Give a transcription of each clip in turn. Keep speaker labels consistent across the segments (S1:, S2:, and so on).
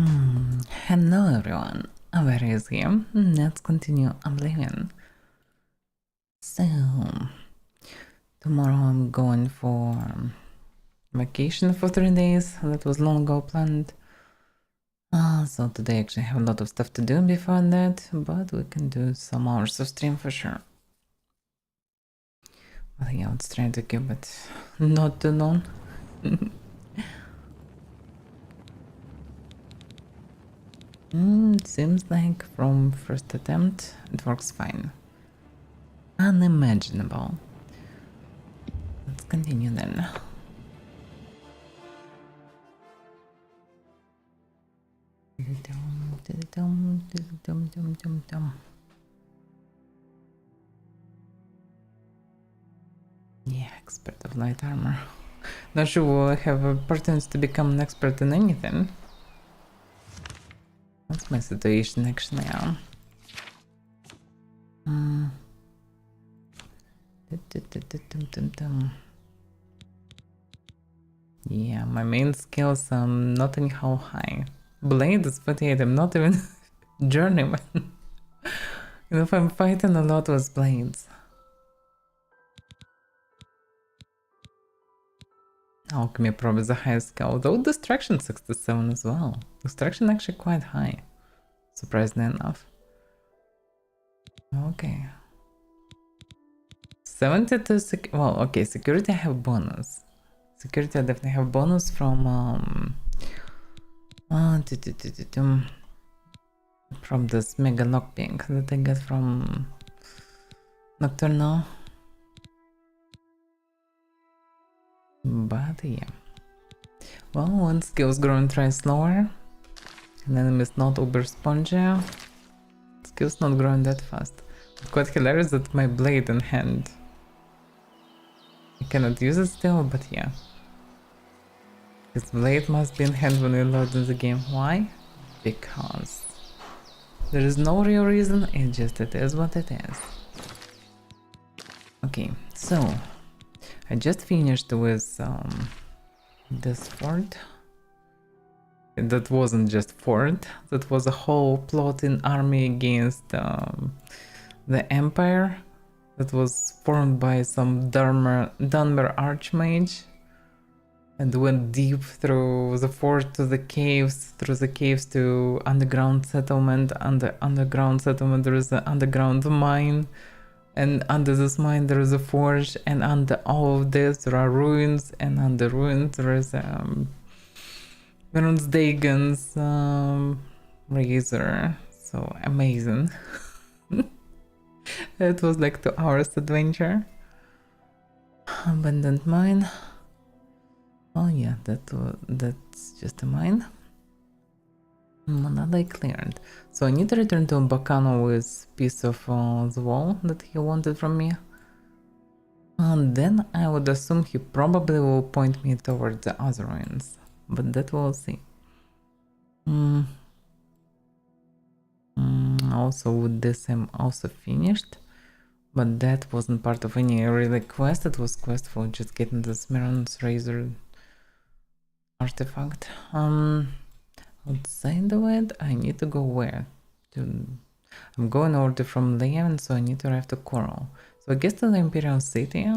S1: Hello everyone, Avaira is here. Let's continue Oblivion. So, tomorrow I'm going for vacation for 3 days. That was long ago planned. So today I actually have a lot of stuff to do before that, but we can do some hours of stream for sure. Well, yeah, let's try to keep it not too long. Seems like from first attempt it works fine. Unimaginable. Let's continue then. Yeah, expert of light armor. Not sure we'll have opportunities to become an expert in anything. That's my situation actually. Yeah, my main skills not anyhow high. Blade is 48, I'm not even journeyman. You know, if I'm fighting a lot with blades. Alchemy probably the highest skill, though Destruction 67 as well. Destruction actually quite high, surprisingly enough. Okay. 72 well, okay, security I have bonus. Security I definitely have bonus from this mega lockpick that I get from Nocturnal. But yeah. Well, when skills grow and try slower, and enemy is not uber spongy, skills not growing that fast. It's quite hilarious that my blade in hand. I cannot use it still, but yeah. This blade must be in hand when you load in the game. Why? Because there is no real reason, it is what it is. Okay, so I just finished with this fort. That wasn't just fort, that was a whole plotting army against the Empire that was formed by some Dunmer Archmage and went deep through the fort to the caves, through the caves to underground settlement. Under underground settlement there is an underground mine, and under this mine there is a forge, and under all of this there are ruins, and under ruins there is Dagon's razor. So amazing. It was like 2 hours adventure. Abandoned mine. Oh yeah, that's just a mine. Another cleared. So I need to return to Bacano with piece of the wall that he wanted from me. And then I would assume he probably will point me towards the other ruins. But that we'll see. Also with this I'm also finished. But that wasn't part of any really quest. It was quest for just getting the Smeron's razor artifact. Outside of it, I need to go where? I'm going over from Leon, so I need to arrive to Coral. So I guess to the Imperial City.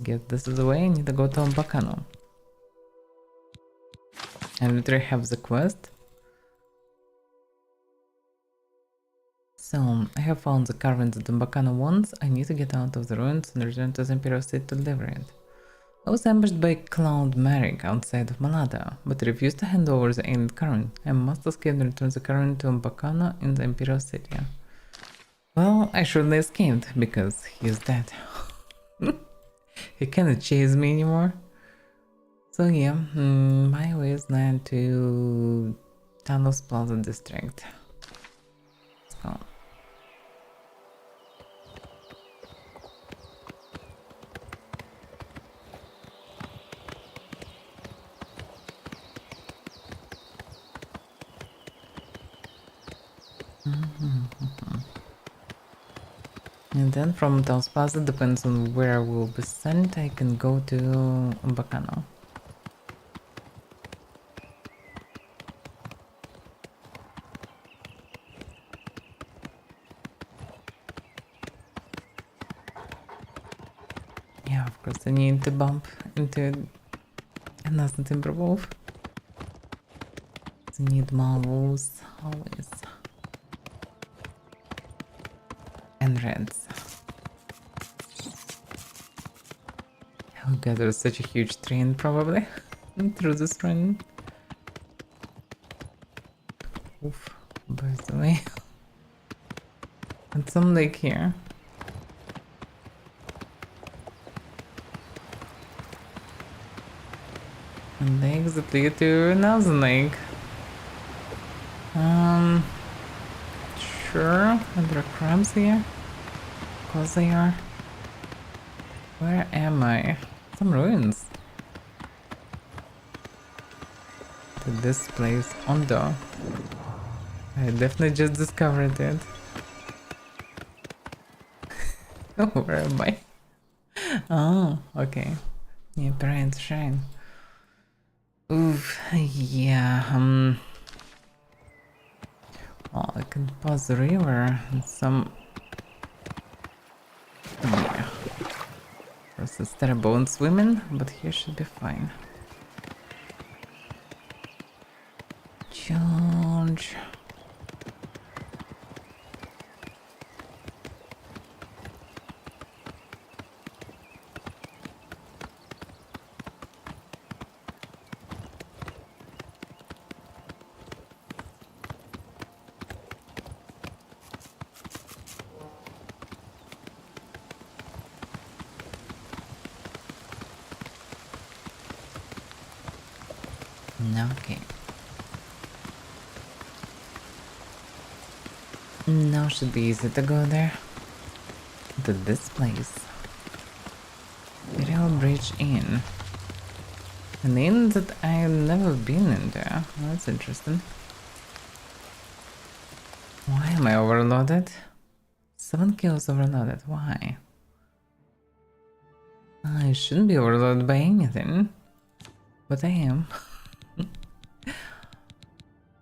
S1: Guess this is the way. I need to go to Bacano. I literally have the quest. So I have found the carvings that the Bacano wants. I need to get out of the ruins and return to the Imperial City to deliver it. I was ambushed by Cloud Merrick outside of Malada, but refused to hand over the alien current. I must escape and return the current to Bacano in the Imperial City. Well, I surely escaped, because he's dead. He cannot chase me anymore. So yeah, my way is now to Talos Plaza District. Let's go. And then from Taos Plaza, depends on where I will be sent, I can go to Bacano. course, I need to bump into another timber wolf. I need more wolves, always. And reds. Oh god, there's such a huge train probably through this run. Oof, by the way. And some lake here. And they exit lead to another lake. Sure, and there are crabs here. Of course they are. Where am I? Some ruins. To this place, Ondo. I definitely just discovered it. Where am I? Oh, okay. Yeah, bright shine. Oof, yeah, well, I can pass the river and some... Yeah. This is terrible in swimming, but here should be fine. Charge. Okay. Now should be easy to go there. To this place. Imperial Bridge Inn. An inn that I've never been in there. Oh, that's interesting. Why am I overloaded? 7 kills overloaded. Why? I shouldn't be overloaded by anything. But I am.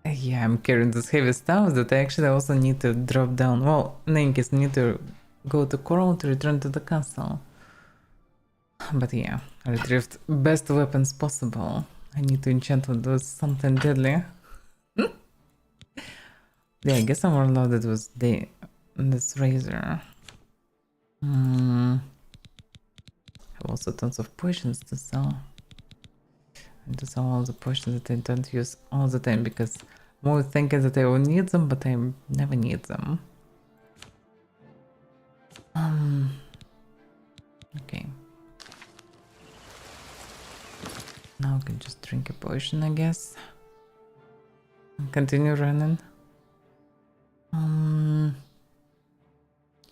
S1: Yeah, I'm carrying this heavy stuff that I actually also need to drop down. Well, in any case, I need to go to Coral to return to the castle. But yeah, I retrieved best weapons possible. I need to enchant with something deadly. Yeah, I guess I'm overloaded with this razor. I have also tons of potions to sell. And to sell all the potions that I don't use all the time because I'm always thinking that I will need them, but I never need them. Okay. Now I can just drink a potion, I guess. And continue running.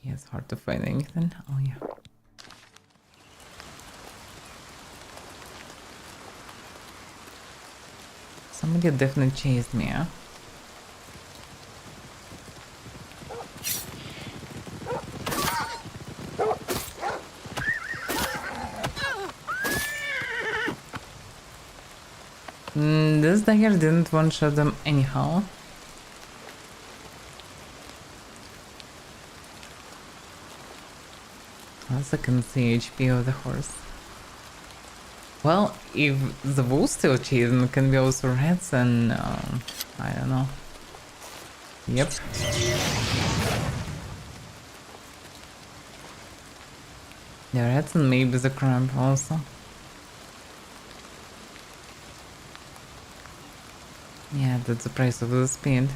S1: Yeah, it's hard to find anything. Oh yeah. Somebody definitely chased me, huh? This dagger didn't one-shot them anyhow. Also can see HP of the horse. Well, if the wolf still chasing, can be also rats and I don't know. Yep. The rats and maybe the crab also. Yeah, that's the price of the speed.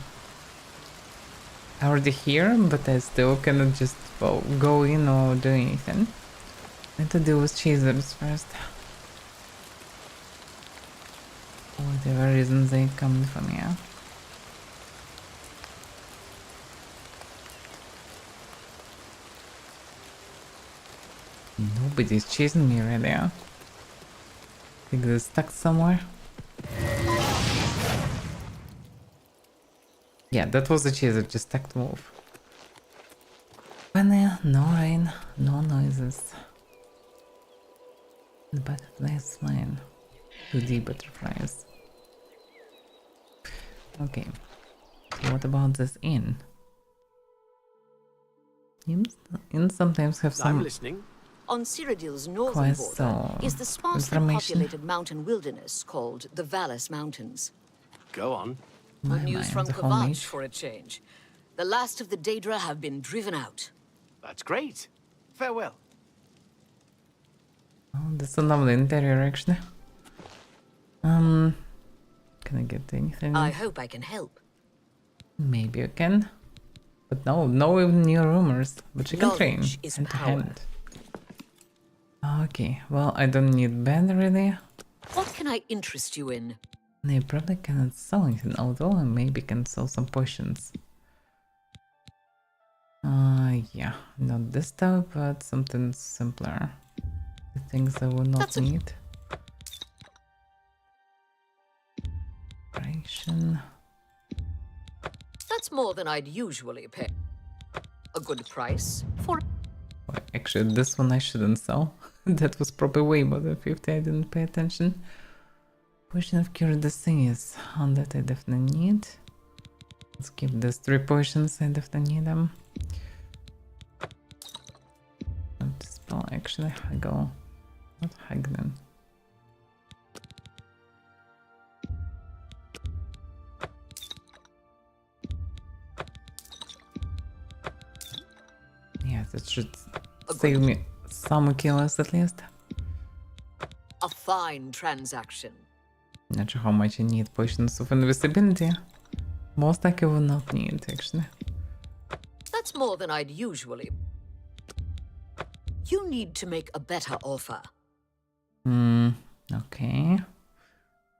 S1: I'm already here, but I still cannot just, well, go in or do anything. I need to deal with chasers first. For whatever reason they come from here. Nobody's chasing me right now. I think they're stuck somewhere. Yeah, that was the chaser, just stuck to move. Funny, no rain, no noises. The butterflies flying. 2D butterflies. Okay. What about this inn? Inns sometimes have some...
S2: I'm listening. On Cyrodiil's northern
S1: Quest,
S2: border
S1: so
S2: is the sparsely
S1: information.
S2: populated mountain wilderness called the Vallis Mountains.
S3: Go on.
S2: Good news from
S1: the
S2: Kvatch
S1: homage.
S2: for a change. The last of the Daedra have been driven out.
S3: That's great. Farewell.
S1: Oh, that's a lovely interior, actually. Can I get anything?
S2: I hope I can help.
S1: Maybe you can. But no even new rumors. But you can train
S2: Knowledge is
S1: hand to
S2: power.
S1: hand. Okay, well, I don't need band really.
S2: What can I interest you in?
S1: I probably cannot sell anything, although I maybe can sell some potions. Yeah, not this stuff, but something simpler. The things I will not need. Narration.
S2: That's more than I'd usually pay. A good price for...
S1: Well, actually, this one I shouldn't sell. That was probably way more than 50, I didn't pay attention. Potion of Cure Disease. On that I definitely need. Let's keep these 3 potions, I definitely need them. Not spell, actually, Haggle. Not Hagden. Yeah, that should save me some kills at least.
S2: A fine transaction.
S1: Not sure how much I need potions of invisibility. Most likely will not need, actually.
S2: That's more than I'd usually... You need to make a better offer.
S1: Okay.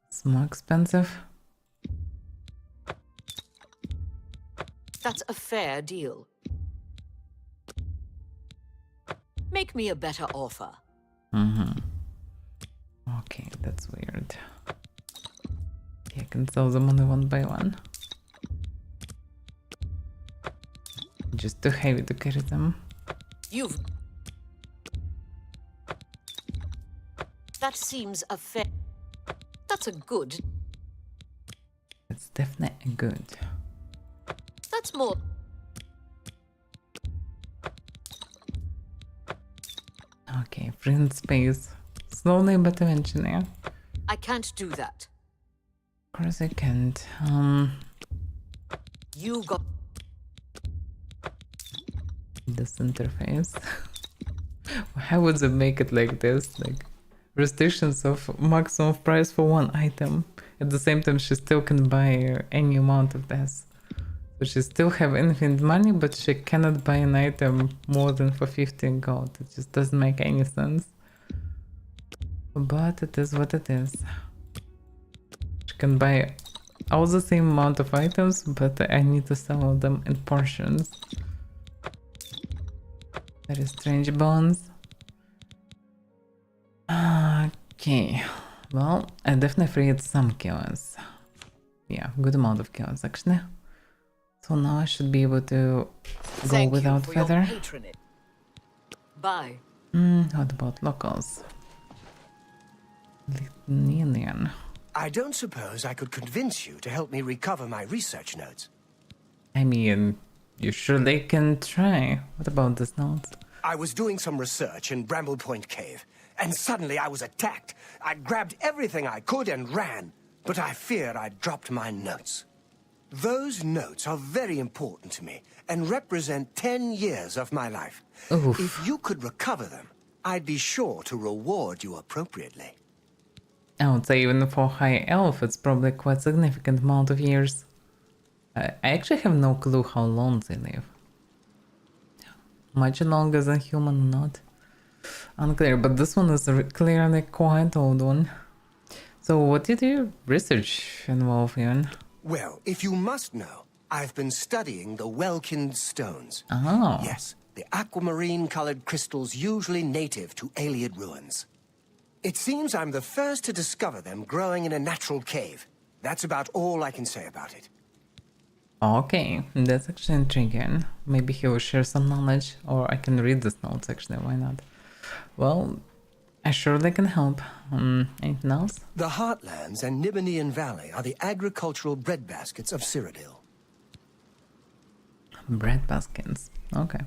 S1: It's more expensive.
S2: That's a fair deal. Make me a better offer.
S1: Okay, that's weird. Yeah, I can sell them only one by one. Just too heavy to carry them.
S2: You've... That seems a fair... That's a good...
S1: It's definitely good.
S2: That's more...
S1: Okay, free in space. Slowly but eventually.
S2: I can't do that.
S1: Of course I can't.
S2: You got...
S1: This interface. How would they make it like this? Like restrictions of maximum price for one item. At the same time, she still can buy any amount of this. So she still have infinite money, but she cannot buy an item more than for 15 gold. It just doesn't make any sense. But it is what it is. She can buy all the same amount of items, but I need to sell them in portions. Very strange balance. Okay, well, I definitely freed some kills. Yeah, good amount of kills actually. So now I should be able to go without feather.
S2: Bye.
S1: What about locals? Lithuanian.
S4: I don't suppose I could convince you to help me recover my research notes.
S1: I mean, you surely can try. What about these notes?
S4: I was doing some research in Bramble Point Cave, and suddenly I was attacked. I grabbed everything I could and ran, but I feared I'd dropped my notes. Those notes are very important to me and represent 10 years of my life.
S1: Oof.
S4: If you could recover them, I'd be sure to reward you appropriately.
S1: I would say even for high elf, it's probably quite significant amount of years. I actually have no clue how long they live. Much longer than human or not. Unclear, but this one is clearly quite old one. So what did your research involve in?
S4: Well, if you must know, I've been studying the Welkind stones.
S1: Oh.
S4: Yes, the aquamarine-colored crystals usually native to Ayleid ruins. It seems I'm the first to discover them growing in a natural cave. That's about all I can say about it.
S1: Okay, that's actually intriguing. Maybe he will share some knowledge, or I can read these notes actually, why not? Well, I surely can help. Anything else?
S4: The Heartlands and Nibonian Valley are the agricultural breadbaskets of Cyrodiil.
S1: Bread baskets. Okay.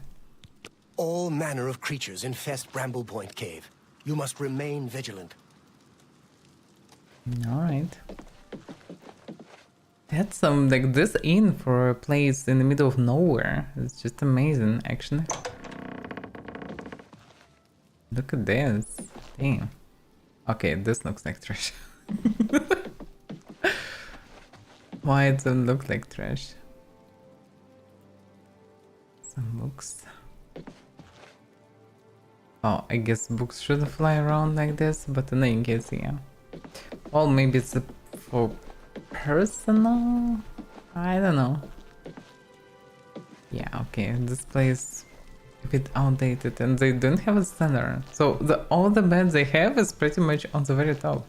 S4: All manner of creatures infest Bramble Point Cave. You must remain vigilant.
S1: Alright. That's some like this inn for a place in the middle of nowhere. It's just amazing, actually. Look at this. Damn. Okay, this looks like trash. Why it doesn't look like trash? Some books. Oh, I guess books shouldn't fly around like this, but in any case, yeah. Well, maybe it's for personal? I don't know. Yeah, okay, this place a bit outdated and they don't have a center. So all the beds they have is pretty much on the very top.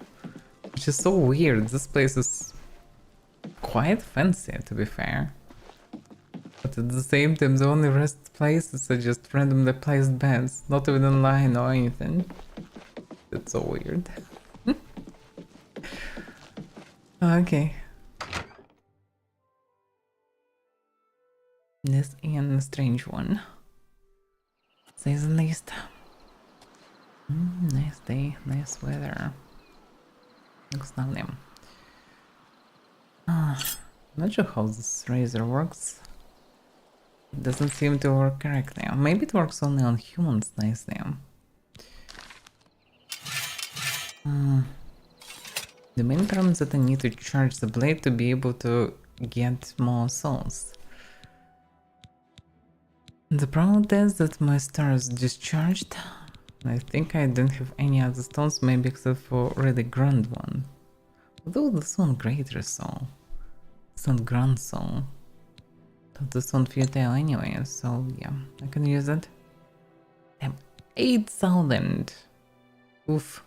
S1: Which is so weird. This place is quite fancy, to be fair. But at the same time, the only rest places are just randomly placed beds, not even in line or anything. That's so weird. Okay. This and a strange one. Says the least. Nice day, nice weather. Looks lovely. Not sure how this razor works. It doesn't seem to work correctly. Maybe it works only on humans nicely. The main problem is that I need to charge the blade to be able to get more souls. The problem is that my star is discharged. I think I don't have any other stones, maybe except for really grand one. Although this one greater soul. It's not grand soul. But this one futile anyway, so yeah, I can use it. Damn, 8,000! Oof.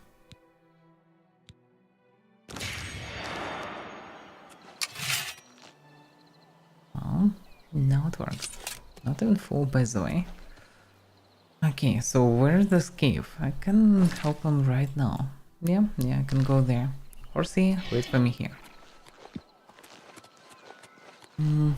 S1: Well, now it works. Not even full, by the way. Okay, so where's this cave? I can help him right now. Yeah, I can go there. Horsey, wait for me here. Let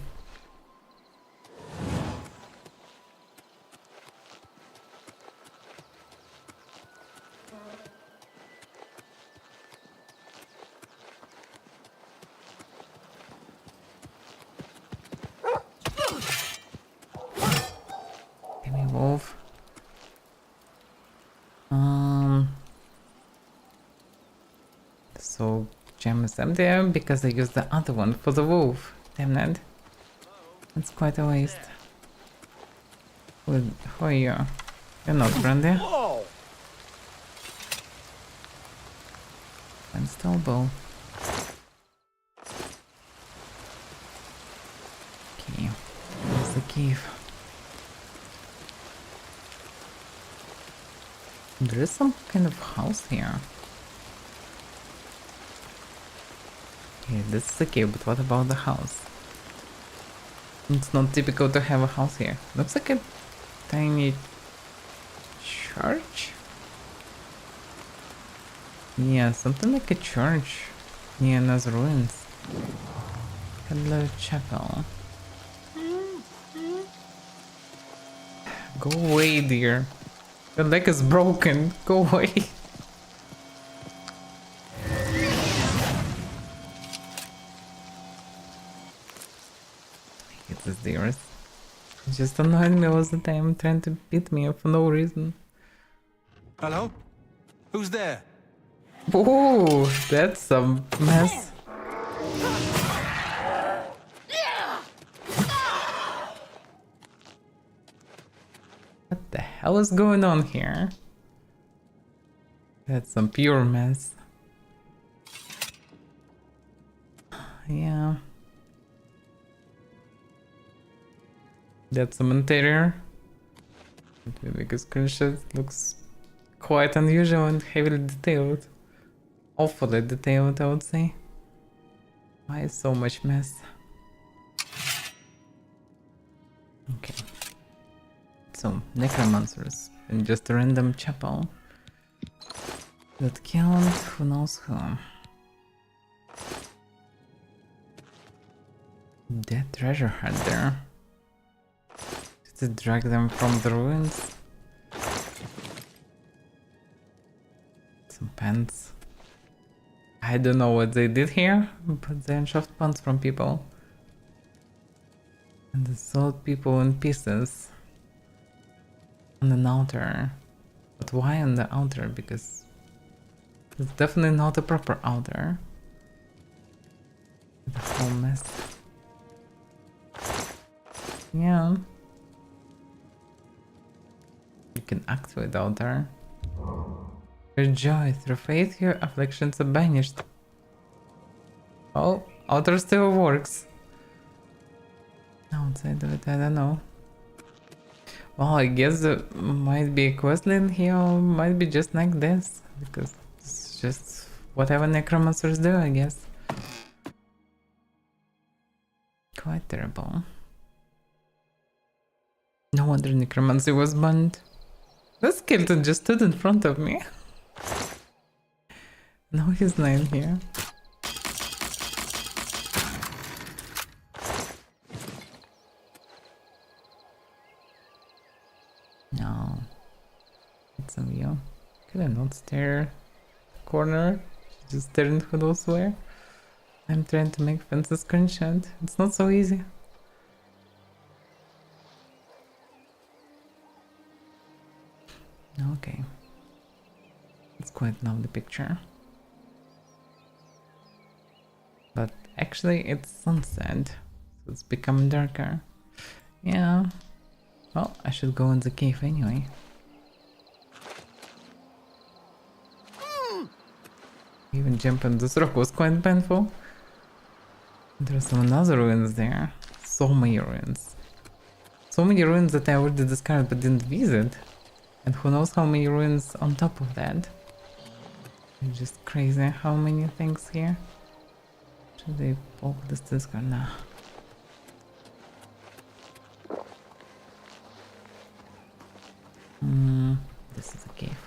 S1: me move. So gem is empty because I used the other one for the wolf. Damn it. That's quite a waste. Who are you? You're not friendly. And still bow. Okay, where's the cave? There is some kind of house here. Okay, this is the cave, but what about the house? It's not typical to have a house here. Looks like a tiny church? Yeah, something like a church near those ruins. Hello, chapel. Go away, dear. Your leg is broken. Go away. It is dearest. It's just annoying me all the time, trying to beat me for no reason.
S3: Hello? Who's there?
S1: Ooh, that's some mess. What the hell is going on here? That's some pure mess. Yeah. That's some interior. Let me make a screenshot. Looks quite unusual and heavily detailed. Awfully detailed, I would say. Why is so much mess? Okay. So, necromancers in just a random chapel that killed who knows who. Dead treasure hunter. To drag them from the ruins. pants. I don't know what they did here, but they unshoved pants from people. And they sold people in pieces. On an altar. But why on the altar? Because it's definitely not a proper altar. The whole mess. Yeah. You can activate the altar. Your joy, through faith your afflictions are banished. Oh, altar still works. Outside of it, I don't know. Well, I guess there might be a questline here, or might be just like this, because it's just whatever necromancers do, I guess. Quite terrible. No wonder necromancy was banned. The skeleton just stood in front of me. No, he's not in here. No. It's a view. Could I not stare corner? Just staring who knows where? I'm trying to make fancy screenshot. It's not so easy. Okay. It's quite lovely picture. But actually it's sunset, so it's becoming darker. Yeah. Well, I should go in the cave anyway. Even jumping this rock was quite painful. There's some other ruins there. So many ruins. So many ruins that I already discovered but didn't visit. And who knows how many ruins on top of that. It's just crazy how many things here. Should they poke this disc or nah? This is a cave.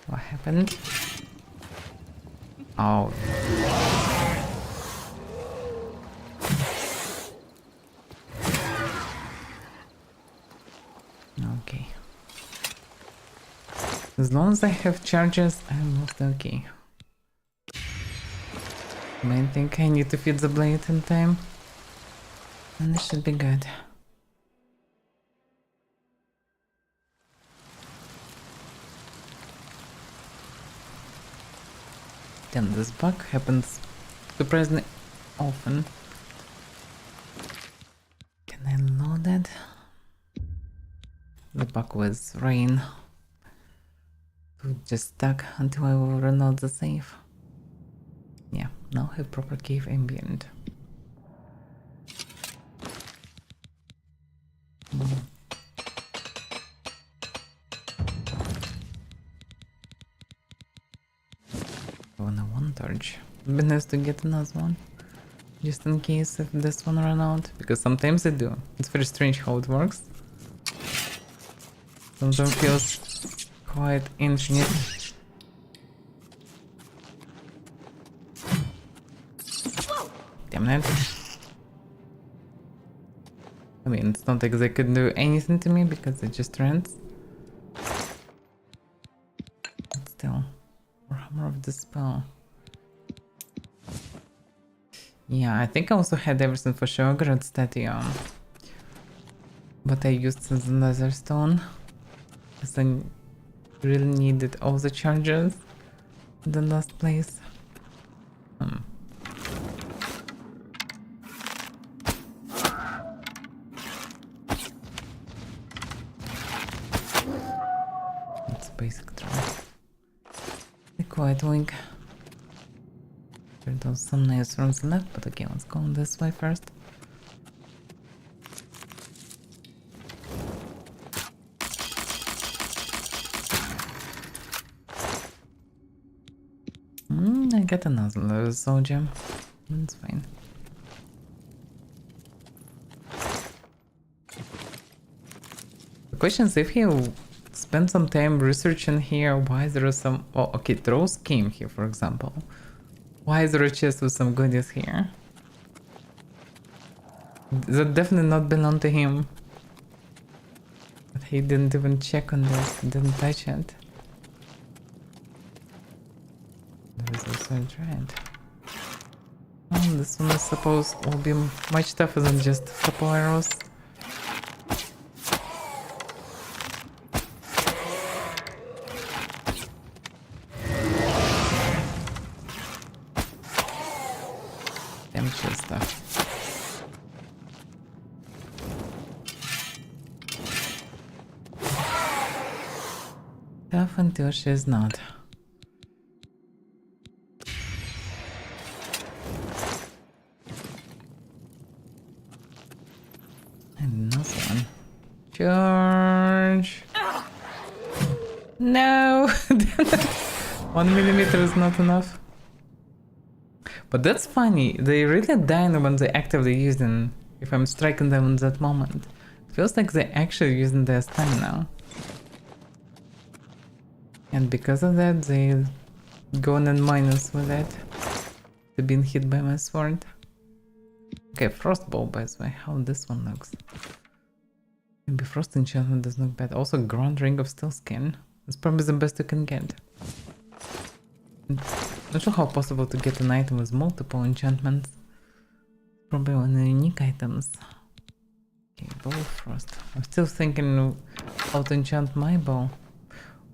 S1: What happened? Oh. Okay. As long as I have charges, I'm mostly okay. Main thing, I need to feed the blade in time. And this should be good. Damn, this bug happens surprisingly often. Can I load it? The bug was rain. It just stuck until I will run out the save. Yeah, now I have proper cave ambient. On a one torch. It'd be nice to get another one. Just in case if this one run out. Because sometimes they do. It's very strange how it works. Sometimes feels quite infinite. Damn it. I mean, it's not like they could do anything to me because it just runs. But still, more hammer of the spell. Yeah, I think I also had everything for Shograt statue. But I used the nether stone. Because I really needed all the charges in the last place. It's a basic throw. The quiet wink. There's some nice rooms left, but okay, let's go this way first. I got another soul gem. That's fine. The question is if he spent some time researching here why there are some... Oh, okay, Rose came here, for example. Why is there a chest with some goodies here? That definitely not belong to him. But he didn't even check on this, didn't touch it. There is also a dread. Oh, this one I suppose will be much tougher than just a couple arrows. Damage stuff. Tough until she's not. Another one. Charge! No! 1 millimeter is not enough. But that's funny. They really die when they actively use them. If I'm striking them in that moment. It feels like they're actually using their stamina. And because of that, they go on minus with it. They've been hit by my sword. Okay, frostbow by the way, how this one looks. Maybe frost enchantment does look bad. Also, ground ring of steel skin. It's probably the best you can get. Not sure how possible to get an item with multiple enchantments. Probably one of the unique items. Okay, bow of frost. I'm still thinking how to enchant my bow.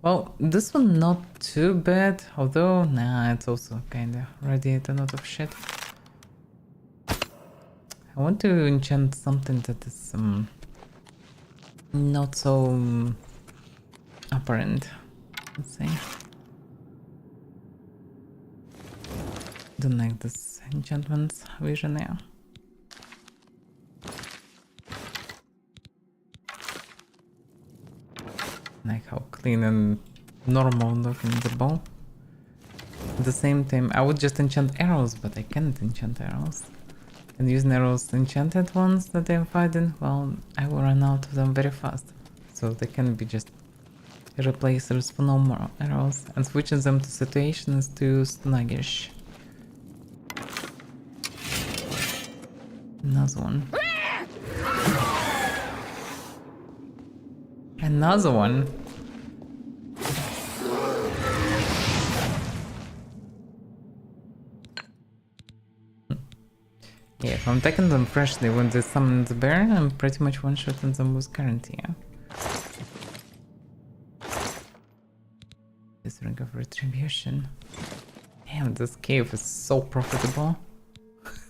S1: Well, this one not too bad, although, nah, it's also kinda radiate a lot of shit. I want to enchant something that is not so apparent, let's say. Don't like this enchantment's vision now. Like how clean and normal looking the bow. At the same time, I would just enchant arrows, but I can't enchant arrows. And using arrows enchanted ones that I'm fighting, well, I will run out of them very fast. So they can be just replacers for normal arrows, and switching them to situations too sluggish. Another one. Another one. Yeah, if I'm taking them freshly when they summon the bear, I'm pretty much one-shotting them with guarantee. Yeah? This ring of retribution. Damn, this cave is so profitable.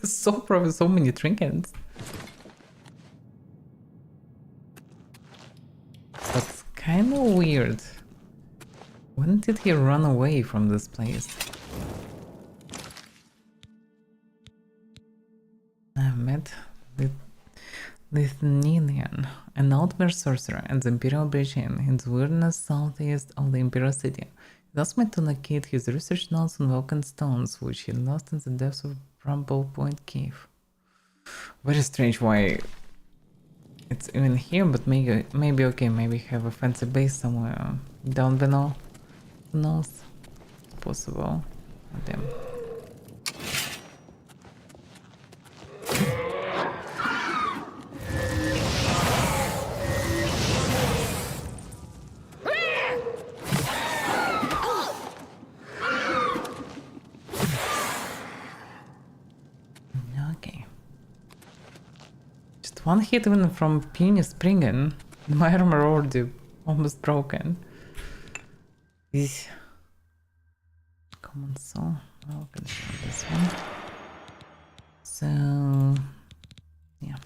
S1: So many trinkets. That's kind of weird. When did he run away from this place? I've met Lithuanian, an outward sorcerer at the Imperial Bridge Inn in the wilderness southeast of the Imperial City. He asked me to locate his research notes on Vulcan stones, which he lost in the depths of Bramble Point Cave. Very strange why it's even here, but maybe okay, maybe have a fancy base somewhere down below. Who knows? It's possible. Oh, damn. One hit even from penis springing, my armor already almost broken. Common soul. Well, I can show this one. So, yeah.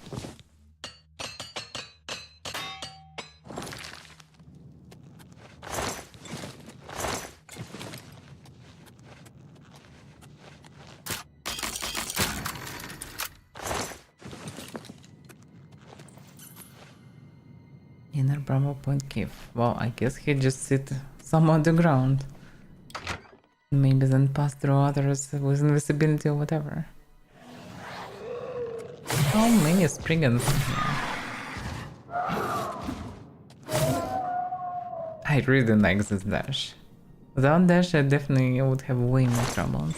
S1: Inner Bramble Point Cave. Well, I guess he just sit somewhere on the ground. Maybe then pass through others with invisibility or whatever. How many Spriggans here? I really like this dash. Without dash, I definitely would have way more troubles.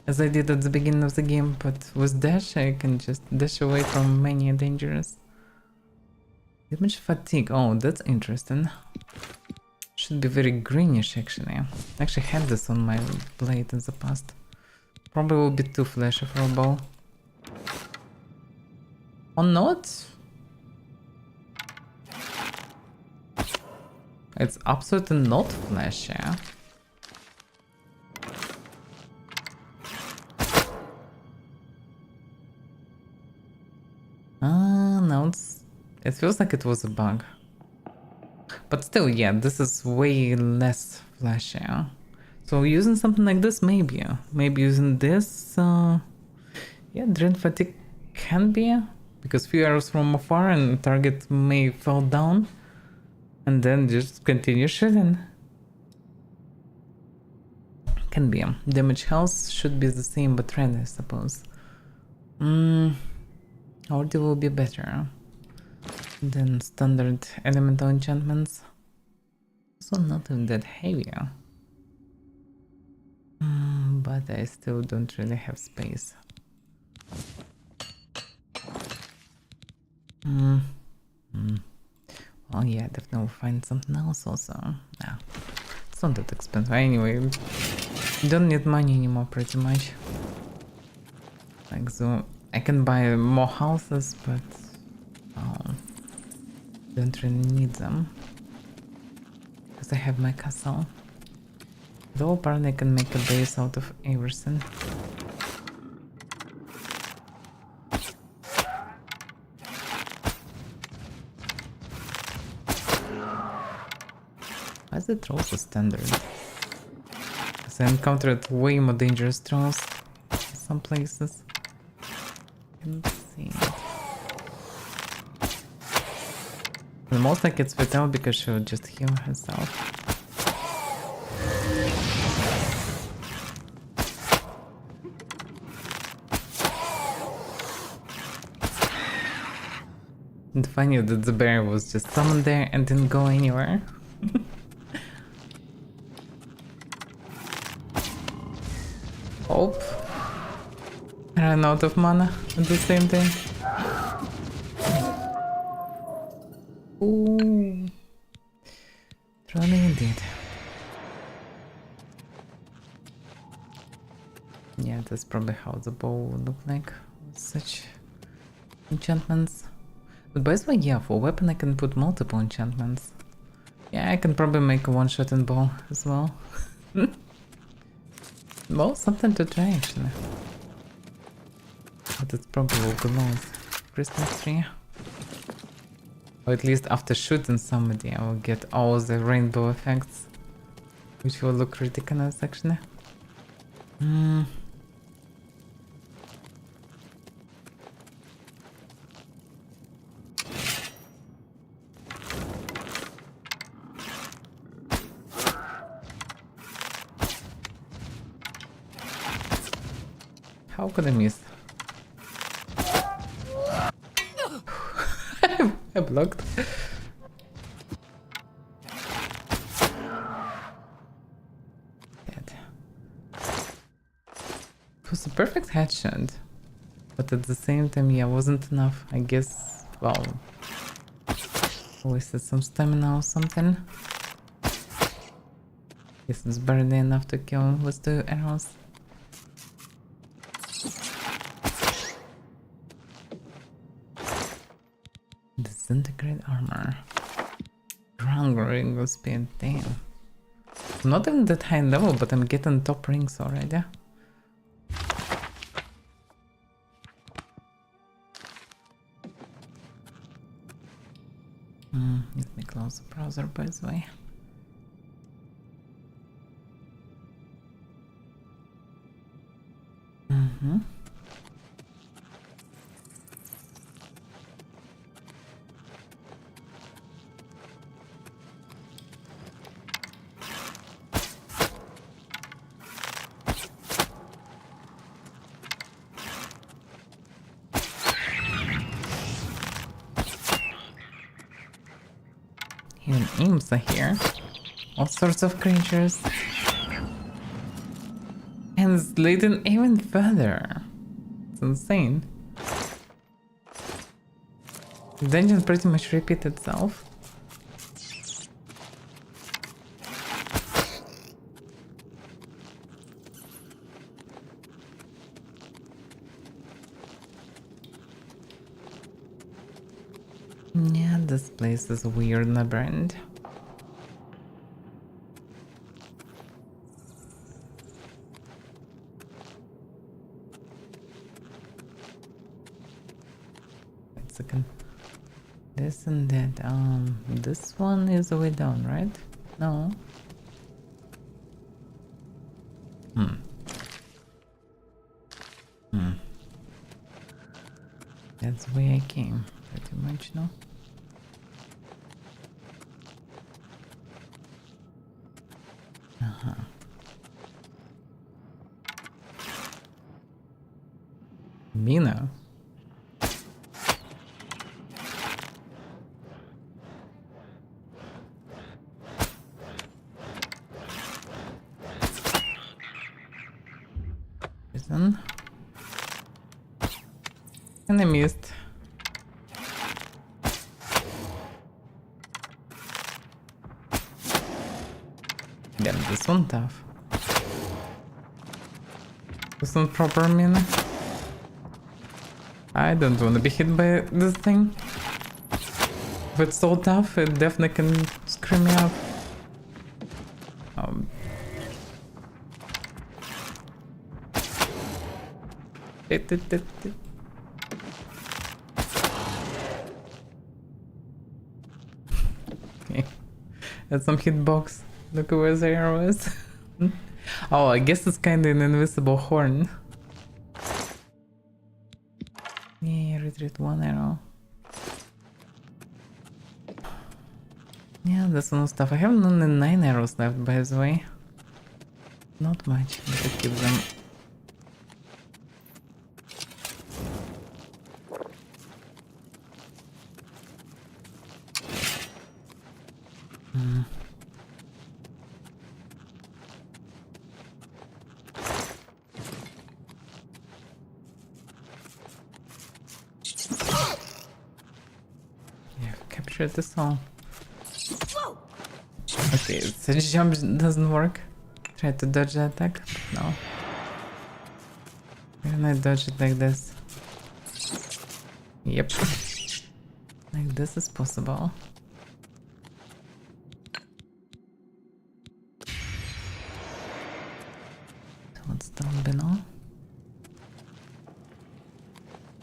S1: As I did at the beginning of the game, but with dash, I can just dash away from many dangers. Damage fatigue. Oh, that's interesting. Should be very greenish actually. I actually had this on my blade in the past. Probably will be too flashy for a bow. Or not? It's absolutely not flashy. No, it feels like it was a bug. But still, yeah, this is way less flashy. So using something like this, maybe. Maybe using this, yeah, drain fatigue can be. Because few arrows from afar and target may fall down. And then just continue shooting. Can be. Damage health should be the same but red, I suppose. Already will be better than standard elemental enchantments. So not even that heavy. But I still don't really have space. Well, yeah, definitely find something else also. Yeah, it's not that expensive. Anyway, don't need money anymore pretty much. Like, so I can buy more houses, but don't really need them. Because I have my castle. Though apparently I can make a base out of everything. Why is the trolls a standard? Because I encountered way more dangerous trolls in some places. Let's see. The most like it's Vital because she'll just heal herself. And funny that the bear was just summoned there and didn't go anywhere. Hope. I ran out of mana at the same time. Ooh. Truly indeed. Yeah, that's probably how the bow would look like with such enchantments. But by the way, yeah, for weapon I can put multiple enchantments. Yeah, I can probably make a one-shot in bow as well. Well, something to try actually. But it's probably will go with Christmas tree. Or at least after shooting somebody I will get all the rainbow effects. Which will look ridiculous actually. How could I miss? I blocked. Dead. It was a perfect headshot. But at the same time, yeah, wasn't enough. I guess, well, wasted some stamina or something. Guess it's barely enough to kill him with 2 arrows. Disintegrate armor. Ground ring speed, damn. Not even that high level, but I'm getting top rings already. Let me close the browser by the way. Even imps are here. All sorts of creatures. And it's leading even further. It's insane. Dungeon pretty much repeat itself. Yeah, this place is weird, my brand. Wait a second. This and that. This one is the way down, right? No. That's the way I came, pretty much, no? Mina? Listen. And I missed. Damn, this one tough. This one proper mina. I don't wanna be hit by this thing. If it's so tough, it definitely can scream me up. It. Okay. That's some hitbox. Look where the arrow is. Oh, I guess it's kinda an invisible horn. Yeah, retreat one arrow. Yeah, that's no stuff. I have only 9 arrows left, by the way. Not much, but I keep them. Yeah, captured this all. Okay, the jump doesn't work. Try to dodge the attack. No. Can I dodge it like this? Yep. Like this is possible. So what's down below?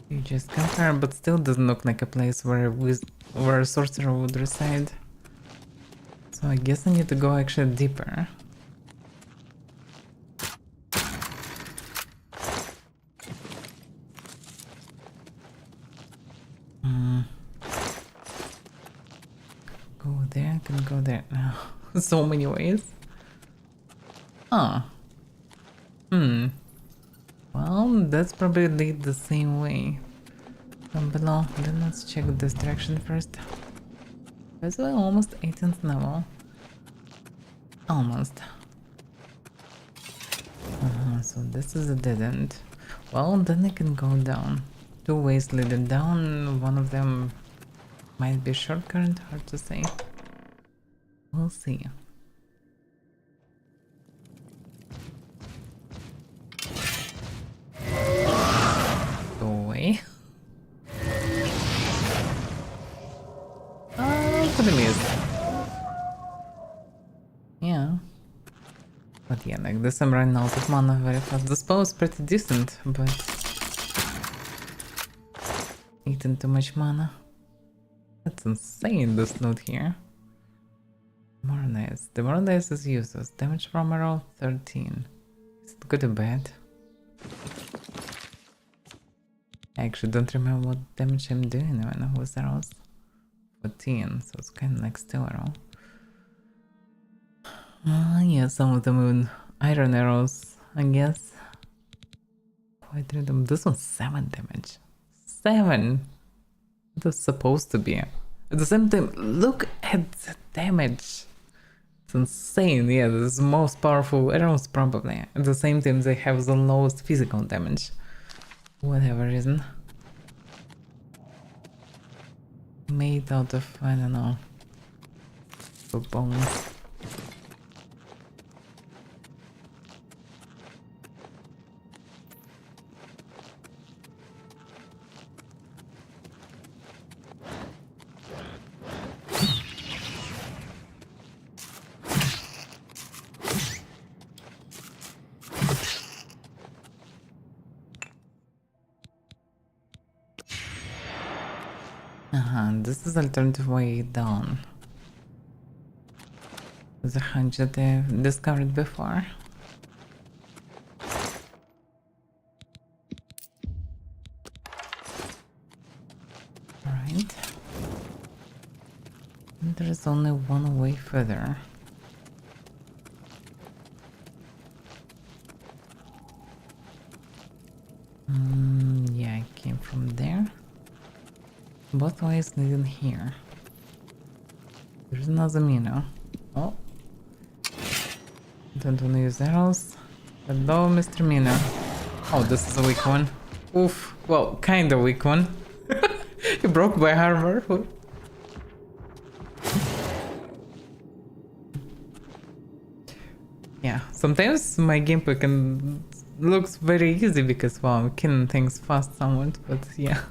S1: You just compare, but still doesn't look like a place where a sorcerer would reside. So I guess I need to go actually deeper. Go there, I can go there now. So many ways. Huh. Well, that's probably lead the same way. From below, then let's check this direction first. That's why almost 18th level. Almost. So this is a dead end. Well, then I can go down. 2 ways leading down, one of them might be shortcut, hard to say. We'll see. Go away. Could have missed. Yeah. But yeah, like this I'm running out of mana very fast. The spell is pretty decent, but eating too much mana. That's insane, this loot here. Moronize. The Moronize is useless. Damage from arrow 13. Is it good or bad? I actually don't remember what damage I'm doing when I was arrows. 14, so it's kind of like steel arrow. Yeah, some of them even iron arrows, I guess. Quite random. This one's 7 damage. 7! That's supposed to be. At the same time, look at the damage. It's insane. Yeah, this is the most powerful arrows probably. At the same time, they have the lowest physical damage. Whatever reason. made out of, I don't know, bones. This is alternative way down. The hunch that I've discovered before. Right. And there is only one way further. Yeah, I came from there. Both ways lead in here. There's another Mino. Oh. Don't wanna use arrows. Hello, Mr. Mino. Oh, this is a weak one. Oof. Well, kinda weak one. You broke my armor. Yeah, sometimes my gameplay looks very easy because, well, I'm killing things fast somewhat, but yeah.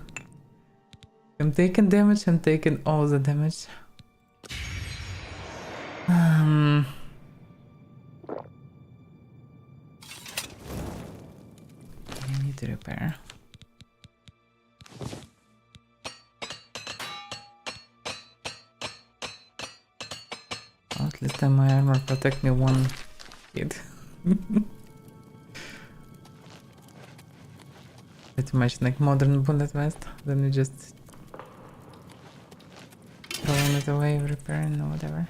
S1: I'm taking damage, I'm taking all the damage. I need to repair. Well, at least my armor protect me one hit. Pretty much like modern bullet vest, then you just throwing it away, repairing or whatever.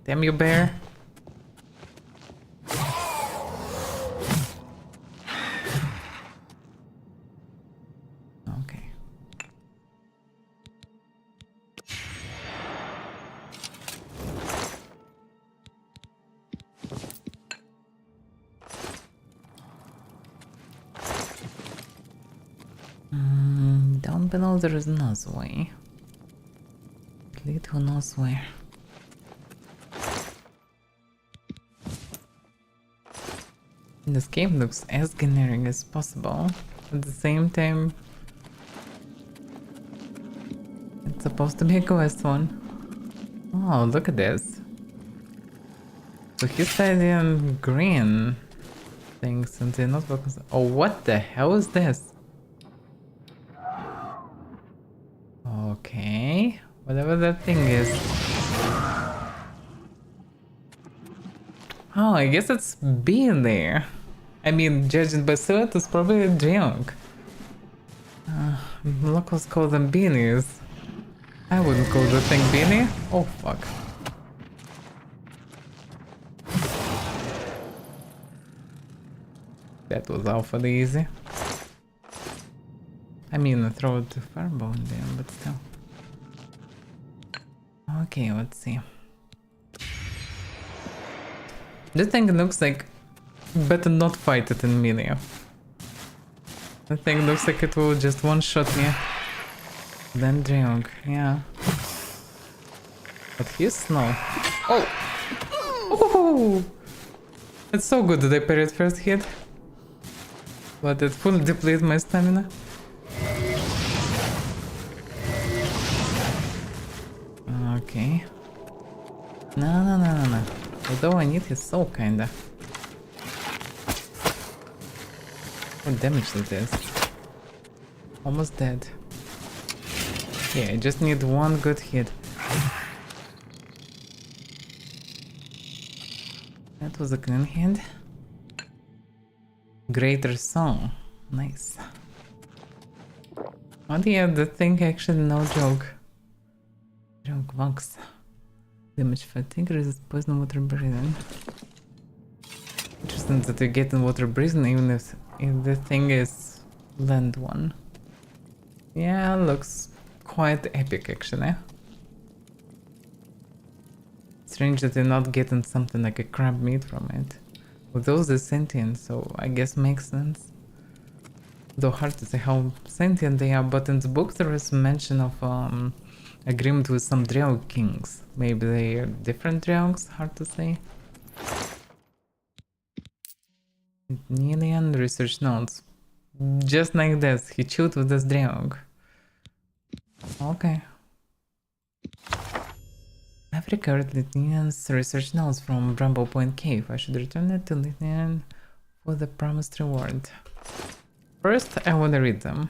S1: Damn you, bear. Okay. Down below there is another way. Lead who knows where. This game looks as generic as possible. At the same time, it's supposed to be a quest one. Oh, look at this. So he's studying green things and they're not focused. Oh, what the hell is this? Okay, whatever that thing is. Oh, I guess it's being there. I mean, judging by silhouette, it's probably a junk. Locals call them beanies. I wouldn't call the thing beanie. Oh, fuck. That was awfully easy. I mean, I throw the fireball in there, but still. Okay, let's see. This thing looks like better not fight it in melee. That thing looks like it will just one-shot me. Then drink, yeah. But he's slow. Oh! Oh! It's so good that I parried first hit. But it fully depleted my stamina. Okay. No. Although I need his soul, kinda. What damage is this? Almost dead. Yeah, I just need one good hit. That was a clean hand. Greater song. Nice. Oh yeah, the thing actually no joke. Joke box. Damage fatigue, resist poison, water breathing. Interesting that you get in water breathing even if the thing is land one. Yeah, looks quite epic actually. Strange that you're not getting something like a crab meat from it. Although they're sentient, so I guess makes sense. Though hard to say how sentient they are, but in the book there is mention of agreement with some Draug kings. Maybe they are different Draugs, hard to say. Nilian research notes. Just like this, he chilled with this Draug. Okay. I've recovered Litinian's research notes from Bramble Point Cave. I should return it to Litinian for the promised reward. First, I want to read them.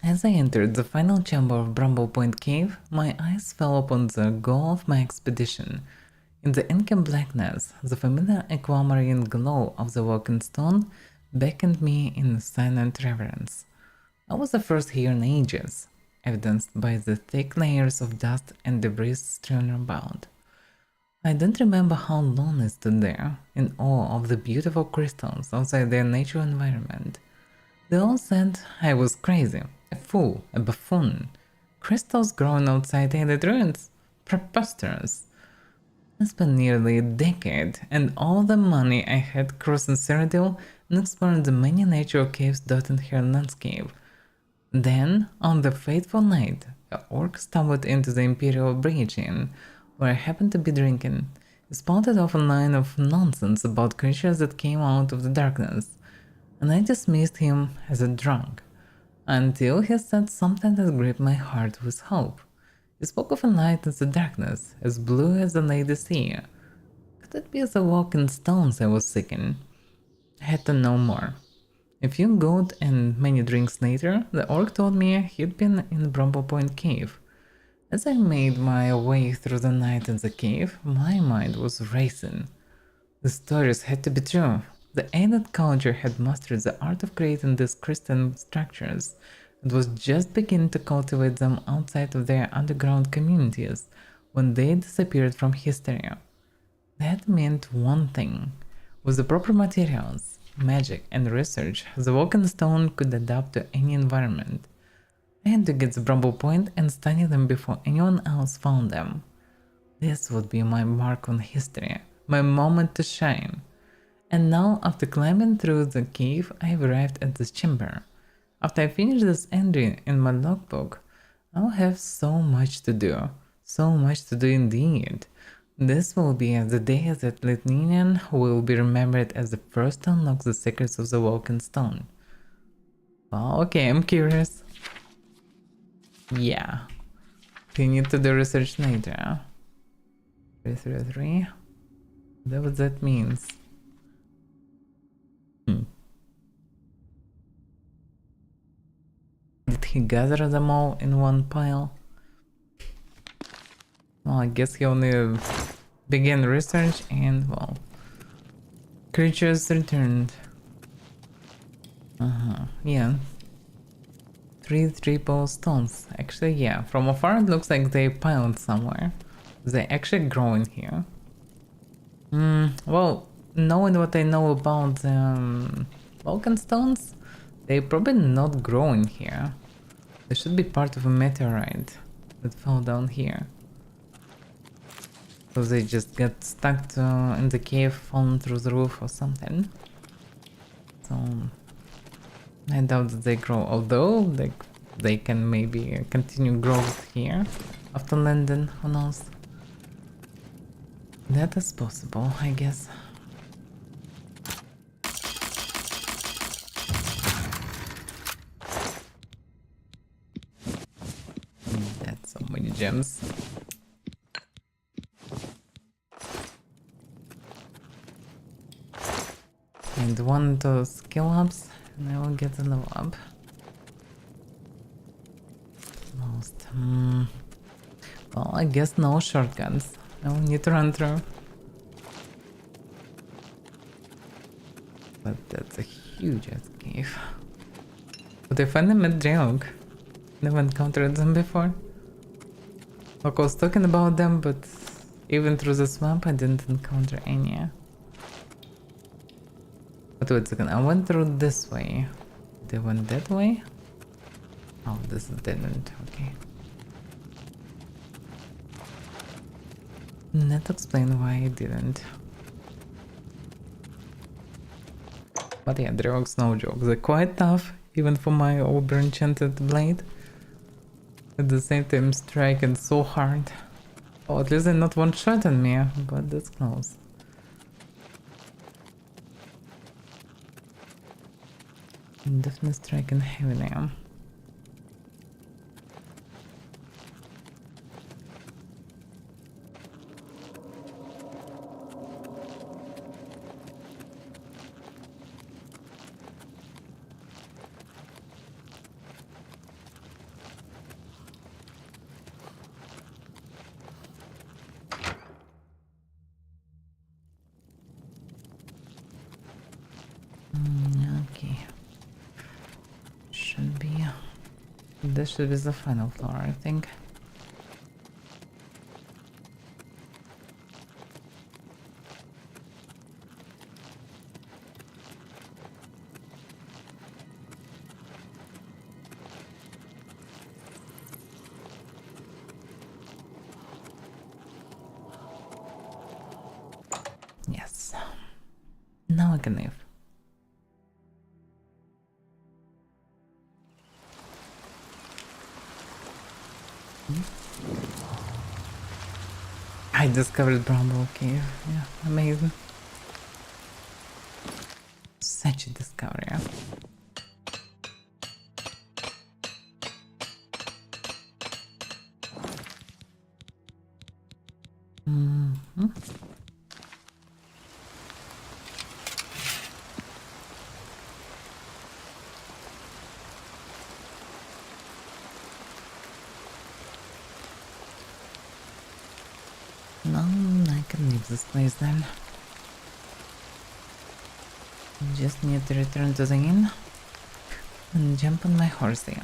S1: As I entered the final chamber of Bramble Point Cave, my eyes fell upon the goal of my expedition. In the inky blackness, the familiar aquamarine glow of the walking stone beckoned me in silent reverence. I was the first here in ages, evidenced by the thick layers of dust and debris strewn about. I don't remember how long I stood there, in awe of the beautiful crystals outside their natural environment. They all said I was crazy, a fool, a buffoon. Crystals growing outside arid ruins? Preposterous. I spent nearly a decade and all the money I had crossing Cyrodiil and exploring the many natural caves dotting her landscape. Then, on the fateful night, a orc stumbled into the Imperial Bridge Inn, where I happened to be drinking. He spouted off a line of nonsense about creatures that came out of the darkness, and I dismissed him as a drunk, until he said something that gripped my heart with hope. He spoke of a night in the darkness, as blue as the lady sea. Could it be the walking stones I was seeking? I had to know more. A few gold and many drinks later, the orc told me he'd been in Bramble Point Cave. As I made my way through the night in the cave, my mind was racing. The stories had to be true. The ancient culture had mastered the art of creating these crystalline structures and was just beginning to cultivate them outside of their underground communities when they disappeared from history. That meant one thing. With the proper materials, magic, and research, the walking stone could adapt to any environment. I had to get the Bramble Point and study them before anyone else found them. This would be my mark on history, my moment to shine. And now, after climbing through the cave, I have arrived at this chamber. After I finish this entry in my logbook, I'll have so much to do. So much to do indeed. This will be the day that Litinian will be remembered as the first to unlock the secrets of the Walking Stone. Well, okay, I'm curious. Yeah. We need to do research later. 333. What that means. Did he gather them all in one pile? Well, I guess he only began research and, well, creatures returned. Yeah. 3 triple stones. Actually, yeah, from afar it looks like they piled somewhere. They actually grow in here. Well, knowing what I know about Vulcan stones, they probably not grow in here. They should be part of a meteorite that fell down here. So they just got stuck in the cave, fallen through the roof or something. So I doubt that they grow, although they can maybe continue growth here after landing, who knows. That is possible, I guess. That's so many gems. And one of those skill ups, and I will get a level up. Most. Well, I guess no shortcuts. I will need to run through. But that's a huge ass cave. But I finally met Draug. Never encountered them before. Like I was talking about them, but even through the swamp I didn't encounter any. But wait a second, I went through this way. They went that way? Oh, this is dead end, okay. Let's explain why I didn't. But yeah, Dreog's no joke. They're quite tough, even for my over enchanted blade. At the same time, striking so hard. Oh, at least they're not one-shotting me, but that's close. Definitely striking heavy now. Okay. Should be... This should be the final floor, I think. Yes. Now I can leave. I discovered Bramble Cave. Yeah, amazing. Such a discovery. Mm-hmm. No, I can leave this place then. Just need to return to the inn and jump on my horse here.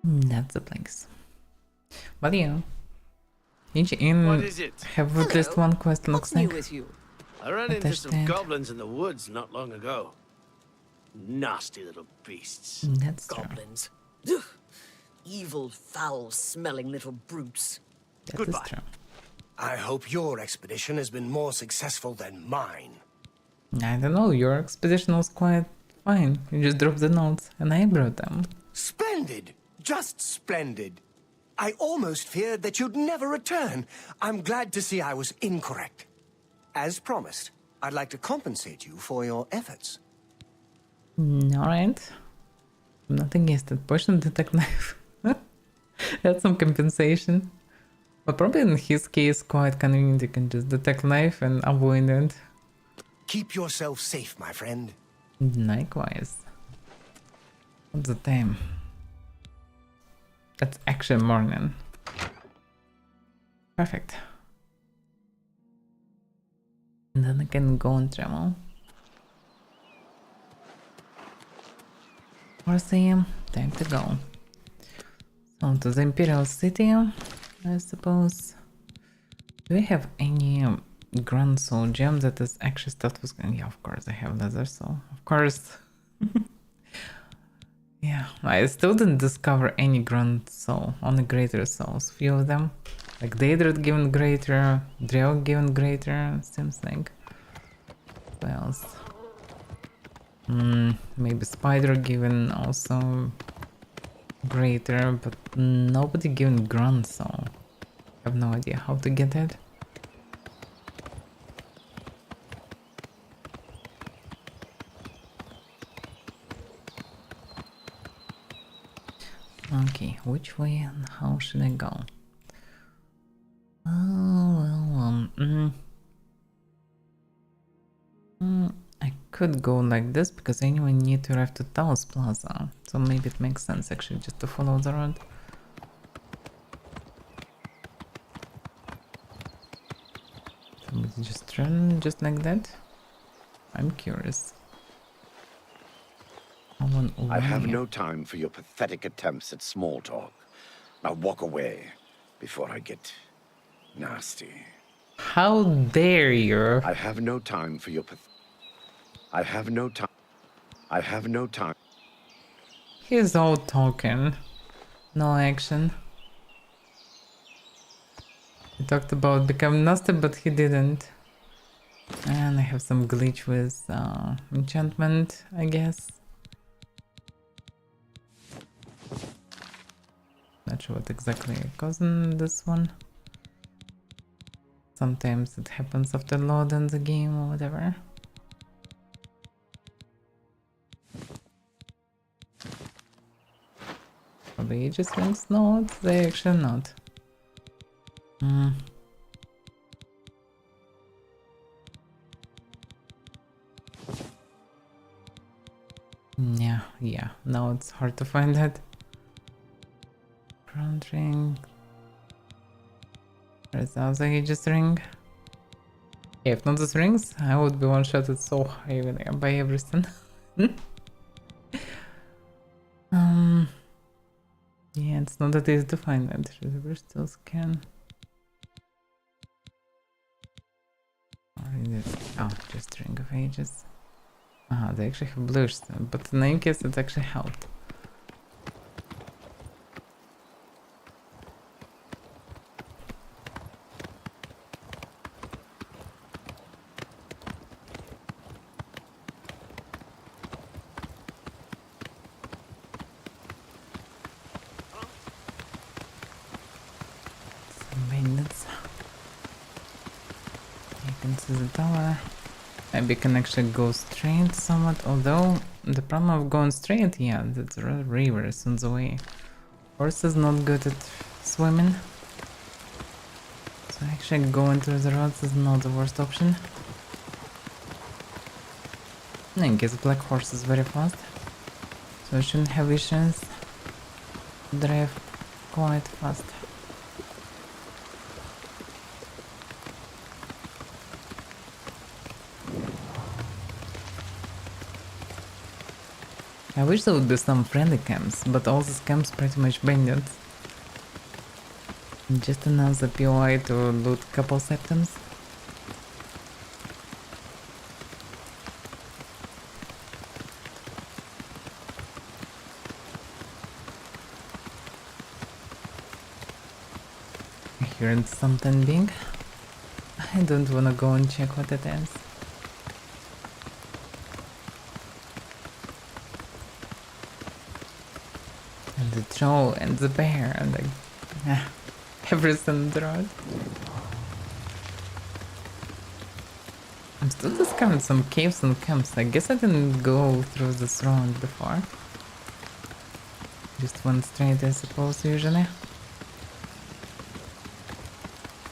S1: That's the place. But yeah, each inn
S5: What is it?
S1: have at least one quest, looks
S2: What's new
S1: like.
S2: with you?
S5: I ran into some
S1: Understand.
S5: goblins in the woods not long ago. Nasty little beasts.
S1: That's true.
S2: Goblins. Ugh. Evil, foul-smelling little brutes.
S1: That is
S5: Goodbye.
S1: true.
S4: I hope your expedition has been more successful than mine.
S1: I don't know, your expedition was quite fine. You just dropped the notes and I brought them.
S4: Splendid! Just splendid. I almost feared that you'd never return. I'm glad to see I was incorrect. As promised, I'd like to compensate you for your efforts.
S1: Alright. Nothing against it. Potion detect knife. That's some compensation. But probably in his case, quite convenient. You can just detect knife and avoid it.
S4: Keep yourself safe, my friend.
S1: Likewise. What's the time? That's actually morning. Perfect. And then I can go and travel. Colosseum, time to go. So to the Imperial City, I suppose. Do we have any Grand Soul gem that is actually status? Yeah, of course I have Leather Soul. Of course. Yeah, I still didn't discover any Grand Soul, only Greater Souls. Few of them. Like Daedra given Greater, Dreog given Greater, seems like. What else? Maybe Spider given also Greater, but nobody given Grand Soul. I have no idea how to get it. Okay, which way and how should I go? I could go like this because anyway I need to arrive to Taos Plaza, so maybe it makes sense actually just to follow the road. So we just run just like that. I'm curious. Someone over
S6: I have
S1: here.
S6: no time for your pathetic attempts at small talk. Now walk away before I get nasty.
S1: How dare you?
S6: I have no time for your I have no time. I have no time.
S1: He's all talking, no action. He talked about becoming nasty, but he didn't. And I have some glitch with enchantment, I guess. Not sure what exactly causing this one. Sometimes it happens after loading the game or whatever. Are the ages rings? No, they actually not. Yeah, now it's hard to find that. Front ring. Where's the other ages ring? Yeah, if not these rings, I would be one-shotted so high by everything. Yeah, it's not that easy to find that. Reverse still scan. Or is it? Oh, just ring of ages. They actually have bluish, but in any case, it actually helped. Some bandits. You can see the tower. Maybe you can actually go straight somewhat, although the problem of going straight, yeah, the river is on the way. Horse is not good at swimming. So actually going through the roads is not the worst option. I guess black horse is very fast. So I shouldn't have issues. Drive quite fast. I wish there would be some friendly camps, but all these camps pretty much bandits. Just another POI to loot couple septums. I heard something big. I don't wanna go and check what it is. And the troll and the bear and the everything on the road. I'm still discovering some caves and camps. I guess I didn't go through this round before. Just one straight, I suppose, usually.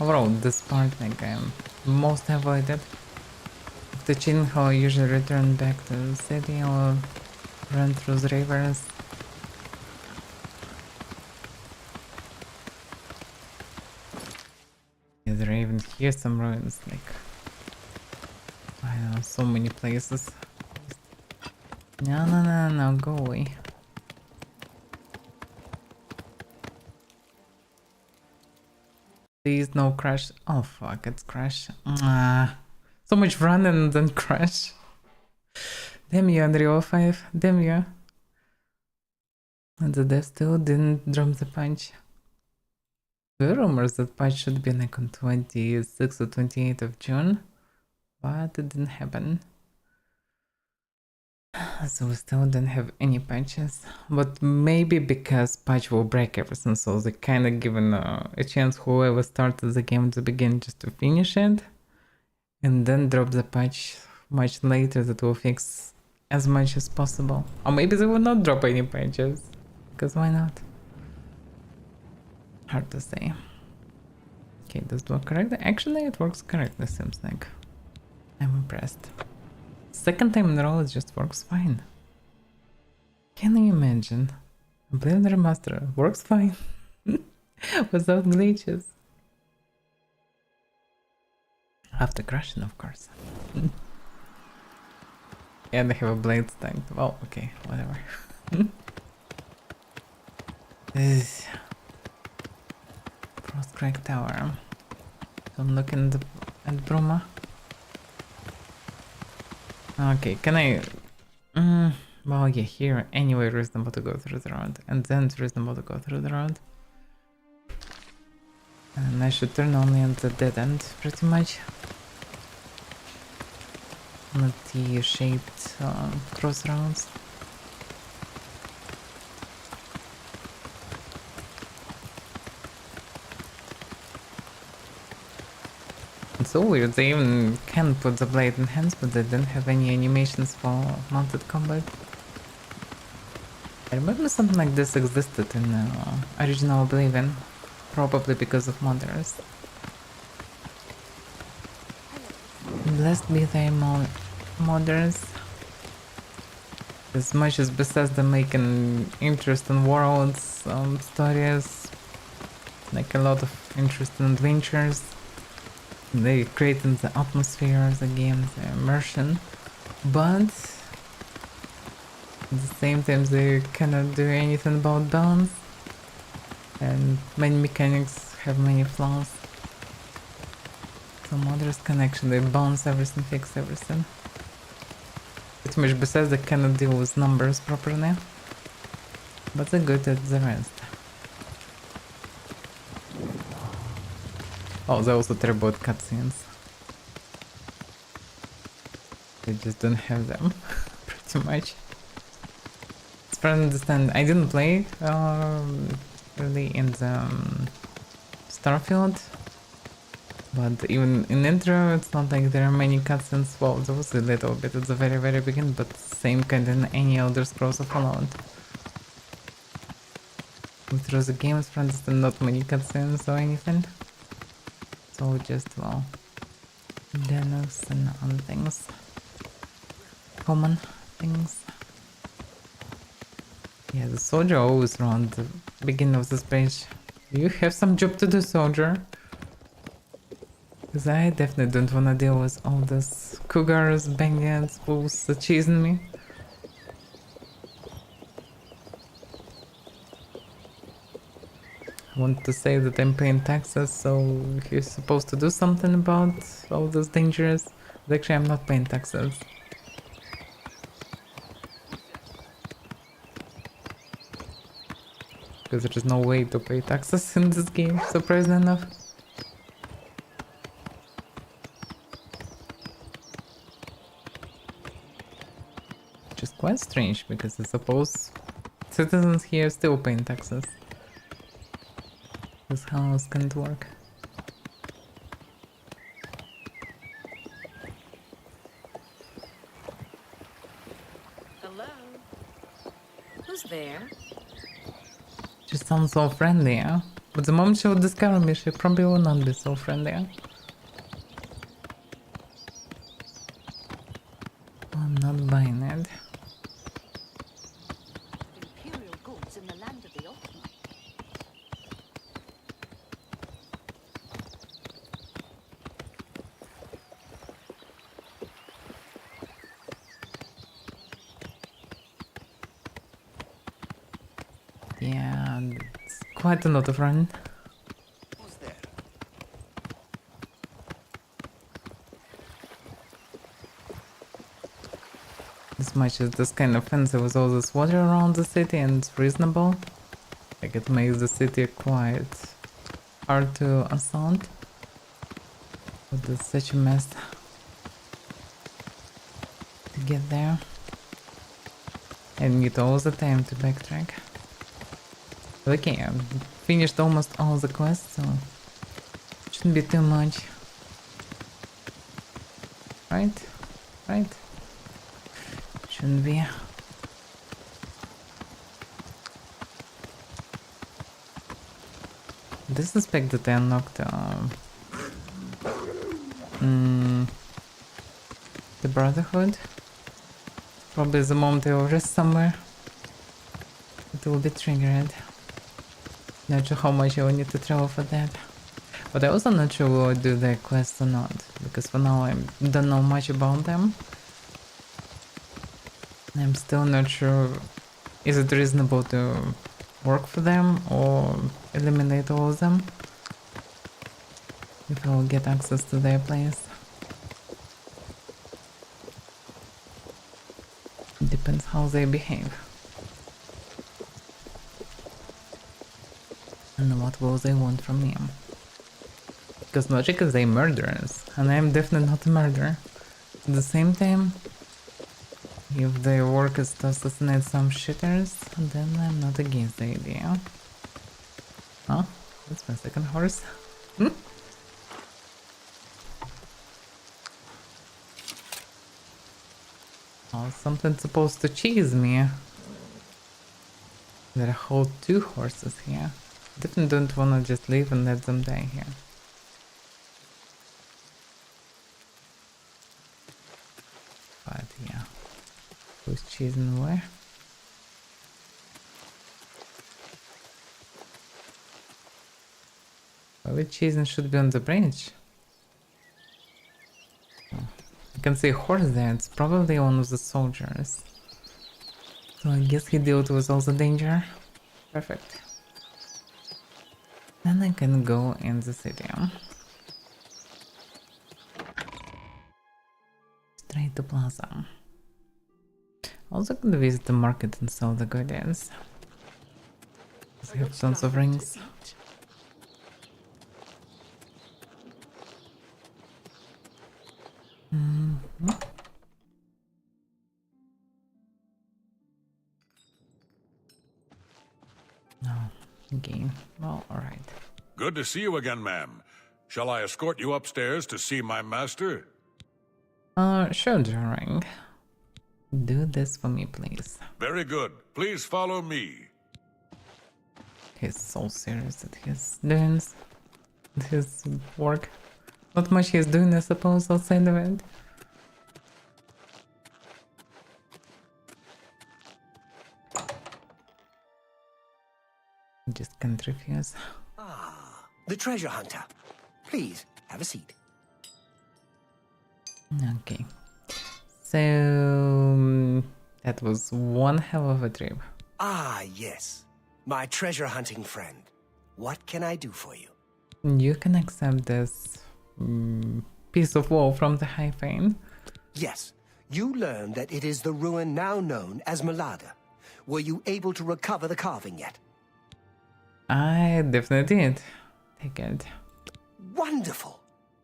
S1: Overall, this part, like, I'm most avoided. After cheating, how I usually return back to the city or run through the rivers. Yeah, there are even here some ruins, like, I don't know, so many places. No, go away. Please, no crash. Oh fuck, it's crash. So much run and then crash. Damn you, Unreal 5. Damn you. And the death still didn't drop the punch. There were rumors that patch should be like on 26th or 28th of June, but it didn't happen. So we still don't have any patches, but maybe because patch will break everything, so they kind of given a chance whoever started the game at the beginning just to finish it, and then drop the patch much later that will fix as much as possible. Or maybe they will not drop any patches, because why not? Hard to say. Okay, does it work correctly? Actually, it works correctly, seems like. I'm impressed. Second time in a row, it just works fine. Can you imagine? Oblivion Remastered works fine. Without glitches. After crashing, of course. Yeah, they have a blade stack. Oh, okay, whatever. This Frostcrack Tower. So I'm looking at Bruma. Okay, can I... well, yeah, here anyway reasonable to go through the road. And then it's reasonable to go through the road. And I should turn only at the dead end, pretty much. Not T-shaped crossroads. It's so weird, they even can put the blade in hands, but they didn't have any animations for mounted combat. I remember something like this existed in original Oblivion, probably because of modders. Blessed be they modders. As much as Bethesda making interesting worlds, stories, like a lot of interesting adventures, they creating the atmosphere, the game, the immersion, but at the same time they cannot do anything about balance, and many mechanics have many flaws. So modders can actually balance everything, fix everything. Pretty much Bethesda cannot deal with numbers properly, but they're good at the rest. Oh, they also terrible at cutscenes. They just don't have them, pretty much. As far as I understand, I didn't play really in the Starfield, but even in intro, it's not like there are many cutscenes. Well, there was a little bit at the very, very beginning, but same kind in any Elder Scrolls of Fallout. Through the games, for instance, not many cutscenes or anything. It's all just, well, dialogues and other things. Common things. Yeah, the soldier always around the beginning of this page. You have some job to do, soldier. Because I definitely don't want to deal with all these cougars, bandits, fools chasing me. I want to say that I'm paying taxes, so he's supposed to do something about all those dangers. But actually, I'm not paying taxes. Because there is no way to pay taxes in this game, surprisingly enough. Which is quite strange, because I suppose citizens here still paying taxes. This house can't work.
S2: Hello? Who's there?
S1: She sounds so friendly, huh? But the moment she would discover me, she probably will not be so friendly. I'm not buying it.
S2: Imperial goods in the land of the Ultimate.
S1: Yeah, it's quite a lot of run.
S4: Who's there?
S1: As much as this kind of fence, there was all this water around the city and it's reasonable. Like it makes the city quite hard to assault. But it's such a mess to get there. And need all the time to backtrack. But okay, I've finished almost all the quests, so shouldn't be too much. Right? Right? Shouldn't be. I suspect that I unlocked the Brotherhood. Probably the moment I will rest somewhere, it will be triggered. Not sure how much I will need to travel for that. But I also not sure will I do the quest or not, because for now I don't know much about them. I'm still not sure, is it reasonable to work for them or eliminate all of them if I will get access to their place. Depends how they behave. And what will they want from me. Because logically they're murderers, and I'm definitely not a murderer. At the same time, if their work is to assassinate some shitters, then I'm not against the idea. Oh, that's my second horse. Oh, something's supposed to cheese me. There are whole 2 horses here. Definitely don't wanna just leave and let them die here. But yeah. Who's cheesing where? Probably cheesing should be on the bridge. Oh. You can see a horse there, it's probably one of the soldiers. So I guess he dealt with all the danger. Perfect. Then I can go in the city. Straight to Plaza. Also gonna visit the market and sell the goodies. I have tons of rings. No. Okay. Well, alright.
S7: Good to see you again, ma'am. Shall I escort you upstairs to see my master?
S1: Sure, During. Do this for me, please.
S7: Very good. Please follow me.
S1: He's so serious at his doing his work. Not much he's doing, I suppose, outside of it. Just can't refuse.
S4: Ah, the treasure hunter. Please, have a seat.
S1: Okay. So that was one hell of a trip.
S4: Ah, yes. My treasure hunting friend. What can I do for you?
S1: You can accept this piece of wall from the High Fane.
S4: Yes, you learned that it is the ruin now known as Malada. Were you able to recover the carving yet?
S1: I definitely did. Take it.
S4: Wonderful!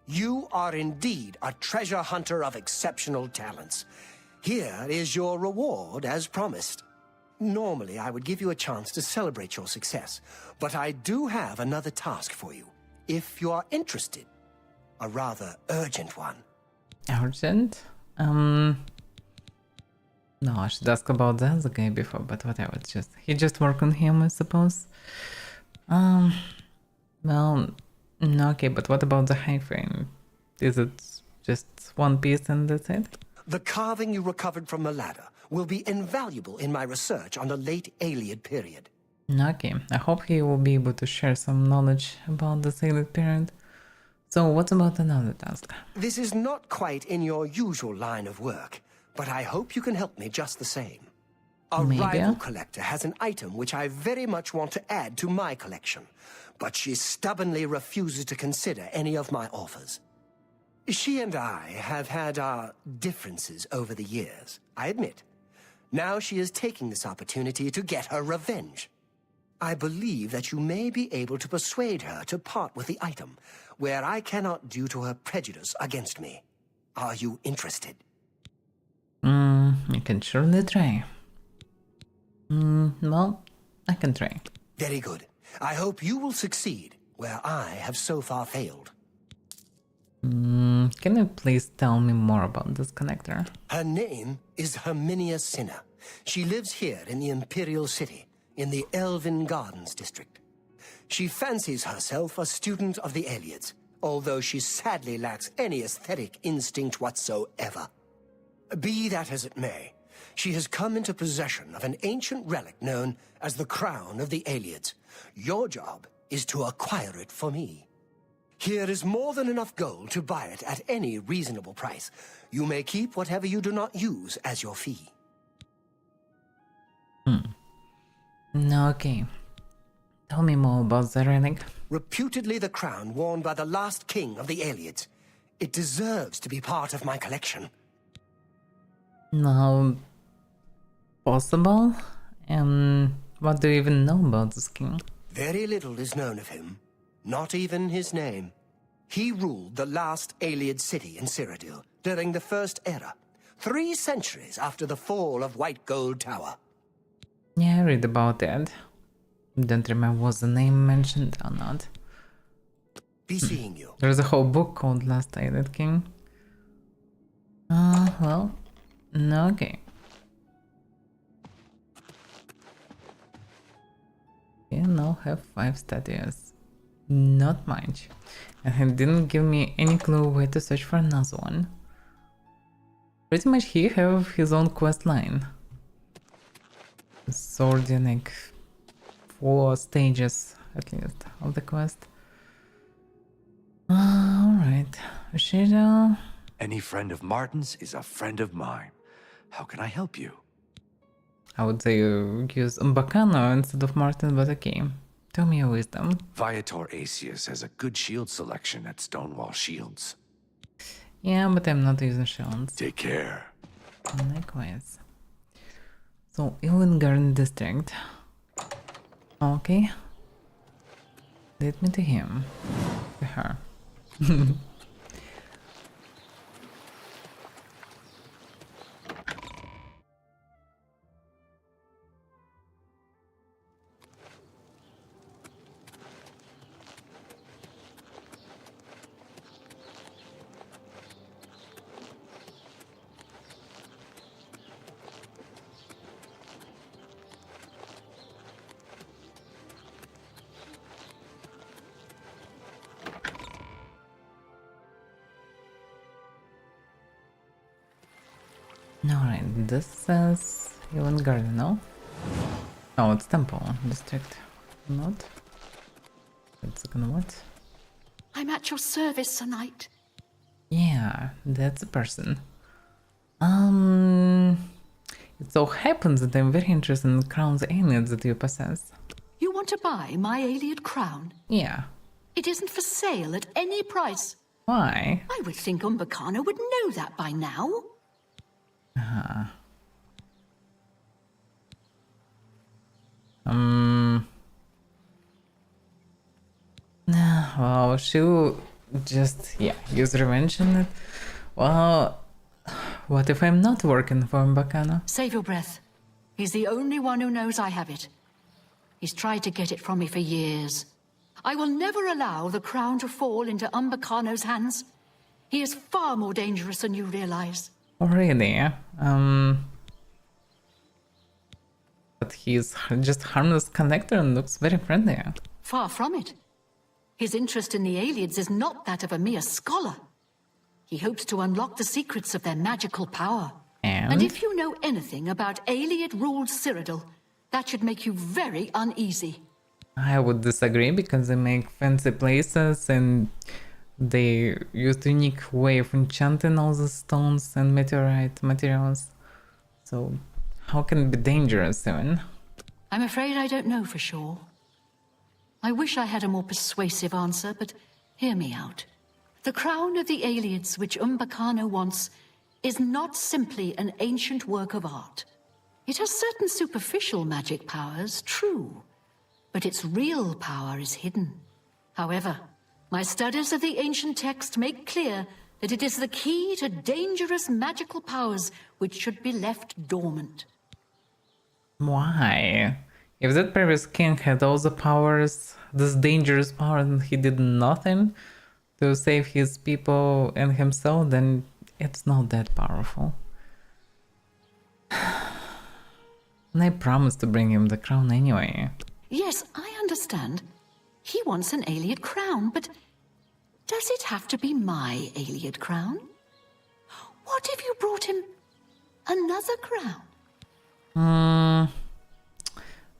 S4: You are indeed a treasure hunter of exceptional talents. Here is your reward as promised. Normally, I would give you a chance to celebrate your success, but I do have another task for you, if you are interested. A rather urgent one.
S1: Urgent? No, I should ask about the other guy before, but whatever, he just worked on him, I suppose. Well, okay, but what about the High Frame? Is it just one piece and that's it?
S4: The carving you recovered from Malada will be invaluable in my research on the late Aeliad period.
S1: Okay, I hope he will be able to share some knowledge about the Aeliad period. So what about another task?
S4: This is not quite in your usual line of work, but I hope you can help me just the same. A
S1: Maybe.
S4: rival collector has an item which I very much want to add to my collection, but she stubbornly refuses to consider any of my offers. She and I have had our differences over the years, I admit. Now she is taking this opportunity to get her revenge. I believe that you may be able to persuade her to part with the item, where I cannot due to her prejudice against me. Are you interested?
S1: You can surely try. Well, I can try.
S4: Very good. I hope you will succeed, where I have so far failed.
S1: Can you please tell me more about this connector?
S4: Her name is Herminia Cinna. She lives here in the Imperial City, in the Elven Gardens district. She fancies herself a student of the Aeliads, although she sadly lacks any aesthetic instinct whatsoever. Be that as it may, she has come into possession of an ancient relic known as the Crown of the Aeliads. Your job is to acquire it for me. Here is more than enough gold to buy it at any reasonable price. You may keep whatever you do not use as your fee.
S1: Okay. Tell me more about the relic.
S4: Reputedly the crown worn by the last king of the Aelids. It deserves to be part of my collection.
S1: Now, possible? And what do you even know about this king?
S4: Very little is known of him. Not even his name. He ruled the last Aeliad city in Cyrodiil during the First Era, 3 centuries after the fall of White Gold Tower.
S1: Yeah, I read about that. Don't remember was the name mentioned or not.
S4: Be seeing you.
S1: There's a whole book called Last Aeliad King. Well, okay. You now have 5 statues. Not much. And he didn't give me any clue where to search for another one. Pretty much he have his own quest line. Sordianic 4 stages at least of the quest. Alright. Shida.
S8: Any friend of Martin's is a friend of mine. How can I help you?
S1: I would say you use Umbacano instead of Martin, but okay. Tell me your wisdom.
S8: Viator Asius has a good shield selection at Stonewall Shields.
S1: Yeah, but I'm not using shields.
S8: Take care.
S1: Likewise. So, Ilin Garden District. Okay. Lead me to him. To her. Alright, this says Ilin Garden, no? Oh, it's Temple District. Not? It's gonna what?
S2: I'm at your service, Sir Knight.
S1: Yeah, that's a person. It so happens that I'm very interested in Crown's Aelids that you possess.
S2: You want to buy my Aeliad crown?
S1: Yeah.
S2: It isn't for sale at any price.
S1: Why?
S2: I would think Umbacano would know that by now.
S1: Well, she'll just, use revenge on it. Well, what if I'm not working for Umbacano?
S2: Save your breath. He's the only one who knows I have it. He's tried to get it from me for years. I will never allow the crown to fall into Umbacano's hands. He is far more dangerous than you realize.
S1: Oh, really? But he's just harmless connector and looks very friendly.
S2: Far from it. His interest in the Aelids is not that of a mere scholar. He hopes to unlock the secrets of their magical power. And if you know anything about Aeliad-ruled Cyrodiil, that should make you very uneasy.
S1: I would disagree because they make fancy places and they use the unique way of enchanting all the stones and meteorite materials. So how can it be dangerous even?
S2: I'm afraid I don't know for sure. I wish I had a more persuasive answer, but hear me out. The crown of the Aelids which Umbacano wants is not simply an ancient work of art. It has certain superficial magic powers, true, but its real power is hidden. However, my studies of the ancient text make clear that it is the key to dangerous magical powers which should be left dormant.
S1: Why? If that previous king had all the powers, this dangerous power, and he did nothing to save his people and himself, then it's not that powerful. And I promised to bring him the crown anyway.
S2: Yes, I understand. He wants an Aeliad crown, but does it have to be my Aeliad crown? What if you brought him another crown?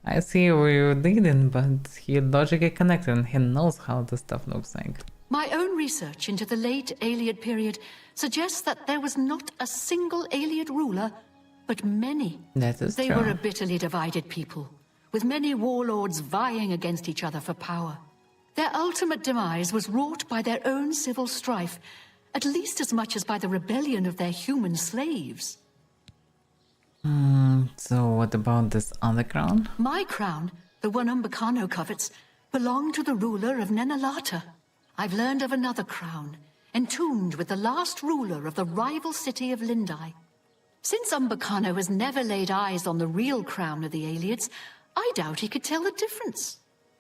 S1: I see where you didn't, but he logically connected and he knows how the stuff looks like.
S2: My own research into the late Aeliad period suggests that there was not a single Aeliad ruler but many.
S1: That is
S2: They
S1: true.
S2: were a bitterly divided people, with many warlords vying against each other for power. Their ultimate demise was wrought by their own civil strife, at least as much as by the rebellion of their human slaves.
S1: So what about this other crown?
S2: My crown, the one Umbacano covets, belonged to the ruler of Nenalata. I've learned of another crown, entombed with the last ruler of the rival city of Lindai. Since Umbacano has never laid eyes on the real crown of the Aelids, I doubt he could tell the difference.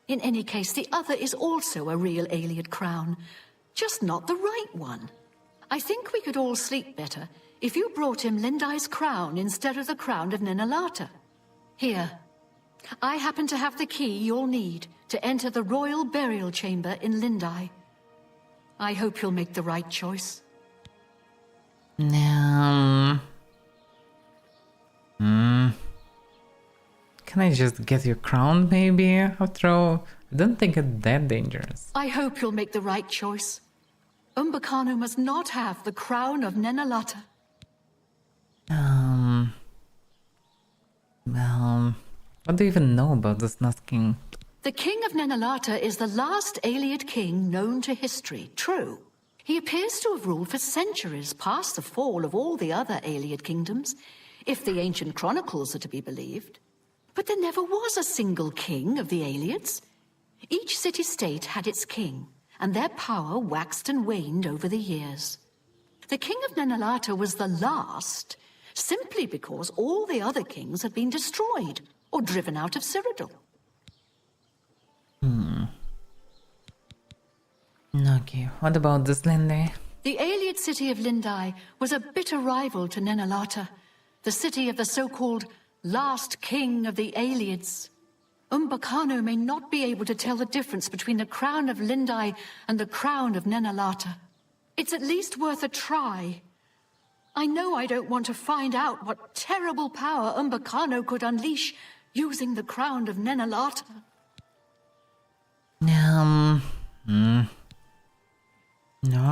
S2: In any case, the other is also a real Aeliad crown, just not the right one. I think we could all sleep better if you brought him Lindai's crown instead of the crown of Nenalata. Here, I happen to have the key you'll need to enter the royal burial chamber in Lindai. I hope you'll make the right choice.
S1: Can I just get your crown, maybe? After all, I don't think it's that dangerous.
S2: I hope you'll make the right choice. Umbacano must not have the crown of Nenalata.
S1: Well, what do you even know about this Nut King?
S2: The king of Nenalata is the last Aeliad king known to history, true. He appears to have ruled for centuries past the fall of all the other Aeliad kingdoms, if the ancient chronicles are to be believed. But there never was a single king of the Aeliads. Each city-state had its king, and their power waxed and waned over the years. The king of Nenalata was the last, simply because all the other kings had been destroyed or driven out of Cyrodiil.
S1: Okay, what about this Lindai?
S2: The Aeliad city of Lindai was a bitter rival to Nenalata, the city of the so-called last king of the Aeliads. Umbacano may not be able to tell the difference between the crown of Lindai and the crown of Nenalata. It's at least worth a try. I know I don't want to find out what terrible power Umbacano could unleash using the crown of Nenalata.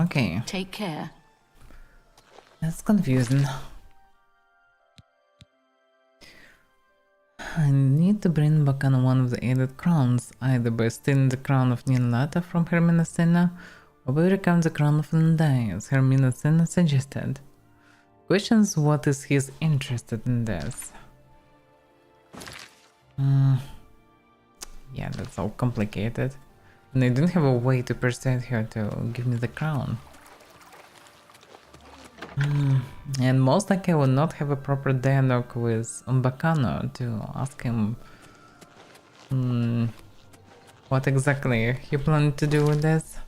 S1: Okay,
S2: Take care.
S1: that's confusing. I need to bring back on one of the added crowns, either by stealing the crown of Ninlata from Hermina Senna, or by recovering the crown of Lindai, as Hermina Senna suggested. Questions what is he's interested in this. Yeah, that's all complicated. And I don't have a way to persuade her to give me the crown. And most likely I will not have a proper dialogue with Umbacano to ask him what exactly he planned to do with this.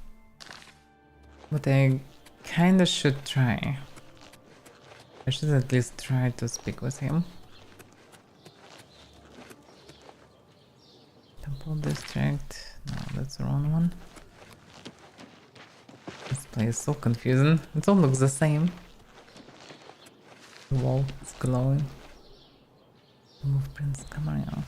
S1: But I kinda should try. I should at least try to speak with him. Temple District. No, that's the wrong one. This place is so confusing. It all looks the same. The wall is glowing. Move Prince Camarilla.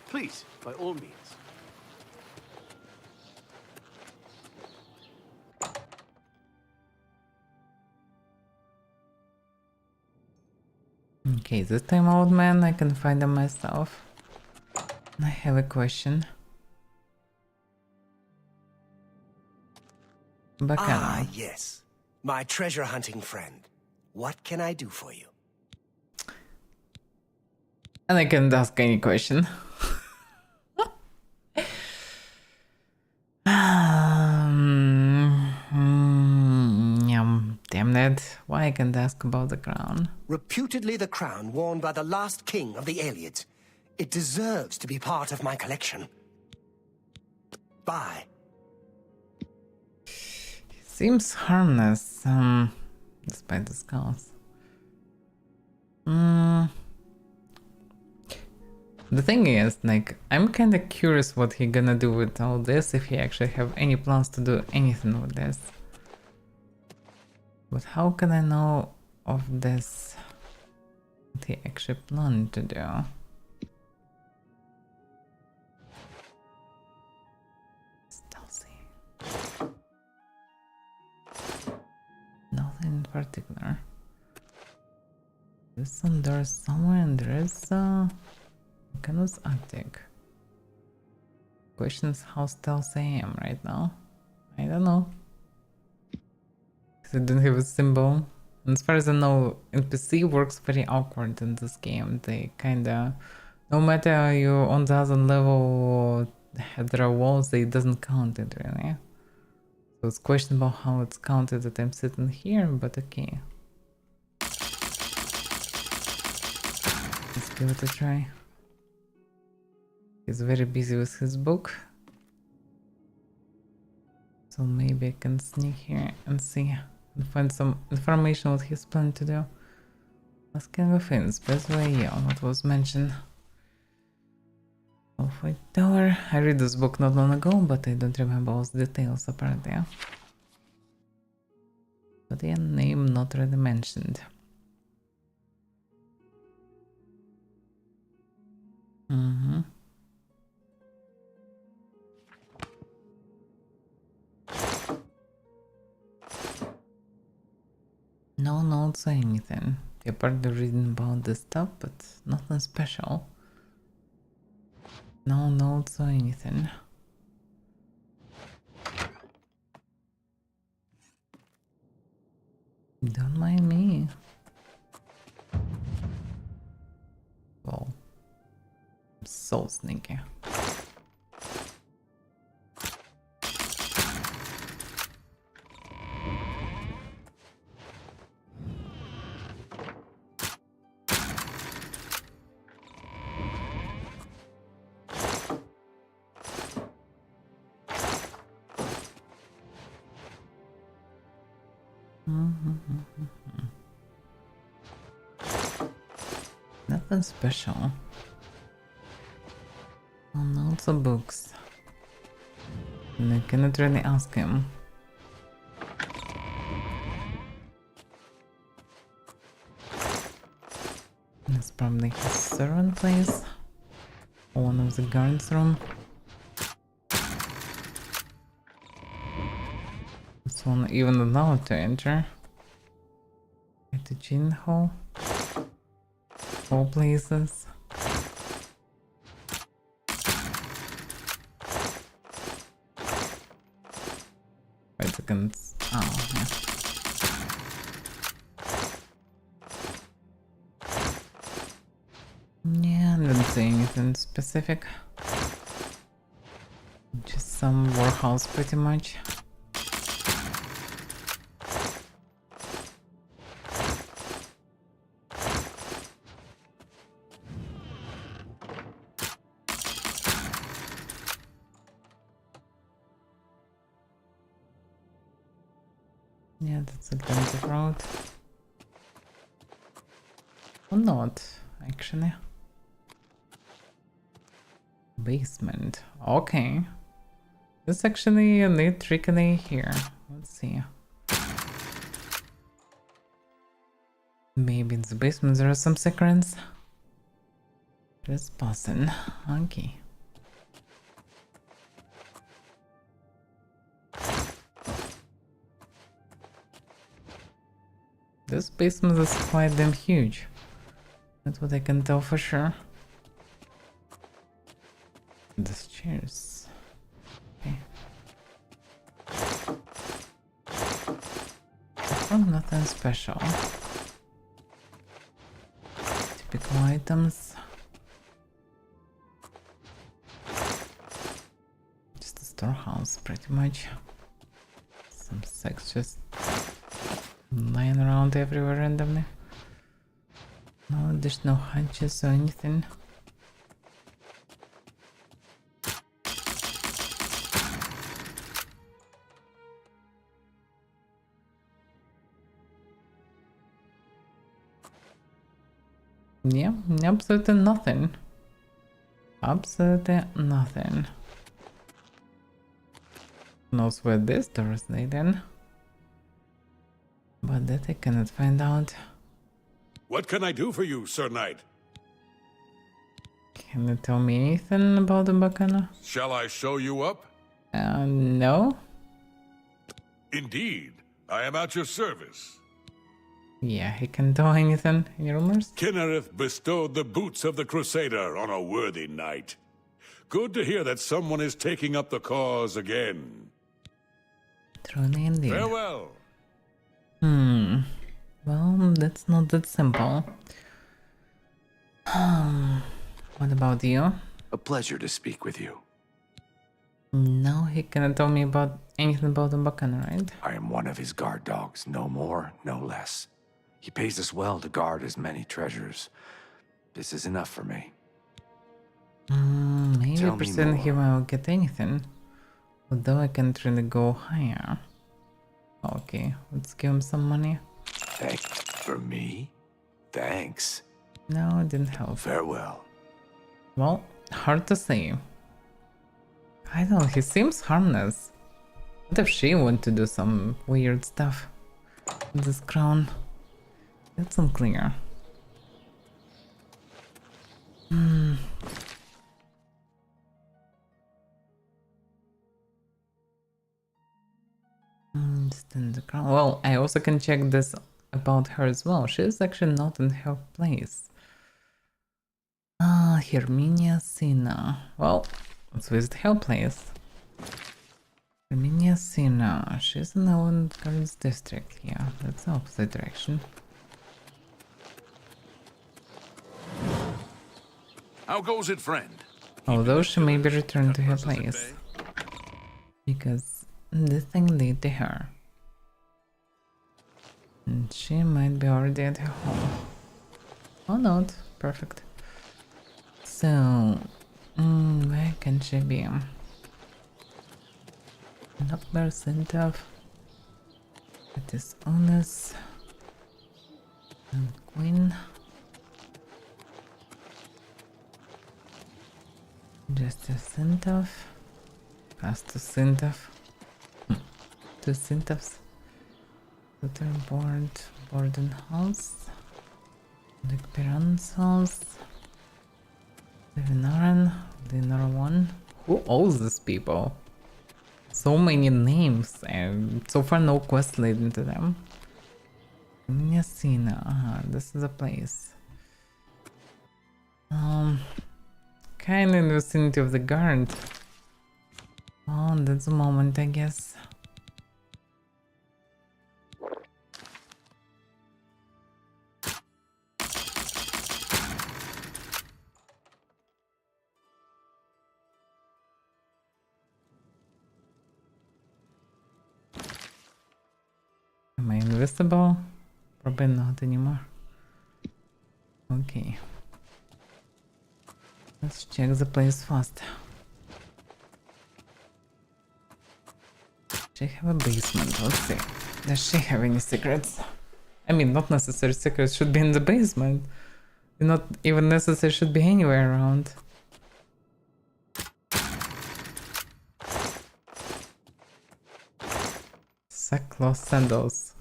S5: Please, by all means.
S1: Okay, this time, old man, I can find them myself. I have a question. Bacana.
S4: Yes. My treasure hunting friend. What can I do for you?
S1: And I can ask any question. Damn it. Why I can't ask about the crown?
S4: Reputedly the crown worn by the last king of the Aelids. It deserves to be part of my collection. Bye.
S1: Seems harmless, despite the scars. The thing is, like, I'm kinda curious what he gonna do with all this, if he actually have any plans to do anything with this. But how can I know of this? What he actually planned to do? There's some doors somewhere, and there is Canus Arctic. Questions how stealth I am right now. I don't know. Because I don't have a symbol. And as far as I know, NPC works very awkward in this game. They kinda, no matter you're on the other level, there are walls, it doesn't count it really. So it's questionable how it's counted that I'm sitting here, but okay. Let's give it a try. He's very busy with his book. So maybe I can sneak here and see and find some information what he's planning to do. Asking of Inns, best way, yeah, what was mentioned. Halfway Tower. I read this book not long ago, but I don't remember all the details apparently. Yeah. But yeah, name not really mentioned. Mm-hmm. No notes or anything. Apart from reading about this stuff, but nothing special. No notes or anything. Don't mind me. Well, I'm so sneaky. Nothing special. Oh, notes or books. And I cannot really ask him. It's probably his servant place. Or one of the guards' room. This one even allowed to enter. At the gin hall. All places. Wait a second. Oh, yeah. Yeah, I didn't say anything specific. Just some warehouse pretty much. Yeah, that's alternative route. Or not, actually. Basement. Okay. There's actually a neat trickery here. Let's see. Maybe in the basement there are some secrets. Just passing. Okay. This basement is quite damn huge. That's what I can tell for sure. The stairs. Okay. Oh, nothing special. Typical items. Just a storehouse, pretty much. Some sex just lying around everywhere randomly. No additional hunches or anything. Yeah, absolutely nothing. Absolutely nothing. Knows where this door is leading. But that I cannot find out.
S7: What can I do for you, Sir Knight?
S1: Can you tell me anything about the Bacana?
S7: Shall I show you up?
S1: No?
S7: Indeed, I am at your service.
S1: Yeah, he can do anything. Any rumors?
S7: Kinnereth bestowed the boots of the Crusader on a worthy knight. Good to hear that someone is taking up the cause again.
S1: Truly indeed.
S7: Farewell.
S1: Well, that's not that simple. What about you?
S8: A pleasure to speak with you.
S1: No, he cannot tell me about anything about Umbakana, right?
S8: I am one of his guard dogs, no more, no less. He pays us well to guard his many treasures. This is enough for me.
S1: Maybe
S8: Tell me
S1: percent he
S8: more.
S1: won't get anything. Although I can try to go higher. Okay, let's give him some money.
S8: For me? Thanks.
S1: No, it didn't help.
S8: Farewell.
S1: Well, hard to say. I don't know, he seems harmless. What if she want to do some weird stuff with this crown? That's unclear. Stand the crown. Well, I also can check this about her as well. She's actually not in her place. Herminia Sina. Well, let's visit her place. Herminia Sina. She's in the Gardens district. Yeah, that's the opposite direction.
S7: How goes it, friend?
S1: Although she may be returned to her place. Because this thing lead to her. And she might be already at her home. Or not. Perfect. So, where can she be? Nocturnal Center. It is honest. And Queen. Justice Center. Pastor Center. Two centers. Tutor board. Boarding house. The parents' house. Livinaran. Dinner one. Who owes these people? So many names and so far no quest leading to them. Minyasina. This is a place. Kind of in the vicinity of the guard. Oh, that's a moment, I guess. Am I invisible? Probably not anymore. Okay. Let's check the place fast. Does she have a basement? Let's see. Does she have any secrets? I mean, not necessary secrets should be in the basement. Not even necessary should be anywhere around. Sackcloth sandals.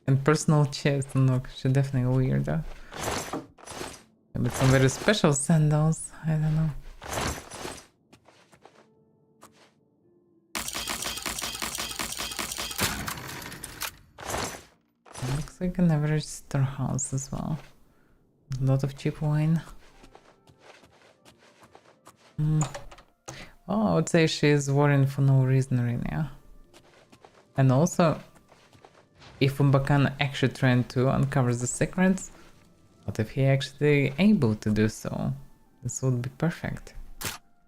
S1: And personal chest. Look, she's definitely weird. Maybe some very special sandals. I don't know. Looks like an average storehouse as well. A lot of cheap wine. Oh, I would say she's worrying for no reason really. Yeah. And also, if Umbakan actually trying to uncover the secrets, what if he actually able to do so? This would be perfect.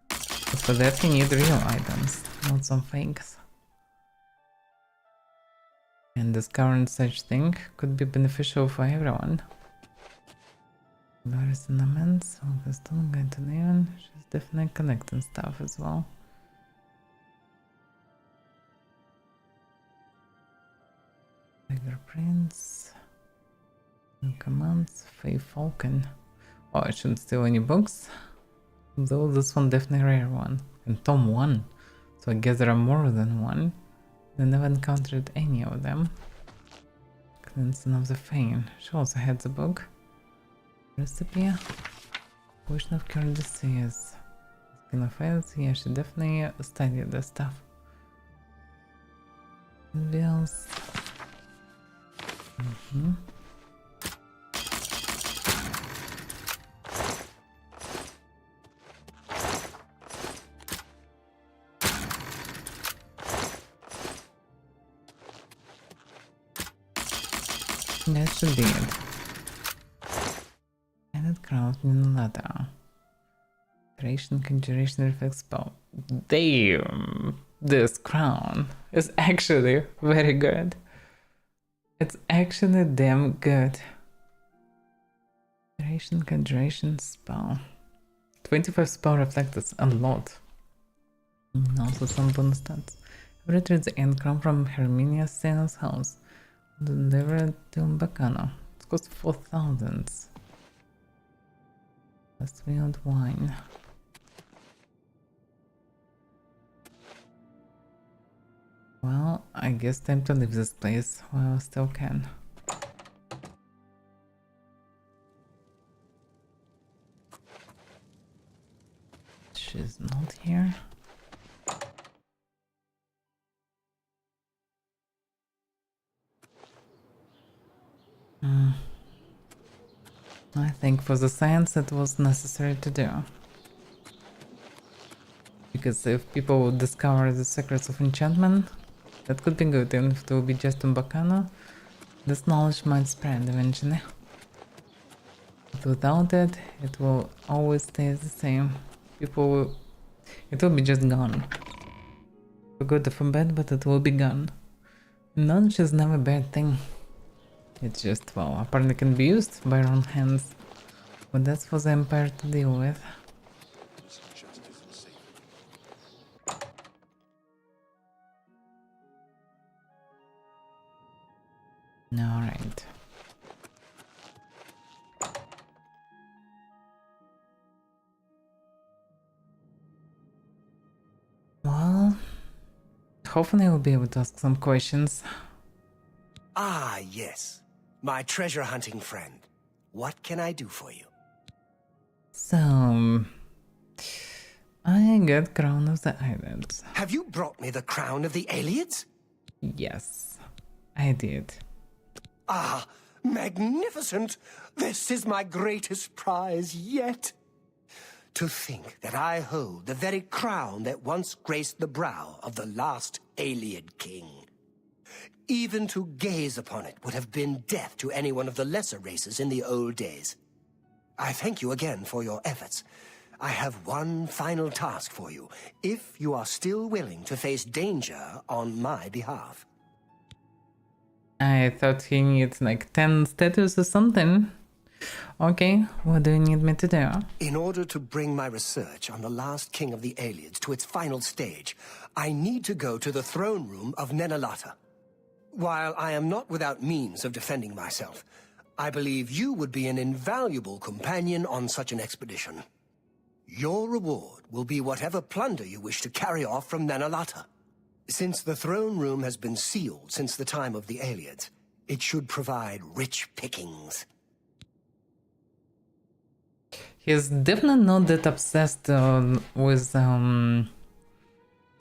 S1: But for that he need real items, not some fakes. And discovering such thing could be beneficial for everyone. There is an immense Augustine going to Neon. She's definitely connecting stuff as well. Fingerprints. New commands. Faye Falcon. Oh, I shouldn't steal any books. Though this one definitely a rare one. And Tom 1. So I guess there are more than one. I never encountered any of them. Cleansing of the Fane. She also had the book. Recipe. Potion of Cure Disease. Skin of Fails. Yeah, she definitely studied this stuff. Bills. That should be it. Added craft in ladder. Duration, conjuration, reflex spell. Damn! This crown is actually very good. It's actually damn good. Duration, conjuration, spell. 25 spell reflect is a lot. And also some bonus stats. Retrieve the end crown from Herminia Sena's house. Deliver it to Bacano. It costs 4,000. Last wild wine. Well, I guess time to leave this place while I still can. She's not here. I think for the science it was necessary to do. Because if people would discover the secrets of enchantment, that could be good, and if it will be just in Bacano, this knowledge might spread eventually. But without it, it will always stay the same. People will... it will be just gone. For good or for bad, but it will be gone. Knowledge is never a bad thing. It's just, well, apparently can be used by wrong hands. But that's for the Empire to deal with. Alright. Well, hopefully I will be able to ask some questions.
S4: Ah, yes. My treasure hunting friend. What can I do for you?
S1: So, I got Crown of the Islands.
S4: Have you brought me the crown of the Aliens?
S1: Yes, I did.
S4: Ah, magnificent! This is my greatest prize yet. To think that I hold the very crown that once graced the brow of the last alien king. Even to gaze upon it would have been death to any one of the lesser races in the old days. I thank you again for your efforts. I have one final task for you, if you are still willing to face danger on my behalf.
S1: I thought he needs like 10 statues or something. Okay, what do you need me to do?
S4: In order to bring my research on the last king of the aliens to its final stage, I need to go to the throne room of Nenalata. While I am not without means of defending myself, I believe you would be an invaluable companion on such an expedition. Your reward will be whatever plunder you wish to carry off from Nenalata. Since the throne room has been sealed since the time of the aliens, it should provide rich pickings.
S1: He's definitely not that obsessed with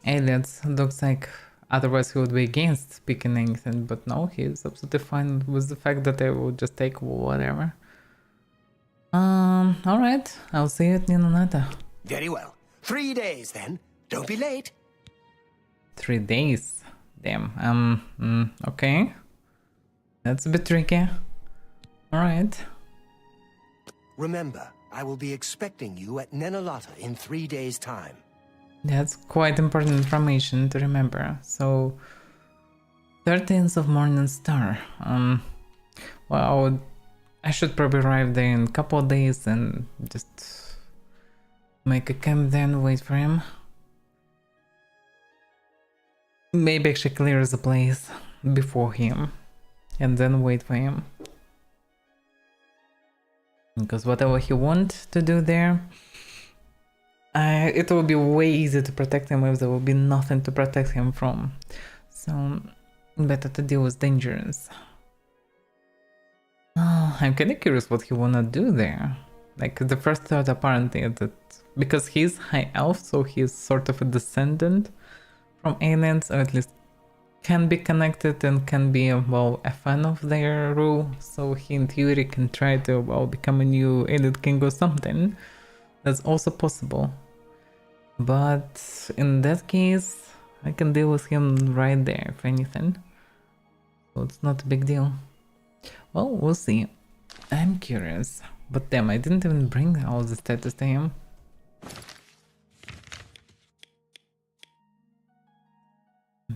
S1: aliens. Looks like otherwise he would be against picking anything, but no, he's absolutely fine with the fact that I will just take whatever. Alright, I'll see you at Ninonata.
S4: Very well. 3 days then. Don't be late.
S1: 3 days? Damn, okay. That's a bit tricky. Alright.
S4: Remember, I will be expecting you at Nenalata in 3 days' time.
S1: That's quite important information to remember. So, 13th of Morning Star. Well, I should probably arrive there in a couple of days and just make a camp there and wait for him. Maybe actually clear the place before him and then wait for him. Because whatever he wants to do there, it will be way easier to protect him if there will be nothing to protect him from. So, better to deal with dangers. Oh, I'm kinda curious what he wanna do there. Like, the first thought apparently is that because he's high elf, so he's sort of a descendant from aliens, or at least can be connected and can be, well, a fan of their rule, so he in theory can try to, well, become a new Elite King or something. That's also possible. But in that case, I can deal with him right there, if anything. So it's not a big deal. Well, we'll see. I'm curious. But damn, I didn't even bring all the status to him.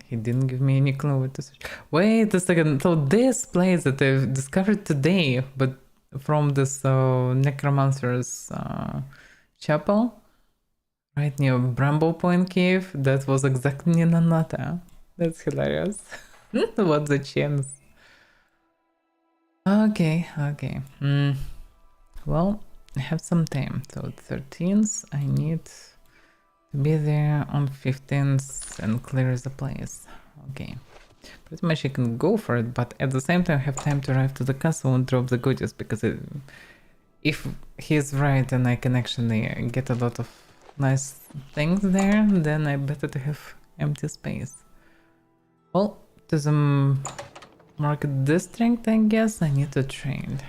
S1: He didn't give me any clue what to search. Wait a second, so this place that I've discovered today, but from this Necromancer's chapel, right near Bramble Point Cave, that was exactly in Anata. That's hilarious. What's the chance? Okay. Well, I have some time. So 13th, I need to be there on 15th and clear the place. Okay. Pretty much I can go for it, but at the same time I have time to arrive to the castle and drop the goodies, because if he's right and I can actually get a lot of nice things there, then I better to have empty space. Well, to the market district, I guess I need to trade.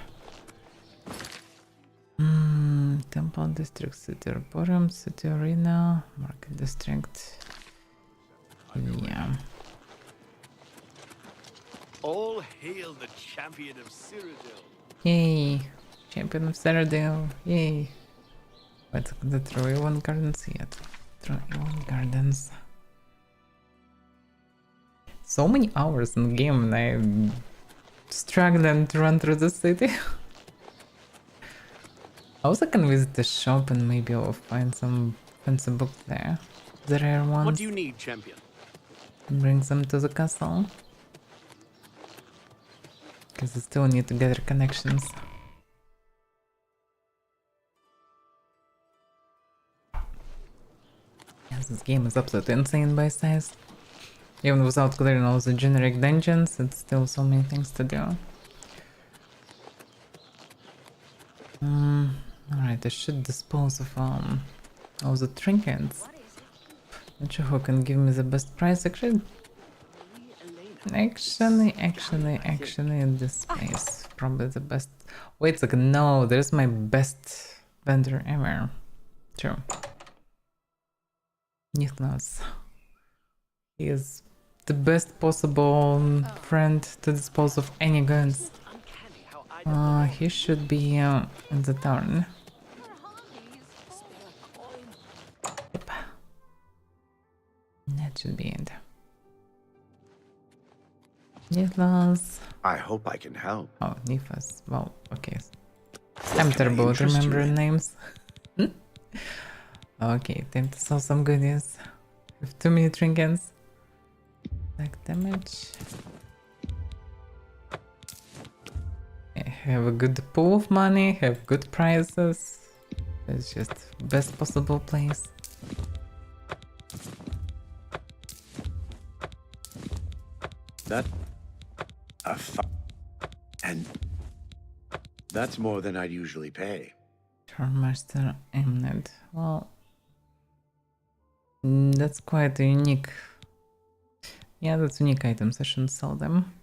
S1: Temple district, city arboretum, city arena, market district. Yeah.
S5: All hail the champion of Cyrodiil.
S1: Yay! Champion of Cyrodiil. Yay! But the Troiwan Gardens yet. Troiwan Gardens. So many hours in the game and I'm struggling to run through the city. I also can visit the shop and maybe I'll find some fancy books there. The rare ones.
S5: What do you need, champion?
S1: Bring them to the castle. Because I still need to gather connections. Yes, this game is absolutely insane by size. Even without clearing all the generic dungeons, it's still so many things to do. Alright, I should dispose of all the trinkets. Not sure who can give me the best price. Actually, this place probably the best. Wait a second, no, there's my best vendor ever. True. Niklas. He is the best possible friend to dispose of any guns. He should be in the town. Yep. That should be it. Niklas.
S6: I hope I can help.
S1: Oh, Nifas. Well, okay. I'm terrible at remembering names. Okay, time to sell some goodies. Have too many trinkets. Like damage. I have a good pool of money, have good prices. It's just best possible place.
S6: That and that's more than I'd usually pay.
S1: Charmaster Emerald. Well, that's quite a unique. Yeah, that's unique items. I shouldn't sell them.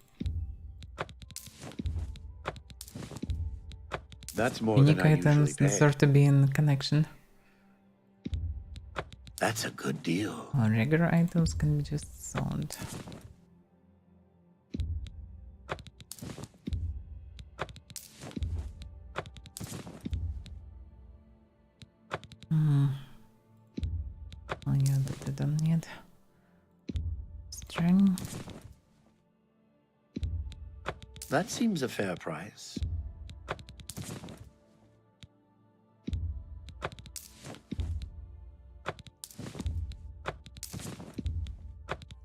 S6: That's more
S1: Unique
S6: than I
S1: items
S6: usually pay.
S1: deserve to be in connection.
S6: That's a good deal.
S1: Well, regular items can be just sold. Oh yeah, that I don't need. String.
S6: That seems a fair price.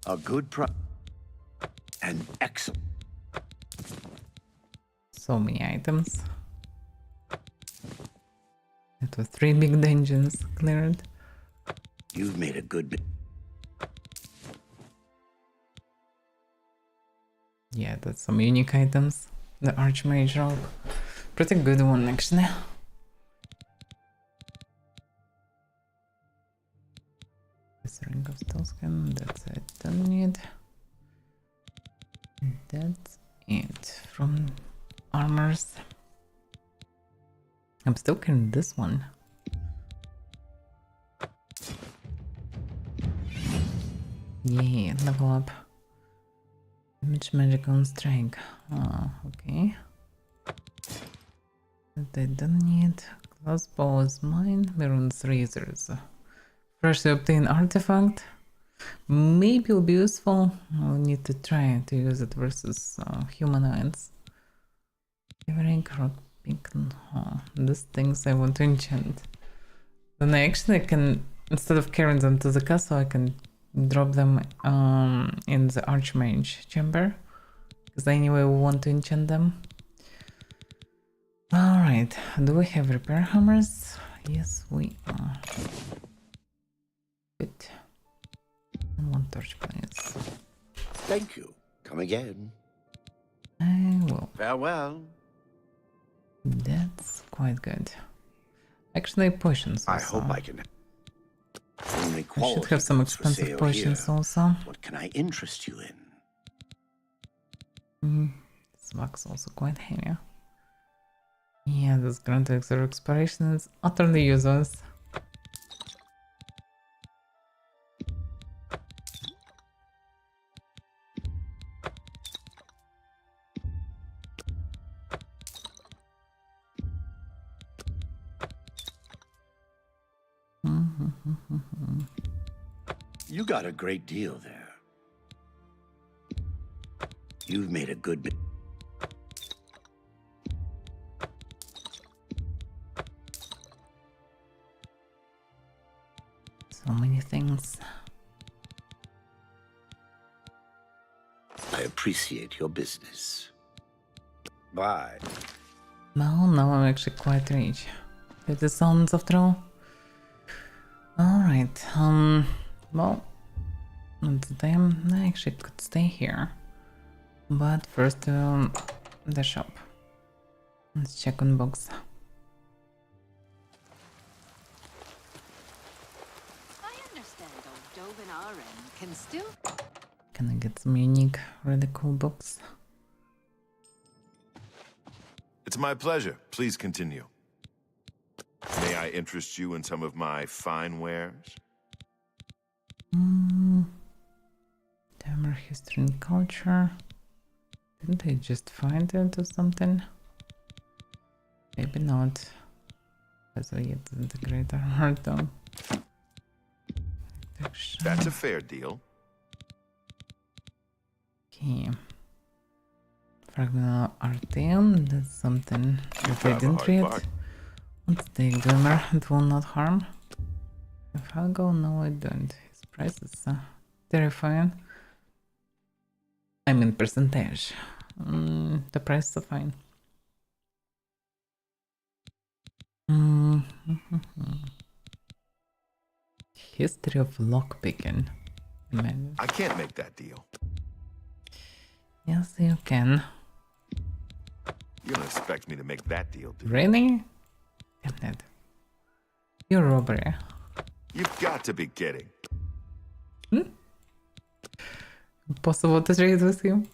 S6: A good price. And excellent.
S1: So many items. It was 3 big dungeons cleared.
S6: You've made a good bit.
S1: Yeah, that's some unique items. The Archmage robe. Pretty good one actually. This Ring of Stone, that's it, don't need. That's it from armors. I'm still carrying this one. Yeah, level up. Damage, magical, and strength. Okay. That I don't need. Crossbow is mine. Maroon's razors. Freshly obtained artifact. Maybe will be useful. I'll need to try to use it versus humanoids. Covering rock beacon. These things I want to enchant. Then I actually can, instead of carrying them to the castle, I can drop them in the Archmage chamber. Because anyway we want to enchant them. Alright, do we have repair hammers? Yes, we are. Good. And one torch, please.
S6: Thank you. Come again.
S1: I will.
S6: Farewell.
S1: That's quite good. Actually, potions
S6: I
S1: also.
S6: hope I can. Only
S1: I should have some
S6: goods for
S1: expensive
S6: sale
S1: potions
S6: here.
S1: also.
S6: What can I interest you in?
S1: This wax also quite heavy. Yeah, this Grand Elixir expiration is utterly useless.
S6: You got a great deal there. You've made a good bit.
S1: So many things.
S6: I appreciate your business. Bye.
S1: Well, now I'm actually quite rich. With the sounds after all. Alright, well, at the time I actually could stay here. But first, the shop. Let's check on books.
S9: I understand old Dovin Aren can still...
S1: Can I get some unique, really cool books?
S10: It's my pleasure. Please continue. May I interest you in some of my fine wares?
S1: Tamar history and culture. Didn't I just find it or something? Maybe not. As I get the greater heart though.
S10: That's a fair deal.
S1: Okay. Fragment of Arteum, that's something that I didn't read. Let's take Glimmer, it will not harm. If I go, no I don't. His price is terrifying. I mean percentage. The price is fine. History of lockpicking.
S10: I can't make that deal.
S1: Yes, you can.
S10: You don't expect me to make that deal, do you?
S1: Really? Damn it. You're robbery.
S10: You've got to be kidding.
S1: Impossible to trade with you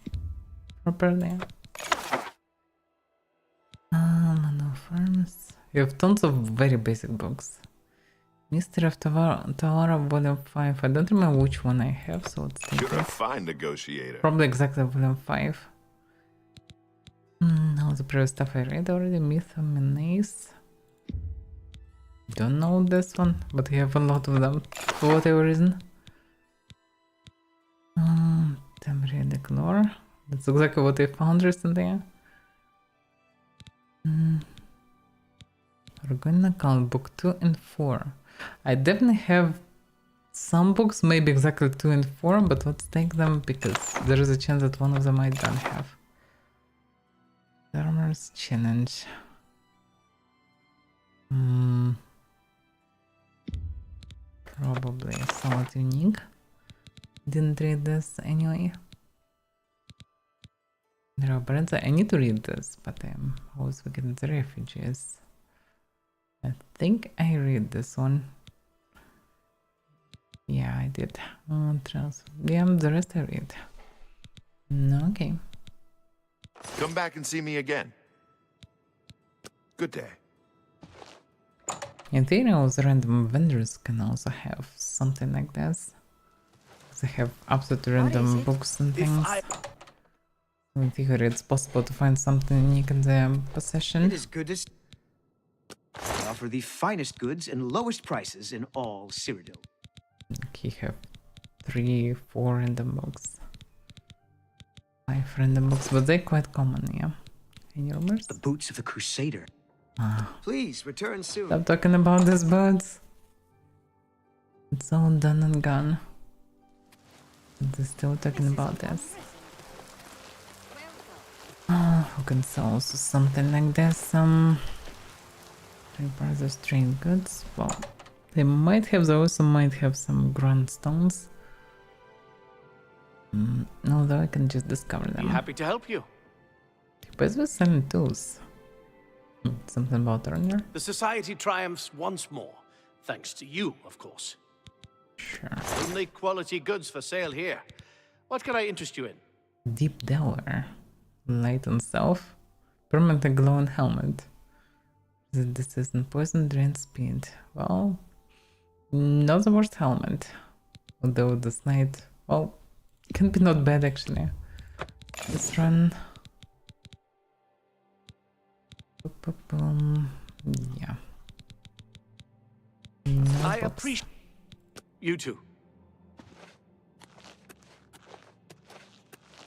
S1: properly. No farms. You have tons of very basic books. Mystery of Tawara Volume 5. I don't remember which one I have, so let's take
S10: You're a
S1: it.
S10: fine negotiator.
S1: Probably exactly Volume 5. Now the previous stuff I read already. Myth of Menace. Don't know this one, but I have a lot of them for whatever reason. Tamriel Declore. That's exactly what I found recently. We're gonna count book 2 and 4. I definitely have some books, maybe exactly 2 and 4, but let's take them because there is a chance that one of them I don't have. Farmer's Challenge. Probably somewhat unique. Didn't read this anyway. There are brands I need to read this, but I'm always forgetting the refugees. I think I read this one. Yeah, I did. Yeah, the rest I read. Okay.
S10: Come back and see me again. Good day.
S1: In theory, also random vendors can also have something like this. They have absolutely random books and things. In theory, it's possible to find something unique in their possession.
S11: It is good as I offer the finest goods and lowest prices in all Cyrodiil.
S1: He have 3, 4 random books. 5 random books, but they're quite common, yeah. Any rumors?
S11: The boots of the Crusader. Please return soon.
S1: Stop talking about these birds. It's all done and gone. They're still talking about this. Who can sell also something like this? 3 brothers trade goods. Well, they might have, they also might have some grindstones. Although I can just discover them.
S5: Be happy to help you.
S1: But we're selling tools. Something about earlier?
S5: The society triumphs once more, thanks to you, of course.
S1: Sure.
S5: Only quality goods for sale here. What can I interest you in?
S1: Deep Delaware. Light on self. Permanent glowing helmet. This isn't poison, drain speed. Well, not the worst helmet. Although this night, well, it can be not bad actually. Let's run. Yeah. No
S5: I
S1: box.
S5: appreciate you too.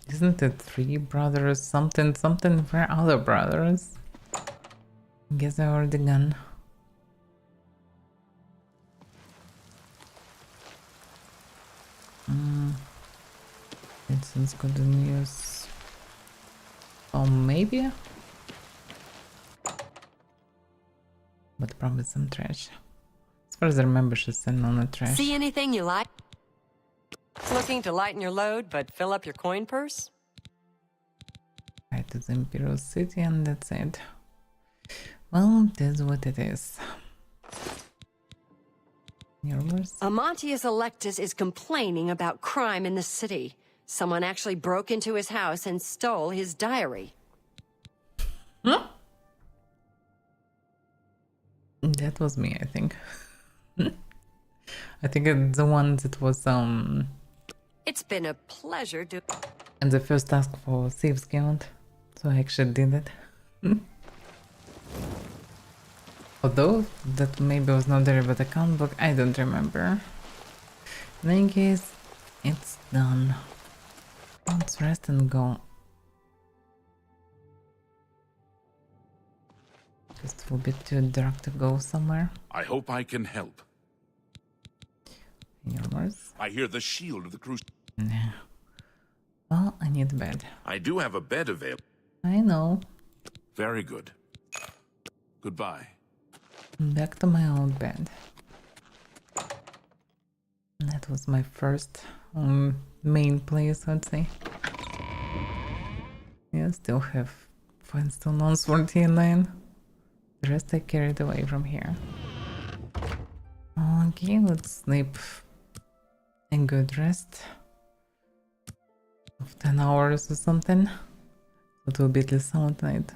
S1: Isn't it 3 brothers something something? Where are the brothers? Guess I already gone. It sounds good news. Oh, maybe? But probably some trash. As far as I remember, she's sending on the trash.
S12: See anything you like? Looking to lighten your load, but fill up your coin purse?
S1: Right to the Imperial City and that's it. Well, that's what it is. Yours?
S12: Amantius Electus is complaining about crime in the city. Someone actually broke into his house and stole his diary.
S1: Huh? That was me, I think. I think it's the one that was
S12: It's been a pleasure to...
S1: and the first task for Thieves Guild. So I actually did it. Although that maybe was not there, but account book, I don't remember. In any case, it's done. Let's rest and go. Just a bit too dark to go somewhere.
S7: I hope I can help.
S1: Yours?
S7: I hear the shield of the cruise.
S1: Nah. Well, I need a bed.
S7: I do have a bed available.
S1: I know.
S7: Very good. Goodbye.
S1: Back to my old bed. That was my first main place, I'd say. Yeah, still have Finestone on Sword T9. The rest I carried away from here. Okay, let's sleep a good rest of 10 hours or something. It will be at least some night.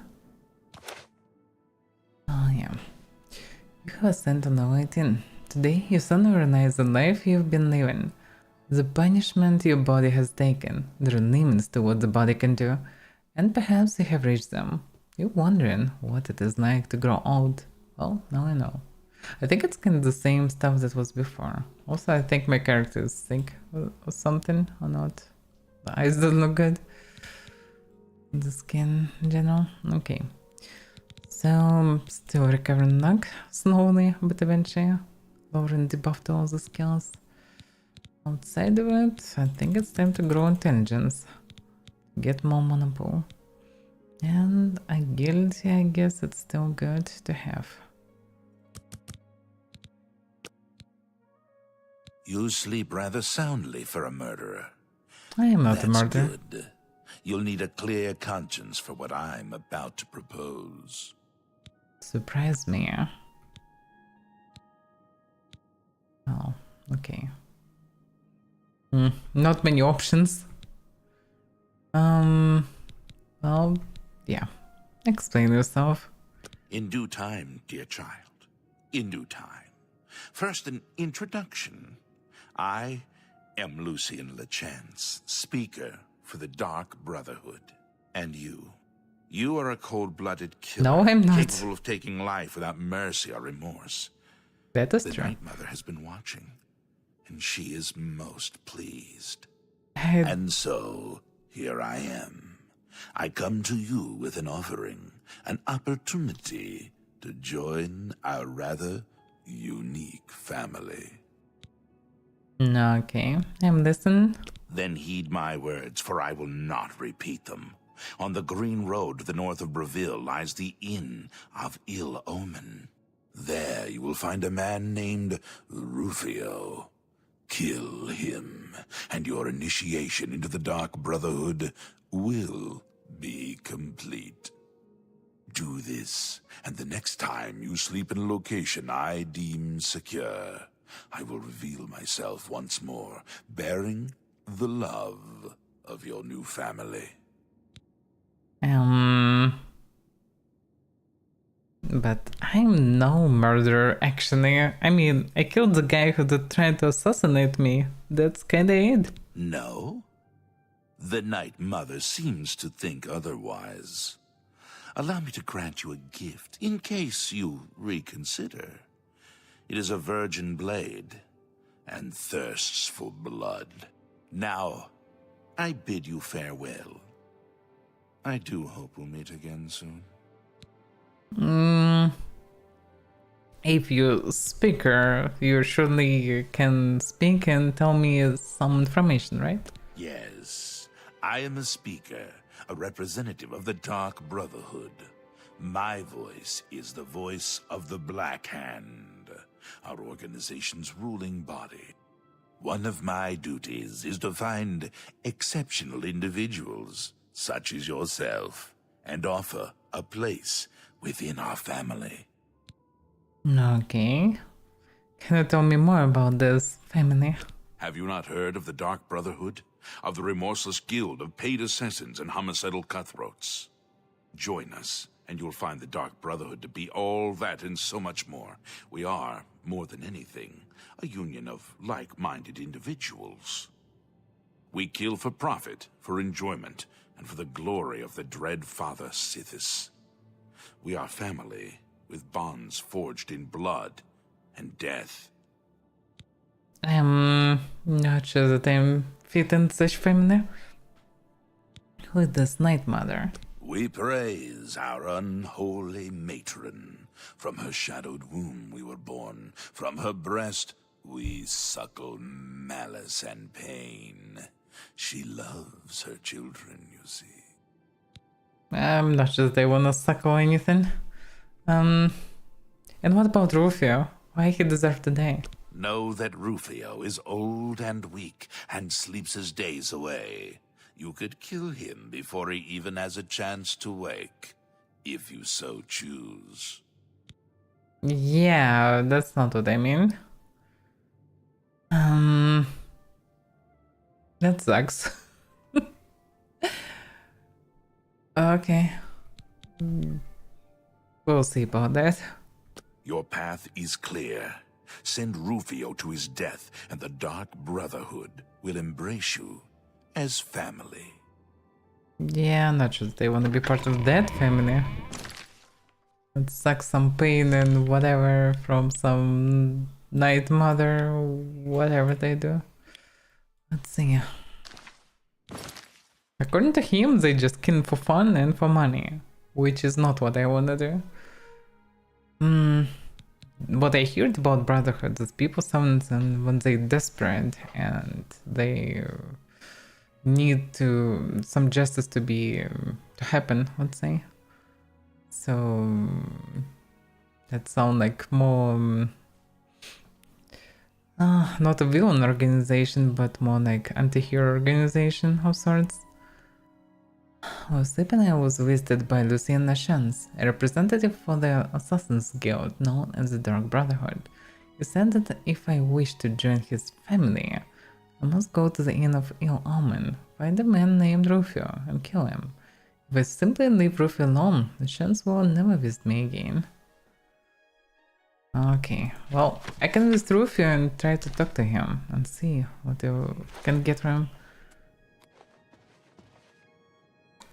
S1: Oh yeah. You have sent on the waiting. Today you suddenly realize the life you've been living, the punishment your body has taken, the limits to what the body can do, and perhaps you have reached them. You're wondering what it is like to grow old. Well, now I know. I think it's kind of the same stuff that was before. Also, I think my character is sick or something, or not. The eyes don't look good. The skin in general. Okay. So, I'm still recovering luck, slowly, but eventually lowering debuff to all the skills. Outside of it, I think it's time to grow intelligence. Get more mana pool. And agility, I guess it's still good to have.
S13: You sleep rather soundly for a murderer.
S1: I am not a
S13: That's
S1: murderer.
S13: good. You'll need a clear conscience for what I'm about to propose.
S1: Surprise me. Oh, okay. Not many options. Well, yeah. Explain yourself.
S13: In due time, dear child. In due time. First, an introduction. I am Lucien Lechance, speaker for the Dark Brotherhood. And you are a cold-blooded killer.
S1: No, I'm not.
S13: Capable of taking life without mercy or remorse.
S1: That is
S13: the
S1: true.
S13: Night Mother has been watching, and she is most pleased.
S1: I...
S13: And so, here I am. I come to you with an offering, an opportunity to join our rather unique family.
S1: Okay, I'm listening.
S13: Then heed my words, for I will not repeat them. On the green road to the north of Breville lies the Inn of Ill Omen. There you will find a man named Rufio. Kill him, and your initiation into the Dark Brotherhood will be complete. Do this, and the next time you sleep in a location I deem secure, I will reveal myself once more, bearing the love of your new family.
S1: But I'm no murderer, actually. I mean, I killed the guy who tried to assassinate me. That's kinda it.
S13: No? The Night Mother seems to think otherwise. Allow me to grant you a gift, in case you reconsider. It is a virgin blade, and thirsts for blood. Now, I bid you farewell. I do hope we'll meet again soon.
S1: If you speaker, you surely can speak and tell me some information, right?
S13: Yes, I am a speaker, a representative of the Dark Brotherhood. My voice is the voice of the Black Hand, our organization's ruling body. One of my duties is to find exceptional individuals, such as yourself, and offer a place within our family.
S1: Okay. Can you tell me more about this family?
S13: Have you not heard of the Dark Brotherhood? Of the remorseless guild of paid assassins and homicidal cutthroats? Join us, and you'll find the Dark Brotherhood to be all that and so much more. We are, more than anything, a union of like-minded individuals. We kill for profit, for enjoyment, and for the glory of the dread Father Sithis. We are family, with bonds forged in blood and death.
S1: I'm not sure that I'm fit in such family. Who is this Night Mother?
S13: We praise our unholy matron. From her shadowed womb we were born. From her breast we suckle malice and pain. She loves her children, you see.
S1: I'm not sure they wanna suckle anything. And what about Rufio? Why he deserve to die?
S13: Know that Rufio is old and weak and sleeps his days away. You could kill him before he even has a chance to wake, if you so choose.
S1: Yeah, that's not what I mean. That sucks. Okay. We'll see about that.
S13: Your path is clear. Send Rufio to his death, and the Dark Brotherhood will embrace you as family.
S1: Yeah, not sure they want to be part of that family. It sucks some pain and whatever from some Night Mother, whatever they do. Let's see. According to him, they just kill for fun and for money, which is not what I want to do. What I heard about Brotherhood is people summon when they're desperate and they need some justice to happen, let's say. So that sounds like more not a villain organization, but more like anti-hero organization of sorts. While sleeping, I was visited by Lucien Lachance, a representative for the Assassin's Guild known as the Dark Brotherhood. He said that if I wished to join his family, I must go to the Inn of Ill Omen, find a man named Rufio, and kill him. If I simply leave Rufio alone, the chance will never visit me again. Okay, well, I can visit Rufio and try to talk to him and see what I can get from him.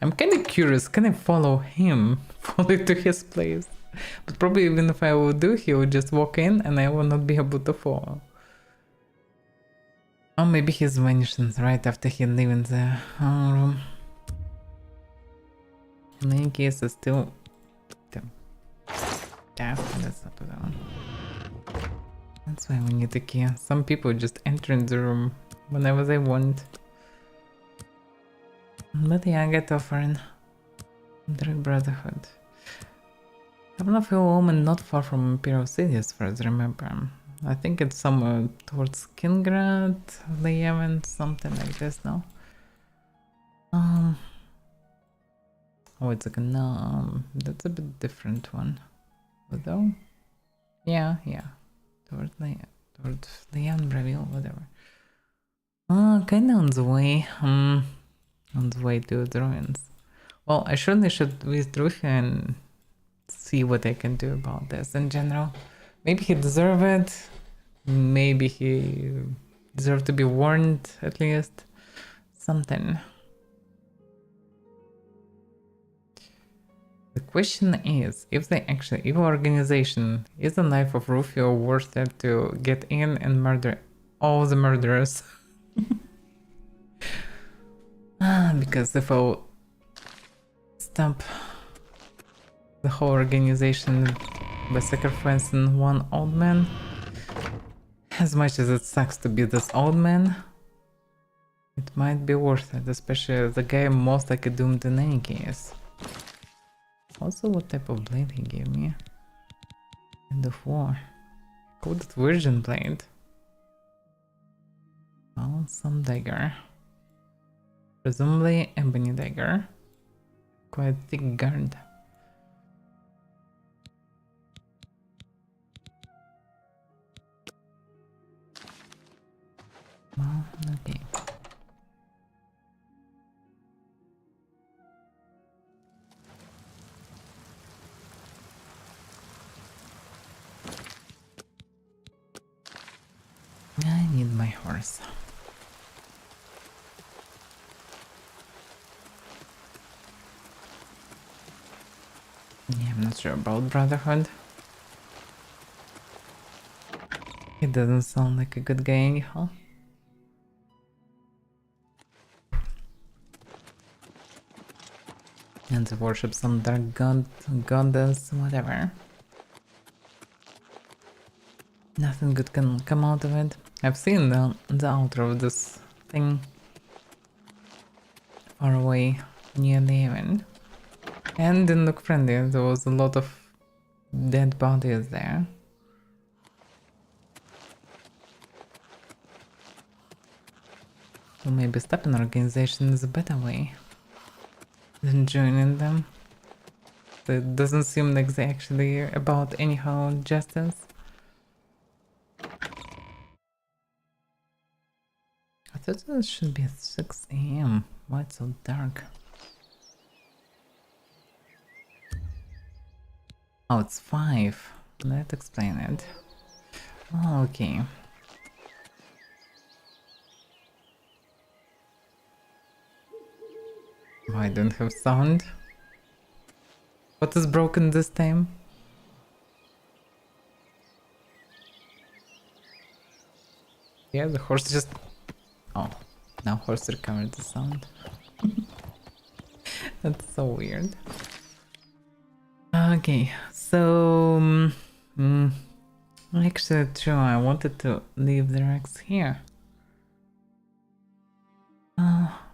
S1: I'm kind of curious, can I follow him, follow to his place? But probably even if I will do, he will just walk in and I will not be able to follow. Or maybe he's vanishing right after he leaves the room. In any case, it's still... Yeah, that's not that one. That's why we need a key. Some people just enter in the room whenever they want. But yeah, I get offering. Dark Brotherhood. Tavern of Ill Omen not far from Imperial City as far as I remember. I think it's somewhere towards Kingrad, Leaven, something like this, no? Oh, it's like a no, that's a bit different one. Though? Yeah. Towards Leon, Bravil, whatever. Kinda on the way. On the way to the ruins. Well, I surely should visit Rufio and see what I can do about this in general. Maybe he deserves it. Maybe he deserves to be warned, at least. Something. The question is, if the actual evil organization is the life of Rufio worth it to get in and murder all the murderers? Because if I'll stop the whole organization by sacrificing one old man, as much as it sucks to be this old man, it might be worth it, especially the guy most likely doomed in any case. Also, what type of blade he gave me? End of war. Called it Virgin Blade. Well, some dagger. Presumably ebony dagger. Quite thick guard. Well, okay. I need my horse. Yeah, I'm not sure about Brotherhood. It doesn't sound like a good guy anyhow. And to worship some dark god, goddess, whatever. Nothing good can come out of it. I've seen the outro of this thing far away near the event. And didn't look friendly, there was a lot of dead bodies there. So maybe stopping organization is a better way than joining them. It doesn't seem like they actually about anyhow justice. I thought it should be 6 AM. Why it's so dark? Oh, it's 5. Let's explain it. Oh, okay. Oh, I don't have sound. What is broken this time? Yeah, the horse just... Oh, now horse recovered the sound. That's so weird. Okay, so... actually, true, I wanted to leave the Rex here.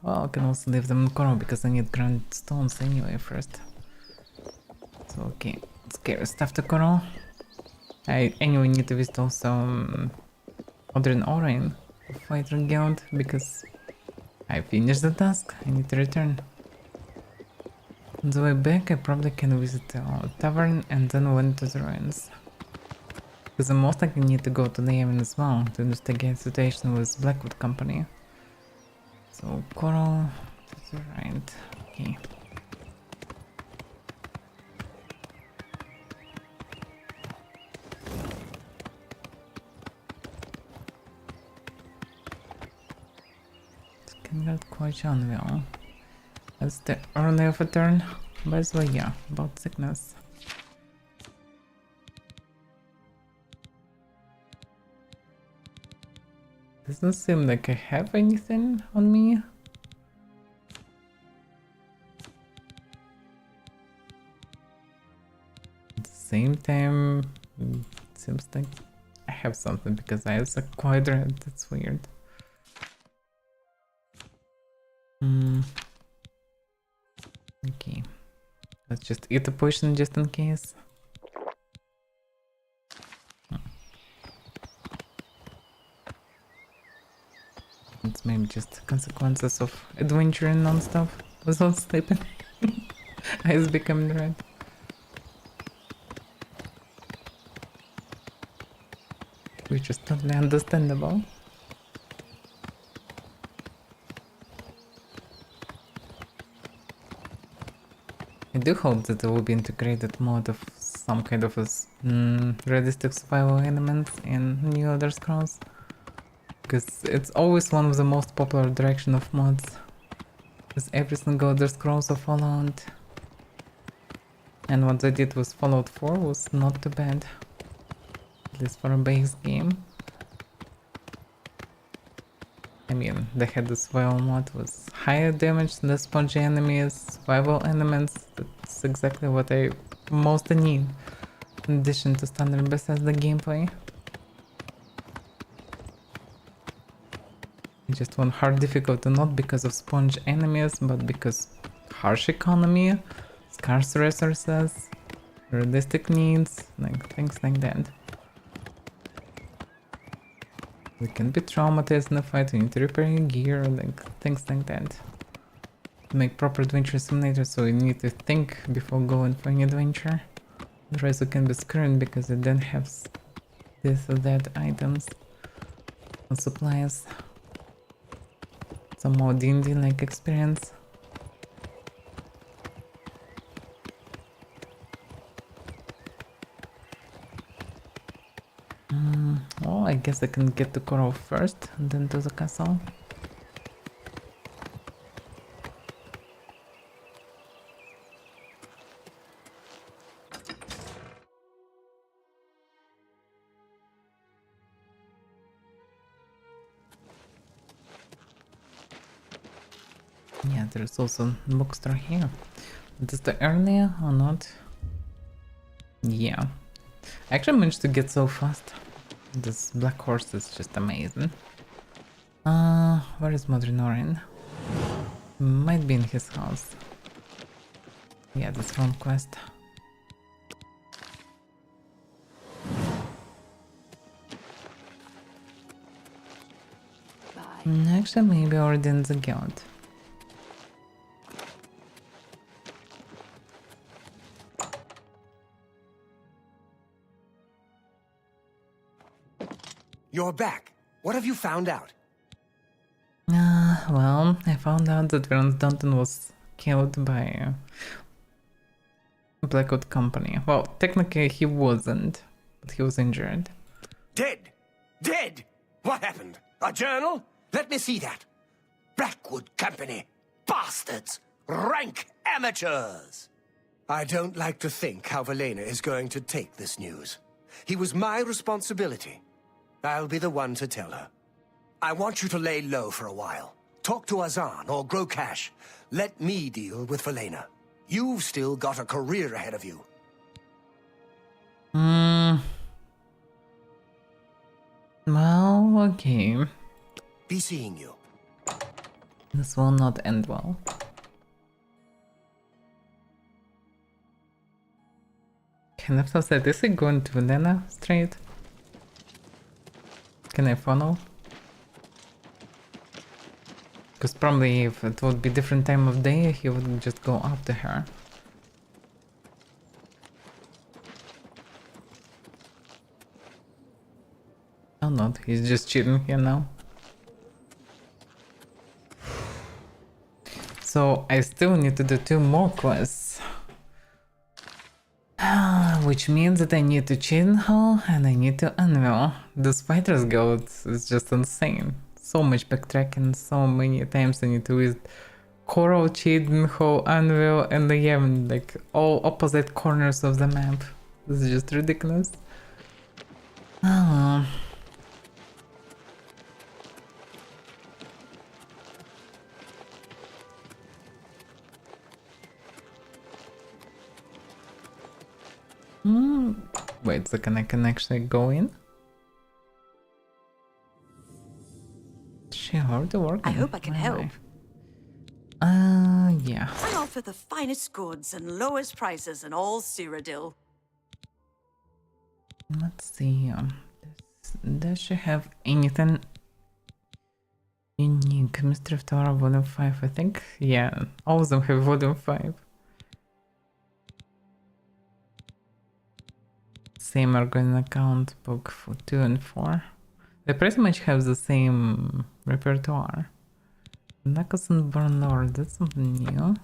S1: Well, I can also leave them in Coral because I need grand stones anyway first. So, okay, let's carry stuff to Coral. I anyway need to visit also Odrin Orin, Fighter Guild, because I finished the task. I need to return. On the way back, I probably can visit a tavern and then went to the ruins. Because I most likely need to go to the Haven as well to investigate the situation with Blackwood Company. So, Coral to the right. Okay. Skingard Coach Anvil. That's the early of a turn. By the way, yeah, about sickness. Doesn't seem like I have anything on me. At the same time, it seems like I have something because I have a quadrant. That's weird. Okay. Let's just eat a potion just in case. It's maybe just consequences of adventuring non-stop without sleeping. Eyes becoming red. Which is totally understandable. I do hope that there will be integrated mode of some kind of realistic survival elements in New Elder Scrolls. Because it's always one of the most popular direction of mods. Because every single Elder Scrolls of Fallout. And what they did with Fallout 4 was not too bad. At least for a base game. I mean, they had the survival mod with higher damage, less spongy enemies, survival elements. That's exactly what I mostly need. In addition to standard Bethesda gameplay. I just want hard difficulty not because of sponge enemies, but because harsh economy, scarce resources, realistic needs, like things like that. We can be traumatized in a fight, you need to repair your gear, like things like that. To make proper adventure simulator, so you need to think before going for an adventure. Otherwise you can be screwed because you don't have this or that items or supplies. Some more D&D like experience. Well, I guess I can get to Coral first and then to the castle. Yeah, there's also a bookstore here. Is the earlier or not? Yeah. I actually managed to get so fast. This black horse is just amazing. Where is Modrinorin? Might be in his house. Yeah, that's one quest. Actually, maybe already in the guild.
S4: You're back. What have you found out?
S1: Well, I found out that Vernon Dunton was killed by Blackwood Company. Well, technically he wasn't, but he was injured.
S4: Dead! Dead! What happened? A journal? Let me see that. Blackwood Company. Bastards! Rank amateurs! I don't like to think how Valena is going to take this news. He was my responsibility. I'll be the one to tell her. I want you to lay low for a while. Talk to Azan or grow cash. Let me deal with Valena. You've still got a career ahead of you.
S1: Well, okay.
S4: Be seeing you.
S1: This will not end well. Can I have said, is he going to Valena straight? Can I follow? Because probably if it would be different time of day, he would just go after her. Oh, not. He's just chilling here now. So I still need to do 2 more quests. Which means that I need to Chain Hall and I need to Anvil. The Spider's Guild is just insane. So much backtracking, so many times I need to visit Coral, Chain Hall, Anvil, and I am like all opposite corners of the map. This is just ridiculous. Oh. Wait a second, I can actually go in? She already working.
S14: I hope I can help.
S1: Yeah.
S14: I offer the finest goods and lowest prices in all Cyrodiil.
S1: Let's see. Does she have anything unique? Mystery of Torah Volume 5, I think. Yeah, all of them have Volume 5. Same Argon account book for 2 and 4. They pretty much have the same repertoire. Knuckles and Born Lord, that's something new.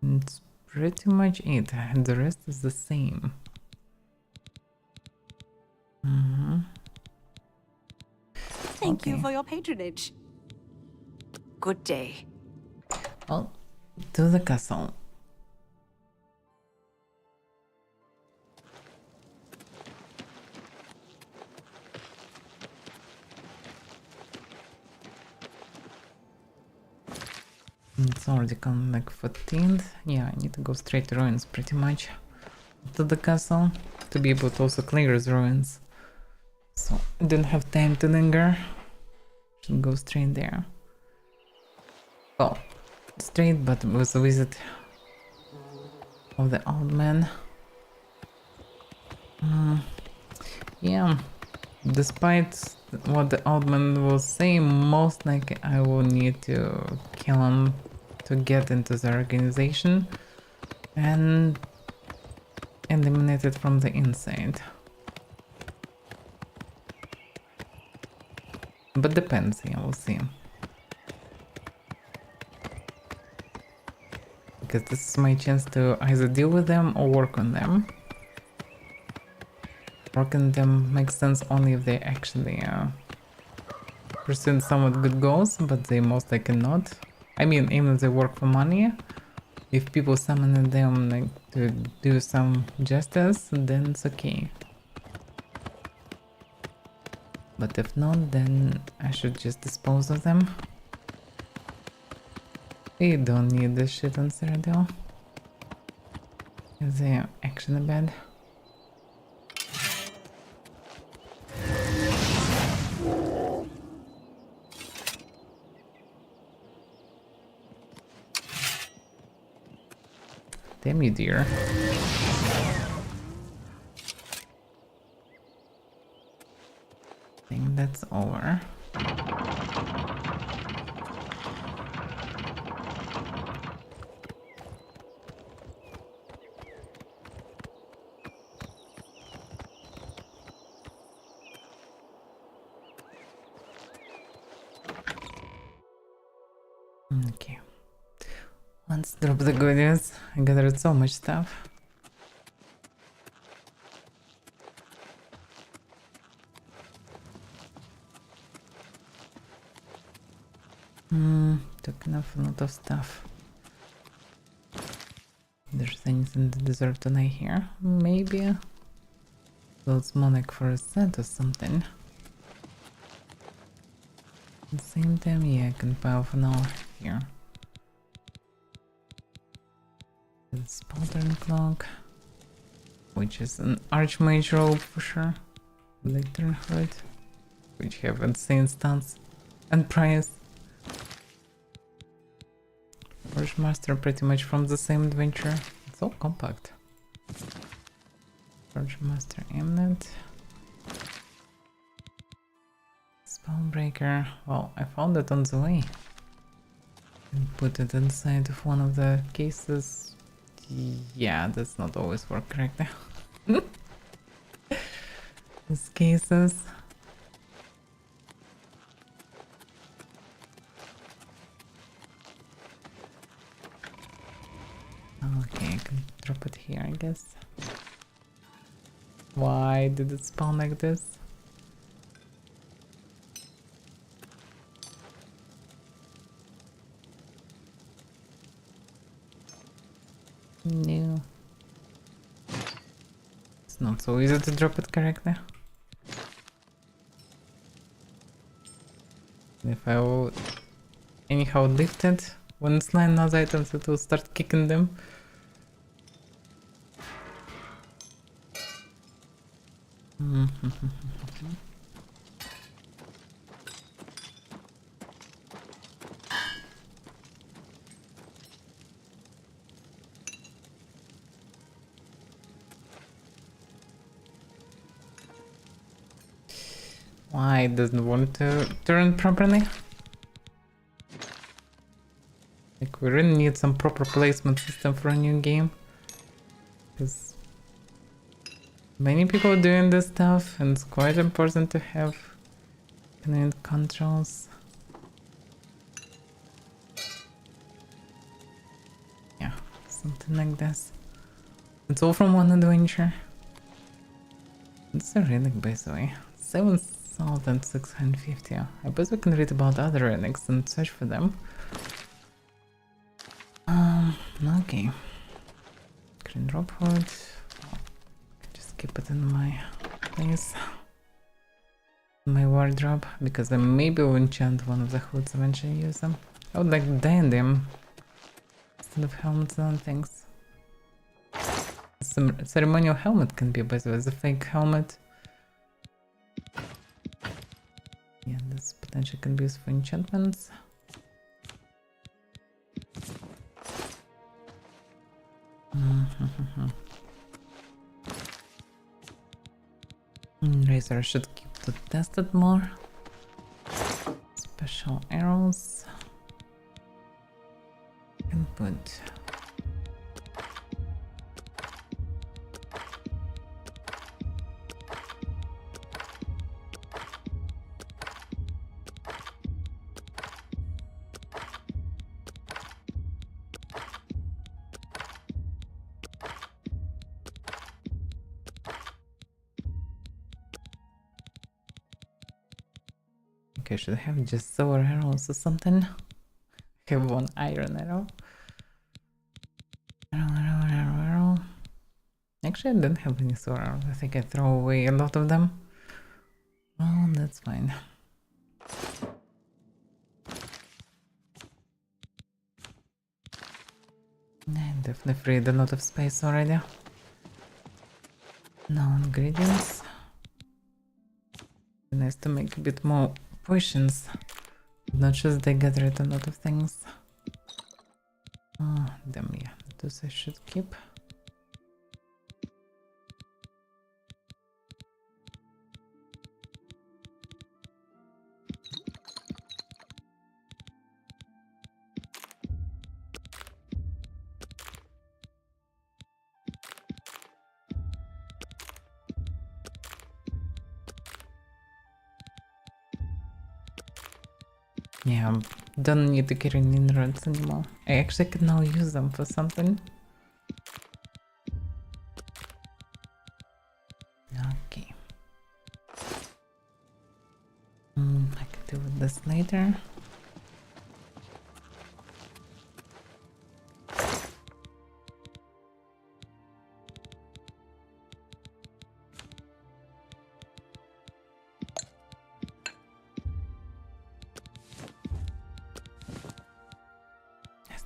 S1: It's pretty much it, and the rest is the same.
S14: Thank you for your patronage. Good day.
S1: Well, to the castle. It's already come like 14th. Yeah, I need to go straight to ruins pretty much to the castle to be able to also clear the ruins. So I don't have time to linger. Should go straight there. Well, straight but with a visit of the old man. Yeah, despite what the old man was saying, most likely I will need to kill him to get into the organization and eliminate it from the inside. But depends, yeah, we'll see. Because this is my chance to either deal with them or work on them. Working on them makes sense only if they actually pursue somewhat good goals, but they most likely not. I mean, even if they work for money, if people summon them like to do some justice, then it's okay. But if not, then I should just dispose of them. We don't need this shit on Cyrodiil. Because they are actually bad. Damn you, dear. I think that's over. Okay. Let's drop the goodies. I gathered so much stuff. Took enough a lot of stuff. There's anything that deserve to lie here. Maybe those monarch for a set or something. At the same time, yeah, I can pile for now here. The Spaldern Cloak, which is an Archmage robe for sure. Lectern Hood, which have insane stats and price. Forge Master pretty much from the same adventure. It's all compact. Forge Master Amulet. Spellbreaker. Well, I found it on the way. And put it inside of one of the cases Yeah, that's not always work correctly. These cases. Okay, I can drop it here, I guess. Why did it spawn like this? No. It's not so easy to drop it correctly. If I will anyhow lift it, when it's lying those items, it will start kicking them. Why it doesn't want to turn properly? Like, we really need some proper placement system for a new game. Because many people are doing this stuff and it's quite important to have convenient controls. Yeah, something like this. It's all from one adventure. It's a relic, by the way. 7,650. I bet we can read about other relics and search for them. Okay. Green drop hood. Just keep it in my place. My wardrobe, because I maybe will enchant one of the hoods eventually use them. I would like diadem instead of helmets and things. Some ceremonial helmet can be better as a fake helmet. Yeah, this potentially can be used for enchantments. Razor should keep to test it more. Special arrows. Can put. Okay, should I have just silver arrows or something? I have one iron arrow. Arrow. Actually, I don't have any silver arrows. I think I throw away a lot of them. Well, that's fine. I definitely freed a lot of space already. Now ingredients. Nice to make a bit more potions. Not just they get rid of a lot of things. Oh, damn, yeah. Those I should keep. Yeah, don't need to carry minerals anymore. I actually can now use them for something. Okay. I can deal with this later.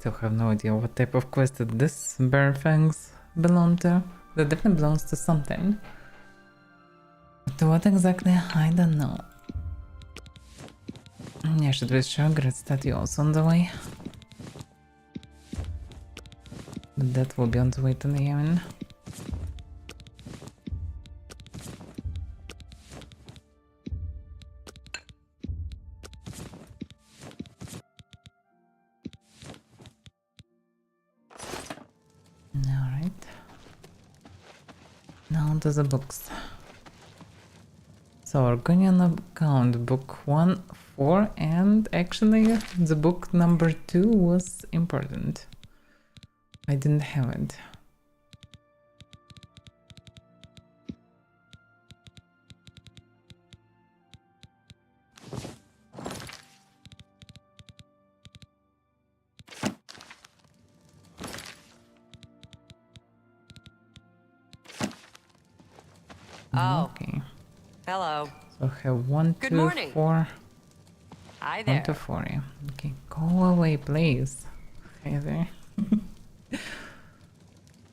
S1: Still have no idea what type of quest did this bear fangs belong to. That definitely belongs to something. But to what exactly, I don't know. Yeah, should we show Great Statue also on the way? But that will be on the way to the Yemen. Now to the books. So Argonian account, book 1, 4, and actually the book number 2 was important. I didn't have it.
S12: Oh.
S1: Okay.
S12: Hello.
S1: So I have 1,
S12: Good
S1: 2,
S12: morning.
S1: 4.
S12: Hi
S1: 1
S12: there.
S1: to 4, yeah. Okay, go away, please. Hi there.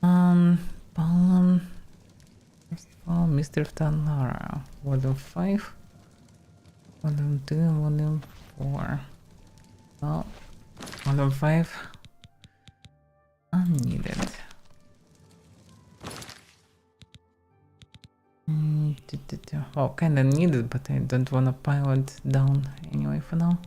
S1: Palm. First of all, Mr. Talara. Volume 5. Volume 2, Volume 4. Well, Volume 5. Unneeded. Well, kinda needed, but I don't wanna pile it down anyway for now.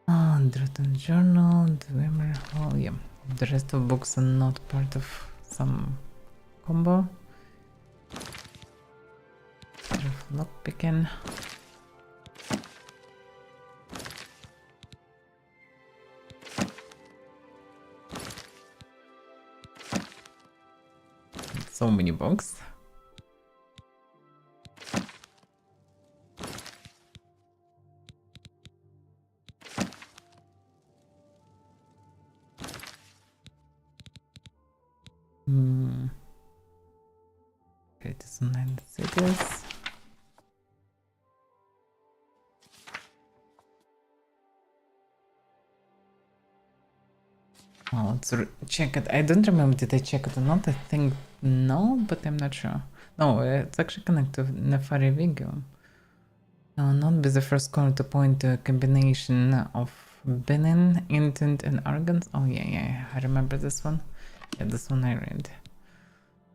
S1: Draton Journal, Dwemer, oh yeah. The rest of books are not part of some combo. Lockpicking. So many books. Okay, this one and cities. Oh, let's check it. I don't remember, did I check it or not? I think no, but I'm not sure. No, it's actually connected to Nefari Vigil. Not be the first corner to point to a combination of Benin, Intent, and Argans. Oh yeah, I remember this one. Yeah, this one I read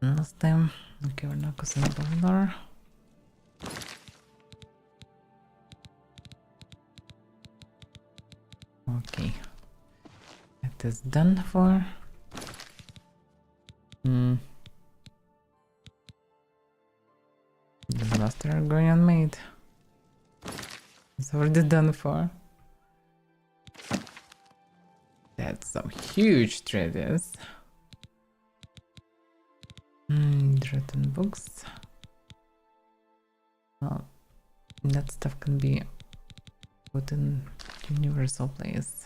S1: last time. Okay, we're not going to Baldor. Okay. That is done for. The last Argonian maid. It's already done for. That's some huge treasures. Draton books. Well, that stuff can be put in universal place.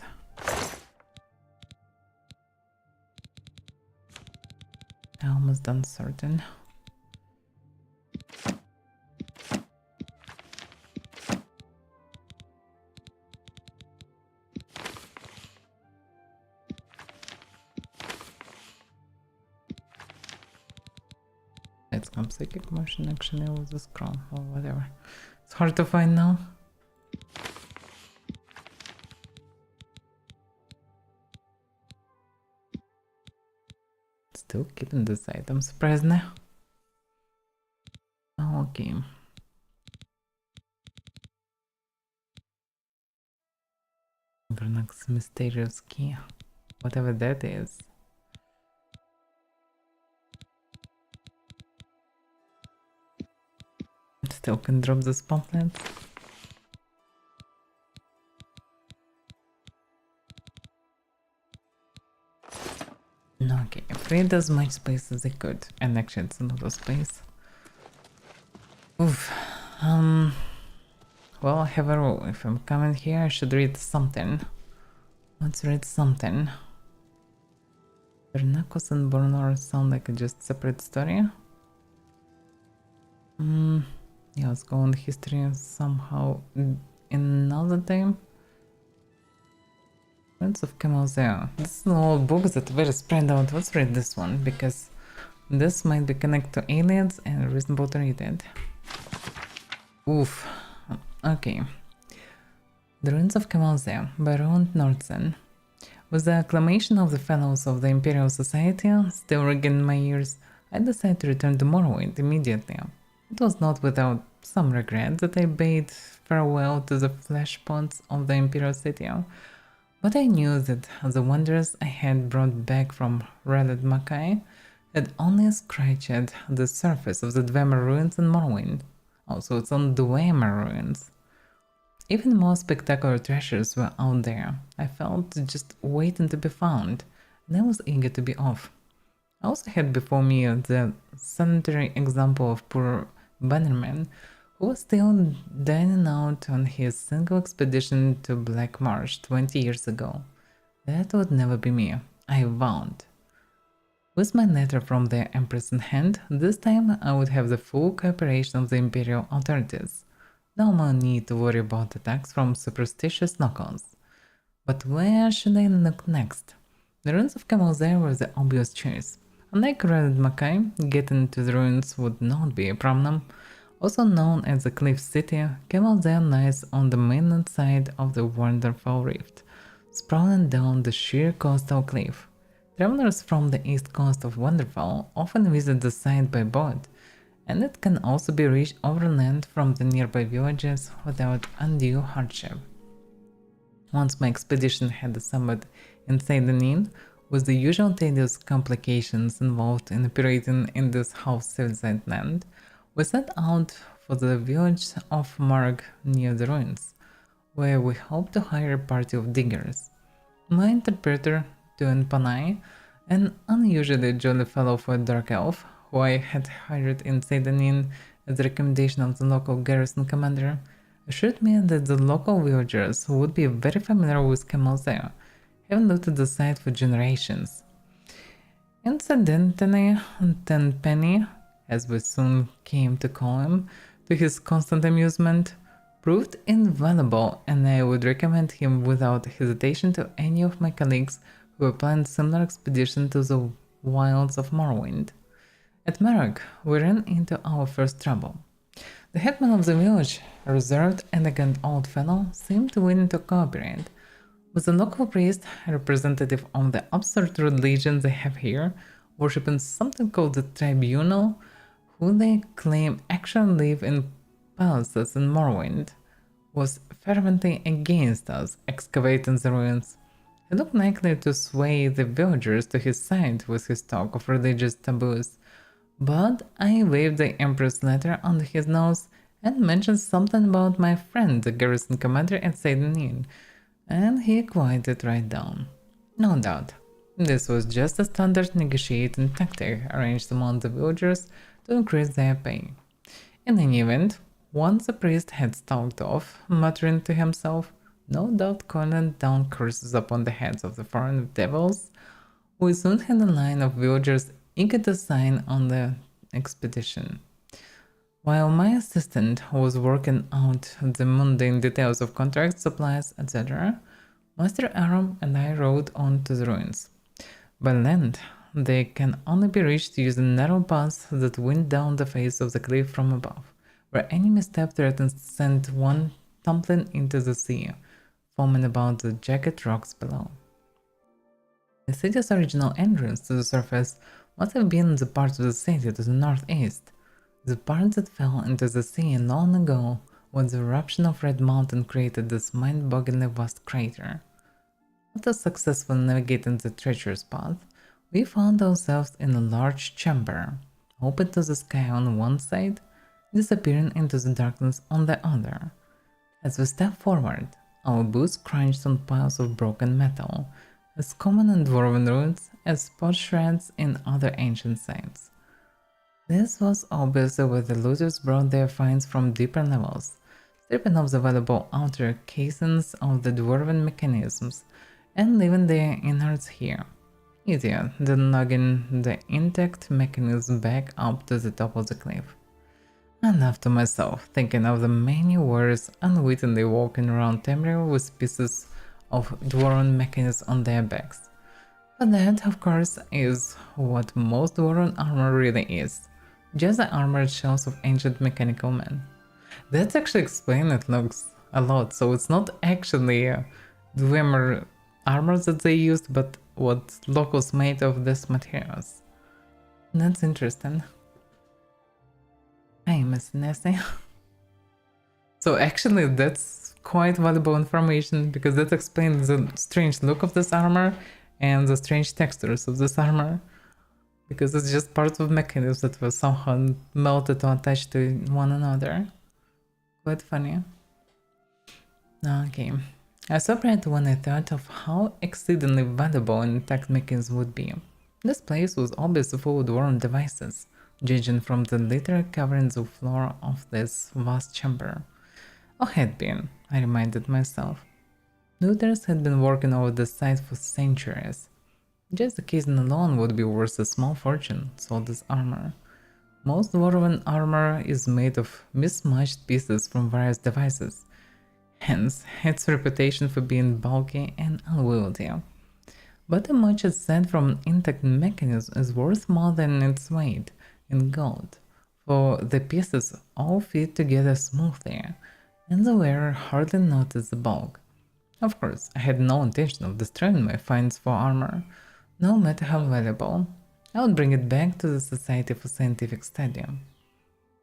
S1: Almost done sorting. It's come psychic motion actually with the scroll or whatever. It's hard to find now. Still keeping this item, surprised now. Okay. Vernax mysterious key. Whatever that is. Still can drop the pamphlets. Okay, free as much space as I could. And actually it's a lot of space. Oof. Well, I have a rule. If I'm coming here, I should read something. Let's read something. Vernacos and Bornor sound like a just separate story. Yeah, let's go on history somehow another time. Prince of Camalzea. This is an old book that very spread out. Let's read this one because this might be connected to aliens and reasonable to read it. Oof. Okay. The Ruins of Camalzea by Roland Nordsen. With the acclamation of the fellows of the Imperial Society still ringing in my ears, I decided to return to Morrowind immediately. It was not without some regret that I bade farewell to the flesh pots of the Imperial City, but I knew that the wonders I had brought back from Raled Makai had only scratched the surface of the Dwemer ruins in Morrowind. Also, it's on Dwemer ruins. Even more spectacular treasures were out there. I felt just waiting to be found, and I was eager to be off. I also had before me the sanitary example of poor Bannerman, who was still dining out on his single expedition to Black Marsh 20 years ago. That would never be me, I vowed. With my letter from the Empress in hand, this time I would have the full cooperation of the Imperial authorities. No more need to worry about attacks from superstitious knuckles. But where should I look next? The ruins of Camelzair were the obvious choice. Unlike Red Mackay, getting to the ruins would not be a problem. Also known as the Cliff City, Camelzair lies on the mainland side of the Wonderful Rift, sprawling down the sheer coastal cliff. Travelers from the east coast of Wonderfall often visit the site by boat, and it can also be reached overland from the nearby villages without undue hardship. Once my expedition had assembled in Seydanin, with the usual tedious complications involved in operating in this half-civilized land, we set out for the village of Marg near the ruins, where we hoped to hire a party of diggers. My interpreter, Tuan Panay, an unusually jolly fellow for a dark elf, who I had hired in Seydanin at the recommendation of the local garrison commander, assured me that the local villagers would be very familiar with Camelzair, having looked at the site for generations. Incidentally, Tenpenny, as we soon came to call him, to his constant amusement, proved invaluable, and I would recommend him without hesitation to any of my colleagues who planned similar expedition to the wilds of Morrowind. At Marag, we ran into our first trouble. The headman of the village, a reserved, elegant old fellow, seemed willing to cooperate. With the local priest, a representative of the absurd religion they have here, worshipping something called the Tribunal, who they claim actually live in palaces in Morrowind, was fervently against us excavating the ruins. He looked likely to sway the villagers to his side with his talk of religious taboos, but I waved the Emperor's letter under his nose and mentioned something about my friend, the garrison commander at Seydanin, and he quieted right down. No doubt, this was just a standard negotiating tactic arranged among the villagers to increase their pay. In any event, once the priest had stalked off, muttering to himself, no doubt calling down curses upon the heads of the foreign devils, we soon had a line of villagers eager to sign on the expedition. While my assistant was working out the mundane details of contracts, supplies, etc., Master Aram and I rode on to the ruins. By land, they can only be reached using narrow paths that wind down the face of the cliff from above, where any misstep threatens to send one tumbling into the sea, foaming about the jagged rocks below. The city's original entrance to the surface must have been the part of the city to the northeast, the part that fell into the sea long ago when the eruption of Red Mountain created this mind-bogglingly vast crater. After successfully navigating the treacherous path, we found ourselves in a large chamber, open to the sky on one side, disappearing into the darkness on the other. As we stepped forward, our boots crunched on piles of broken metal, as common in dwarven ruins as spot shreds in other ancient sites. This was obviously where the looters brought their finds from deeper levels, stripping off the valuable outer casings of the dwarven mechanisms and leaving their innards here. Easier than lugging the intact mechanism back up to the top of the cliff. I laughed to myself, thinking of the many warriors unwittingly walking around Tamriel with pieces of dwarven mechanisms on their backs. But that, of course, is what most dwarven armor really is. Just the armored shells of ancient mechanical men. That's actually explained it looks a lot, so it's not actually Dwemer armor that they used, but what locals made of these materials. That's interesting. Hey, Miss Nessie. So actually that's quite valuable information, because that explains the strange look of this armor and the strange textures of this armor. because it's just parts of mechanisms that were somehow melted or attached to one another. Quite funny. Okay. I surprised when I thought of how exceedingly valuable an intact mechanism would be. This place was obviously full of dwarven devices, judging from the literally covering the floor of this vast chamber. Or had been, I reminded myself. Looters had been working over the site for centuries. Just the casing alone would be worth a small fortune, so this armor. Most dwarven armor is made of mismatched pieces from various devices, hence its reputation for being bulky and unwieldy. But a much ascent from an intact mechanism is worth more than its weight in gold, for the pieces all fit together smoothly, and the wearer hardly noticed the bulk. Of course, I had no intention of destroying my finds for armor, no matter how valuable. I would bring it back to the Society for Scientific Study.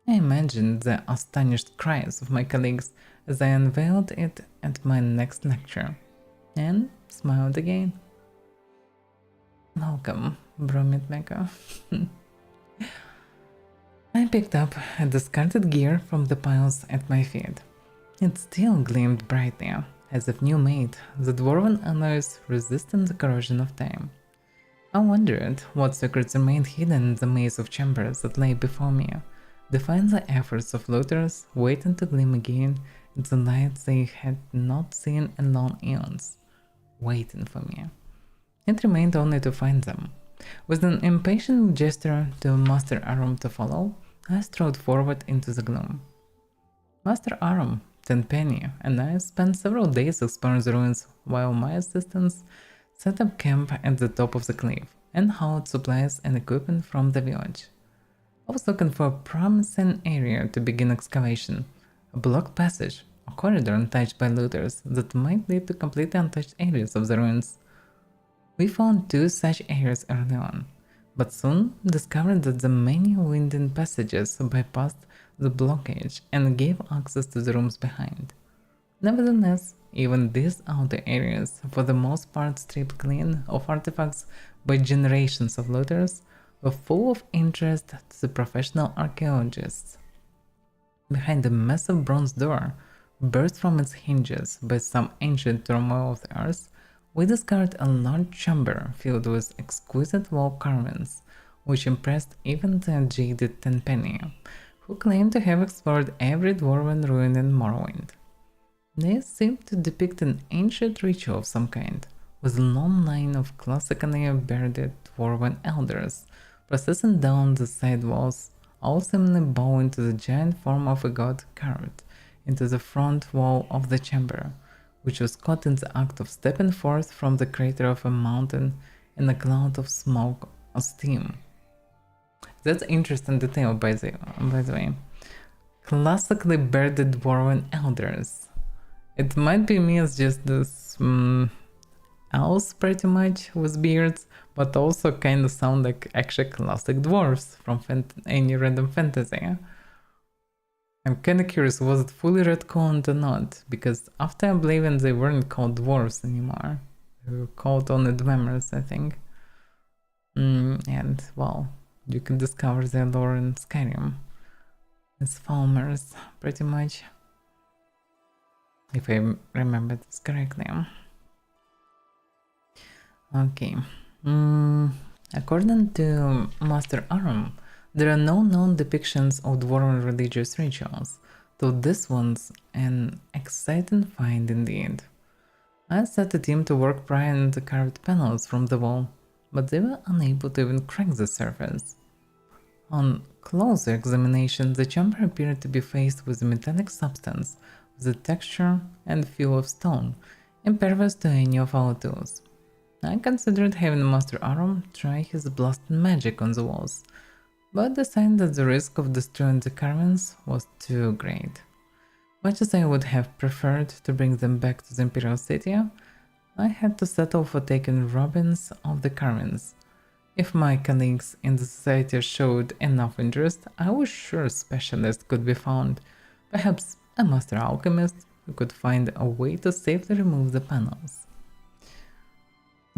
S1: I imagined the astonished cries of my colleagues as I unveiled it at my next lecture, and smiled again. Welcome, Bromid Mecha. I picked up a discarded gear from the piles at my feet. It still gleamed brightly, as if new made, the dwarven alloys resistant the corrosion of time. I wondered what secrets remained hidden in the maze of chambers that lay before me, defying the efforts of looters waiting to gleam again in the light they had not seen in long eons, waiting for me. It remained only to find them. With an impatient gesture to Master Arum to follow, I strode forward into the gloom. Master Arum, Tenpenny, and I spent several days exploring the ruins while my assistants set up camp at the top of the cliff and hauled supplies and equipment from the village. I was looking for a promising area to begin excavation, a blocked passage, a corridor untouched by looters that might lead to completely untouched areas of the ruins. We found 2 such areas early on, but soon discovered that the many winding passages bypassed the blockage and gave access to the rooms behind. Nevertheless, even these outer areas, for the most part stripped clean of artifacts by generations of looters, were full of interest to the professional archaeologists. Behind a massive bronze door, burst from its hinges by some ancient turmoil of the earth, we discovered a large chamber filled with exquisite wall carvings, which impressed even the jaded Tenpenny, who claimed to have explored every dwarven ruin in Morrowind. They seemed to depict an ancient ritual of some kind, with a long line of classically bearded dwarven elders processing down the side walls, all seemingly bowing to the giant form of a god carved into the front wall of the chamber, which was caught in the act of stepping forth from the crater of a mountain in a cloud of smoke or steam. That's an interesting detail, by the way. Classically bearded dwarven elders. It might be me as just this elves pretty much with beards, but also kind of sound like actually classic dwarves from any random fantasy. I'm kinda curious, was it fully retconned or not? Because after Oblivion they weren't called dwarves anymore. They were called only dwemmers, I think. And, well, you can discover their lore in Skyrim. As Falmers, pretty much. If I remember this correctly. Okay. According to Master Arum, there are no known depictions of dwarven religious rituals, though this one's an exciting find indeed. I set a team to work prying the carved panels from the wall, but they were unable to even crack the surface. On closer examination, the chamber appeared to be faced with a metallic substance with a texture and feel of stone, impervious to any of our tools. I considered having Master Arum try his blasting magic on the walls, but decided that the risk of destroying the carvings was too great. Much as I would have preferred to bring them back to the Imperial City, I had to settle for taking robins of the carvings. If my colleagues in the society showed enough interest, I was sure a specialist could be found, perhaps a master alchemist who could find a way to safely remove the panels.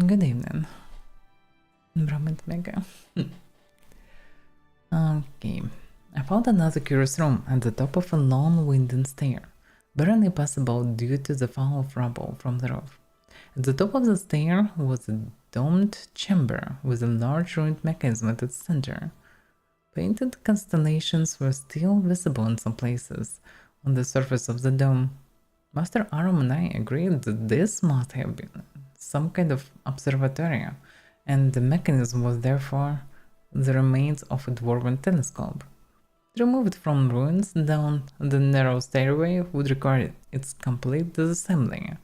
S1: Good evening, Bromid Mega. Okay, I found another curious room at the top of a long winding stair, barely passable due to the fall of rubble from the roof. At the top of the stair was a domed chamber with a large ruined mechanism at its center. Painted constellations were still visible in some places on the surface of the dome. Master Aram and I agreed that this must have been some kind of observatory, and the mechanism was therefore the remains of a dwarven telescope. Removed from ruins down the narrow stairway would require its complete disassembly,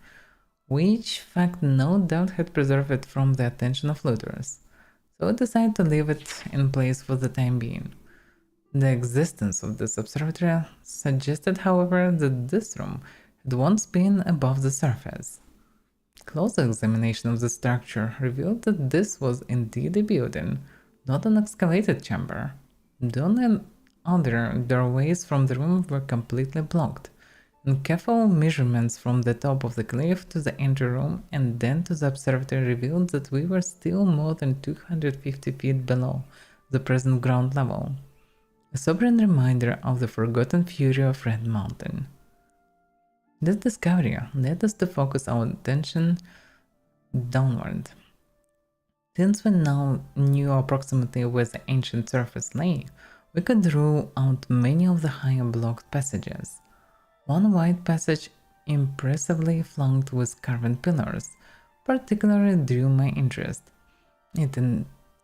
S1: which fact no doubt had preserved it from the attention of looters, so I decided to leave it in place for the time being. The existence of this observatory suggested, however, that this room had once been above the surface. Closer examination of the structure revealed that this was indeed a building, not an excavated chamber. The only other doorways from the room were completely blocked, and careful measurements from the top of the cliff to the entry room and then to the observatory revealed that we were still more than 250 feet below the present ground level. A sobering reminder of the forgotten fury of Red Mountain. This discovery led us to focus our attention downward. Since we now knew approximately where the ancient surface lay, we could rule out many of the higher blocked passages. One wide passage, impressively flanked with carven pillars, particularly drew my interest. It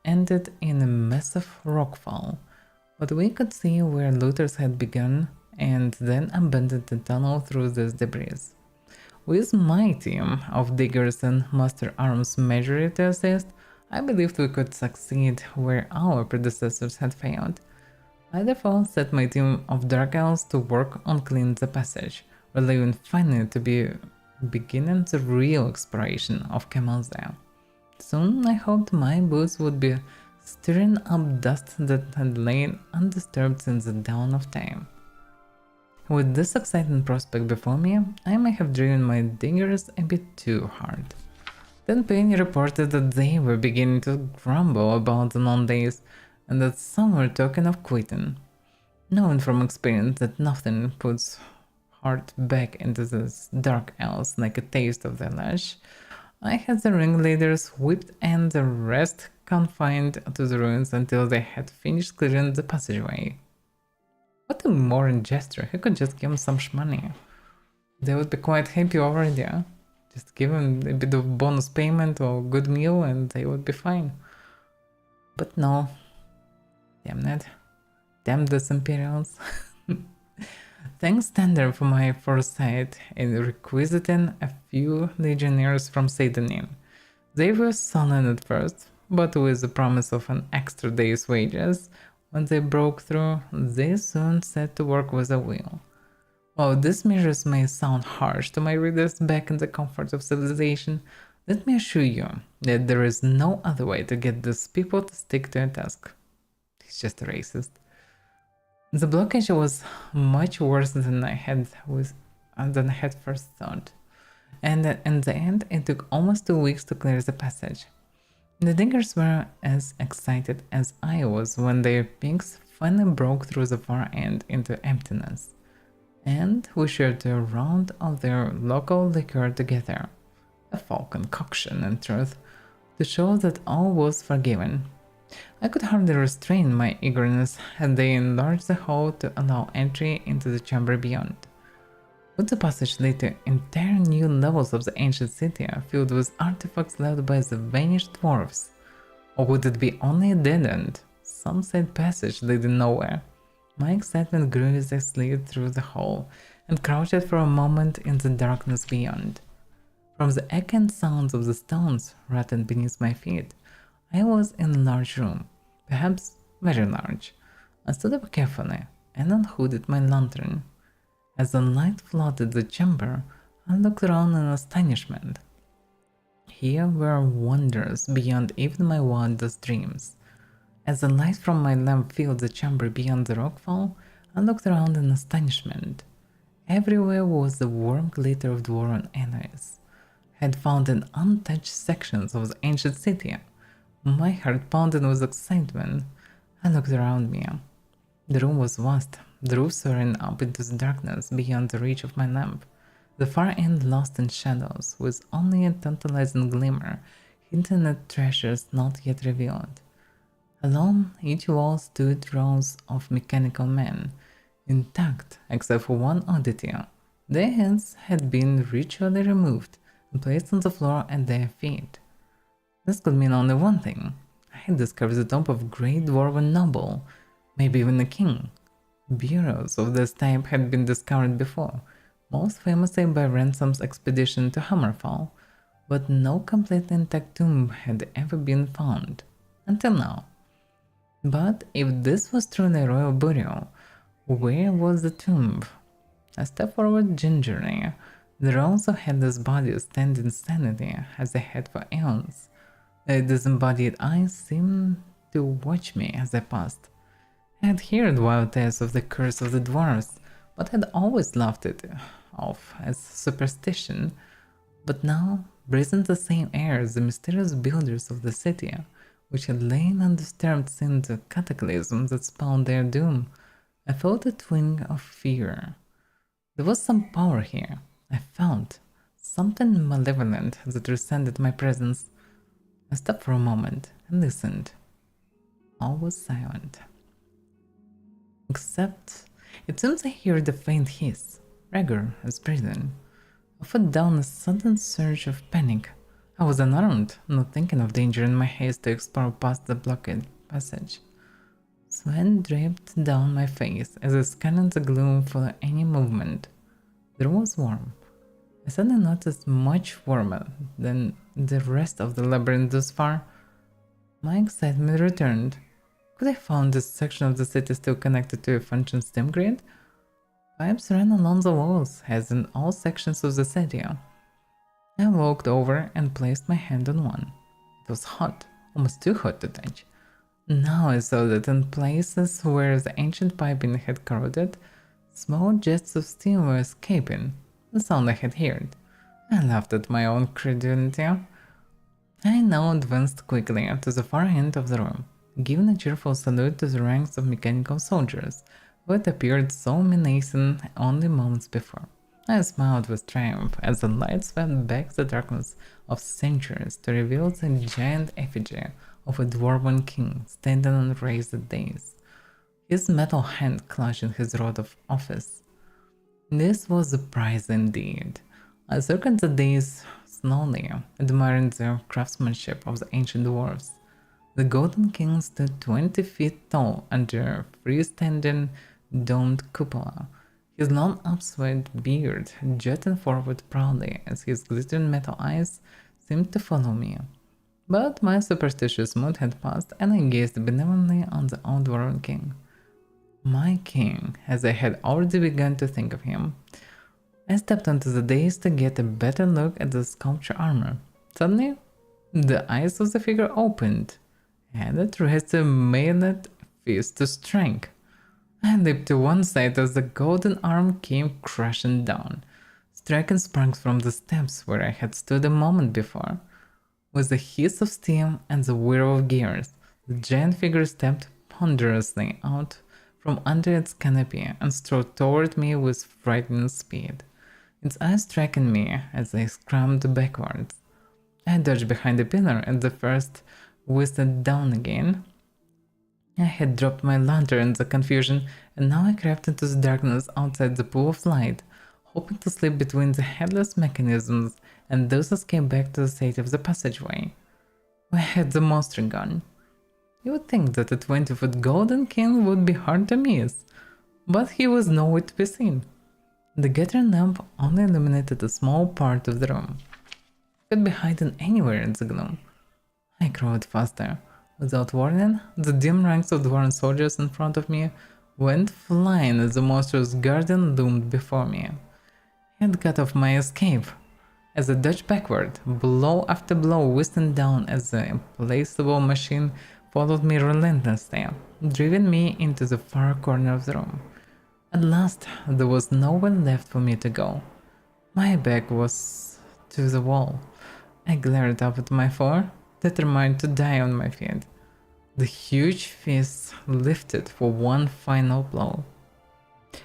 S1: ended in a massive rockfall, but we could see where looters had begun and then abandoned the tunnel through this debris. With my team of diggers and Master Arm's measure to assist, I believed we could succeed where our predecessors had failed. I therefore set my team of Dark Elves to work on cleaning the passage, relieving finally to be beginning the real exploration of Camel's-Dale. Soon I hoped my boots would be stirring up dust that had lain undisturbed since the dawn of time. With this exciting prospect before me, I may have driven my diggers a bit too hard. Then Penny reported that they were beginning to grumble about the long days, and that some were talking of quitting. Knowing from experience that nothing puts heart back into this dark elves like a taste of the lash, I had the ringleaders whipped and the rest confined to the ruins until they had finished clearing the passageway. What a moral gesture, he could just give them some money. They would be quite happy already, yeah? Just give them a bit of bonus payment or good meal and they would be fine. But no. Damn it. Damn these Imperials. Thanks Tender for my foresight in requisiting a few legionnaires from Satanin. They were sullen at first, but with the promise of an extra day's wages, when they broke through, they soon set to work with a will. While these measures may sound harsh to my readers back in the comfort of civilization, let me assure you that there is no other way to get these people to stick to a task. He's just a racist. The blockage was much worse than I had first thought, and in the end it took almost 2 weeks to clear the passage. The diggers were as excited as I was when their picks finally broke through the far end into emptiness, and we shared a round of their local liquor together, a full concoction in truth, to show that all was forgiven. I could hardly restrain my eagerness had they enlarged the hall to allow entry into the chamber beyond. Would the passage lead to entire new levels of the ancient city filled with artifacts left by the vanished dwarves? Or would it be only a dead end, some side passage leading nowhere? My excitement grew as I slid through the hall and crouched for a moment in the darkness beyond. From the echoing sounds of the stones rotting beneath my feet, I was in a large room, perhaps very large. I stood up carefully and unhooded my lantern. As the light flooded the chamber, I looked around in astonishment. Here were wonders beyond even my wildest dreams. As the light from my lamp filled the chamber beyond the rockfall, I looked around in astonishment. Everywhere was the warm glitter of dwarven alloys. I had found in untouched sections of the ancient city. My heart pounded with excitement. I looked around me. The room was vast, the roof soaring up into the darkness beyond the reach of my lamp, the far end lost in shadows, with only a tantalizing glimmer hinting at treasures not yet revealed. Along each wall stood rows of mechanical men, intact except for one oddity. Their heads had been ritually removed and placed on the floor at their feet. This could mean only one thing. I had discovered the tomb of a great dwarven noble, maybe even a king. Bureaus of this type had been discovered before, most famously by Ransom's expedition to Hammerfall, but no completely intact tomb had ever been found, until now. But if this was truly a royal burial, where was the tomb? I stepped forward gingerly. The rows of headless bodies stand in sanity as they had for eons. The disembodied eyes seemed to watch me as I passed. I had heard wild tales of the curse of the dwarves, but had always laughed it off as superstition. But now, breathing the same air as the mysterious builders of the city, which had lain undisturbed since the cataclysm that spawned their doom, I felt a twinge of fear. There was some power here, I felt, something malevolent that resented my presence. I stopped for a moment and listened. All was silent. Except, it seems I heard a faint hiss, regular as breathing. I felt down a sudden surge of panic. I was unarmed, not thinking of danger in my haste to explore past the blocked passage. Sweat dripped down my face as I scanned the gloom for any movement. The room was warm. I suddenly noticed much warmer than the rest of the labyrinth thus far. My excitement returned. Could I found this section of the city still connected to a functioning steam grid? Pipes ran along the walls, as in all sections of the city. I walked over and placed my hand on one. It was hot, almost too hot to touch. Now I saw that in places where the ancient piping had corroded, small jets of steam were escaping, the sound I had heard. I laughed at my own credulity. I now advanced quickly to the far end of the room, giving a cheerful salute to the ranks of mechanical soldiers, who had appeared so menacing only moments before. I smiled with triumph as the light swept back the darkness of centuries to reveal the giant effigy of a dwarven king standing on raised dais, his metal hand clutching his rod of office. This was a prize indeed. I circled the dais slowly, admiring the craftsmanship of the ancient dwarves. The golden king stood 20 feet tall under a freestanding domed cupola, his long upswept beard jutting forward proudly as his glittering metal eyes seemed to follow me. But my superstitious mood had passed, and I gazed benevolently on the old dwarven king. My king, as I had already begun to think of him. I stepped onto the dais to get a better look at the sculpture armor. Suddenly, the eyes of the figure opened, and it raised a mailed fist to strike. I leaped to one side as the golden arm came crashing down, striking sparks from the steps where I had stood a moment before. With a hiss of steam and the whir of gears, the giant figure stepped ponderously out from under its canopy and strode toward me with frightening speed, its eyes striking me as I scrambled backwards. I dodged behind a pillar at the first, whistled down again. I had dropped my lantern in the confusion, and now I crept into the darkness outside the pool of light, hoping to slip between the headless mechanisms and thus escape back to the state of the passageway. Where had the monster gone? You would think that a 20-foot golden king would be hard to miss, but he was nowhere to be seen. The guttering lamp only illuminated a small part of the room. It could be hidden anywhere in the gloom. I crawled faster. Without warning, the dim ranks of dwarven soldiers in front of me went flying as the monstrous guardian loomed before me. He had cut off my escape. As I dodged backward, blow after blow whistling down as the implacable machine followed me relentlessly, driving me into the far corner of the room. At last, there was nowhere left for me to go. My back was to the wall. I glared up at my foe, determined to die on my feet. The huge fist lifted for one final blow.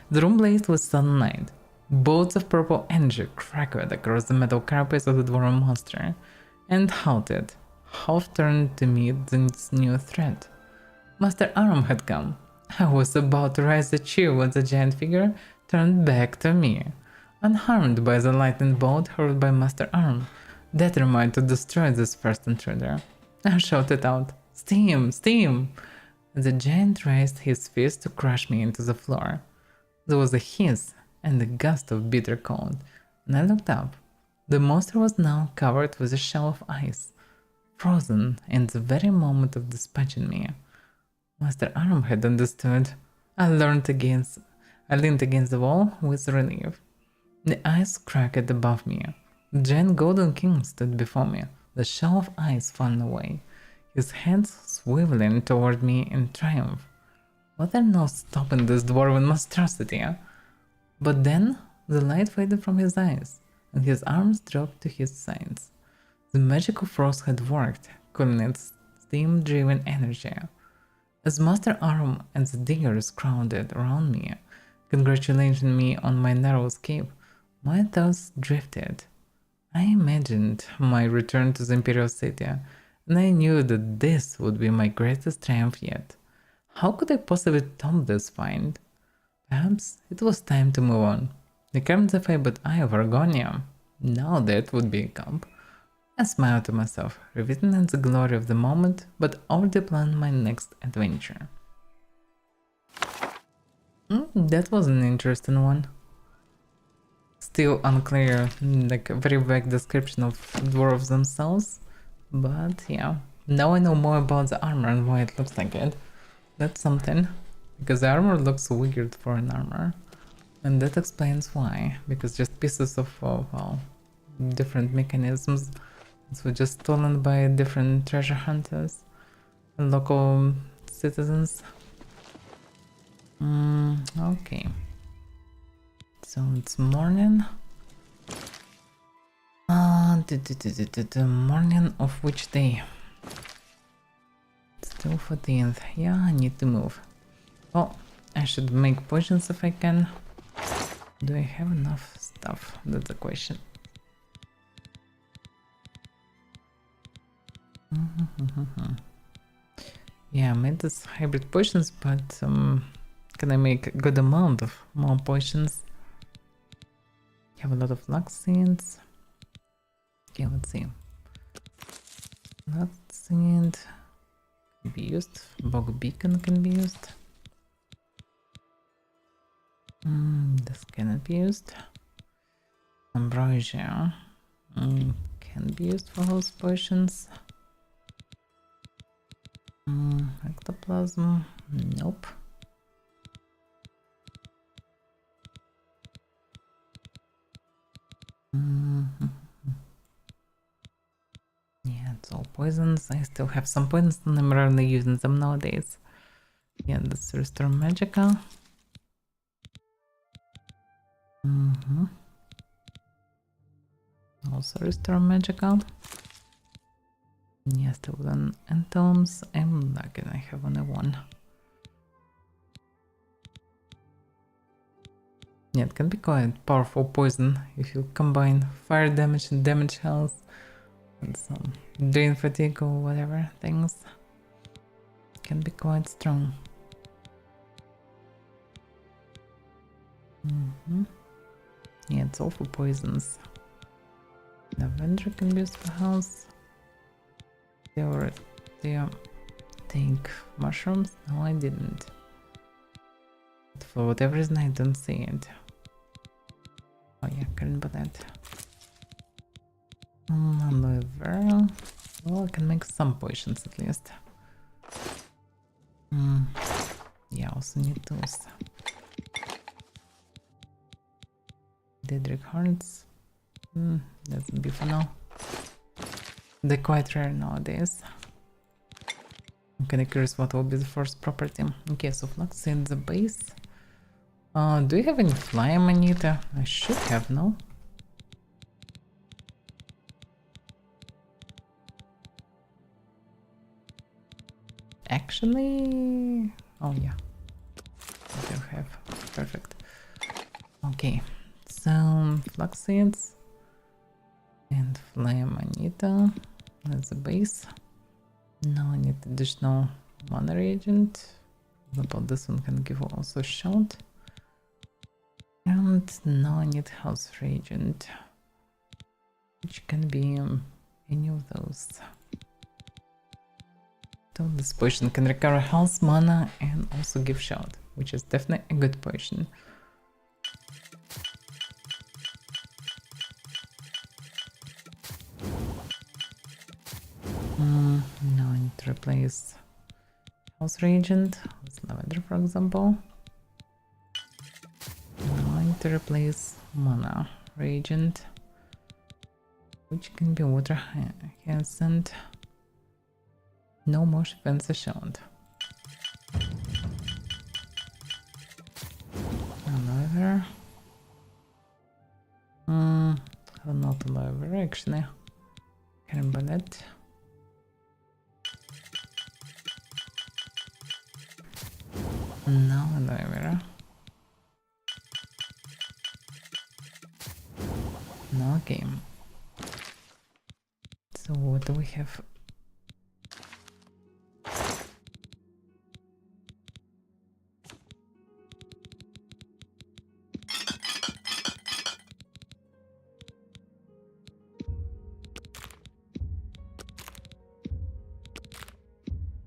S1: The room blazed with sunlight. Bolts of purple energy crackled across the metal carapace of the dwarven monster, and halted, half turned to meet its new threat. Master Aram had come. I was about to raise a cheer when the giant figure turned back to me, unharmed by the lightning bolt hurled by Master Aram, determined to destroy this first intruder. I shouted out, "Steam! Steam!" The giant raised his fist to crush me into the floor. There was a hiss and a gust of bitter cold, and I looked up. The monster was now covered with a shell of ice, frozen in the very moment of dispatching me. Master Aram had understood. I leaned against the wall with relief. The ice cracked above me. The giant golden king stood before me, the shell of ice falling away, his hands swiveling toward me in triumph. Was there no stopping this dwarven monstrosity? But then the light faded from his eyes, and his arms dropped to his sides. The magical frost had worked, cooling its steam-driven energy. As Master Aram and the diggers crowded around me, congratulating me on my narrow escape, my thoughts drifted. I imagined my return to the Imperial City, and I knew that this would be my greatest triumph yet. How could I possibly top this find? Perhaps it was time to move on. The carved the fabled Eye of Argonia. Now that would be a camp. I smiled to myself, revisiting the glory of the moment, but already planned my next adventure. That was an interesting one. Still unclear, like a very vague description of dwarves themselves, but yeah. Now I know more about the armor and why it looks like it. That's something, because the armor looks weird for an armor, and that explains why, because just pieces of, well, different mechanisms. It was just stolen by different treasure hunters and local citizens. Okay. So it's morning. The morning of which day? Still 14th. Yeah, I need to move. Well, I should make potions if I can. Do I have enough stuff? That's the question. Yeah, I made this hybrid potions, but can I make a good amount of more potions? Have a lot of luck seeds. Okay, let's see. Luck seed can be used. Bog beacon can be used. This cannot be used. Ambrosia can be used for those potions. Ectoplasm, nope. Yeah, it's all poisons. I still have some poisons and I'm rarely using them nowadays. Yeah, that's restore magical. Also restore magical. Yes, still then entombs. I'm lucky I have only one. Yeah, it can be quite powerful poison if you combine fire damage and damage health and some drain fatigue or whatever things. It can be quite strong. Yeah, it's all for poisons. Lavender can be used for health. They already take mushrooms? No, I didn't. But for whatever reason, I don't see it. Oh yeah, couldn't buy that. Avaira. Well, I can make some potions at least. Yeah, also need those. Daedric hearts. That's be for now. They're quite rare nowadays. I'm kinda curious what will be the first property. Okay, so flux in the base. Do you have any fly amanita? I should have, no? Actually, oh yeah, I do have. Perfect. Okay, so flax seeds and flame Anita as a base. Now I need additional mana reagent. For example, this one can give also shot. And now I need house reagent, which can be any of those. So this potion can recover health, mana, and also give shot, which is definitely a good potion. Now I need to replace house reagent with lavender, for example. Now I need to replace mana reagent, which can be water hyacinth. No more fancy shot. Aloe vera. Not aloe vera, actually. Carambolet. No aloe vera. No, okay. So what do we have?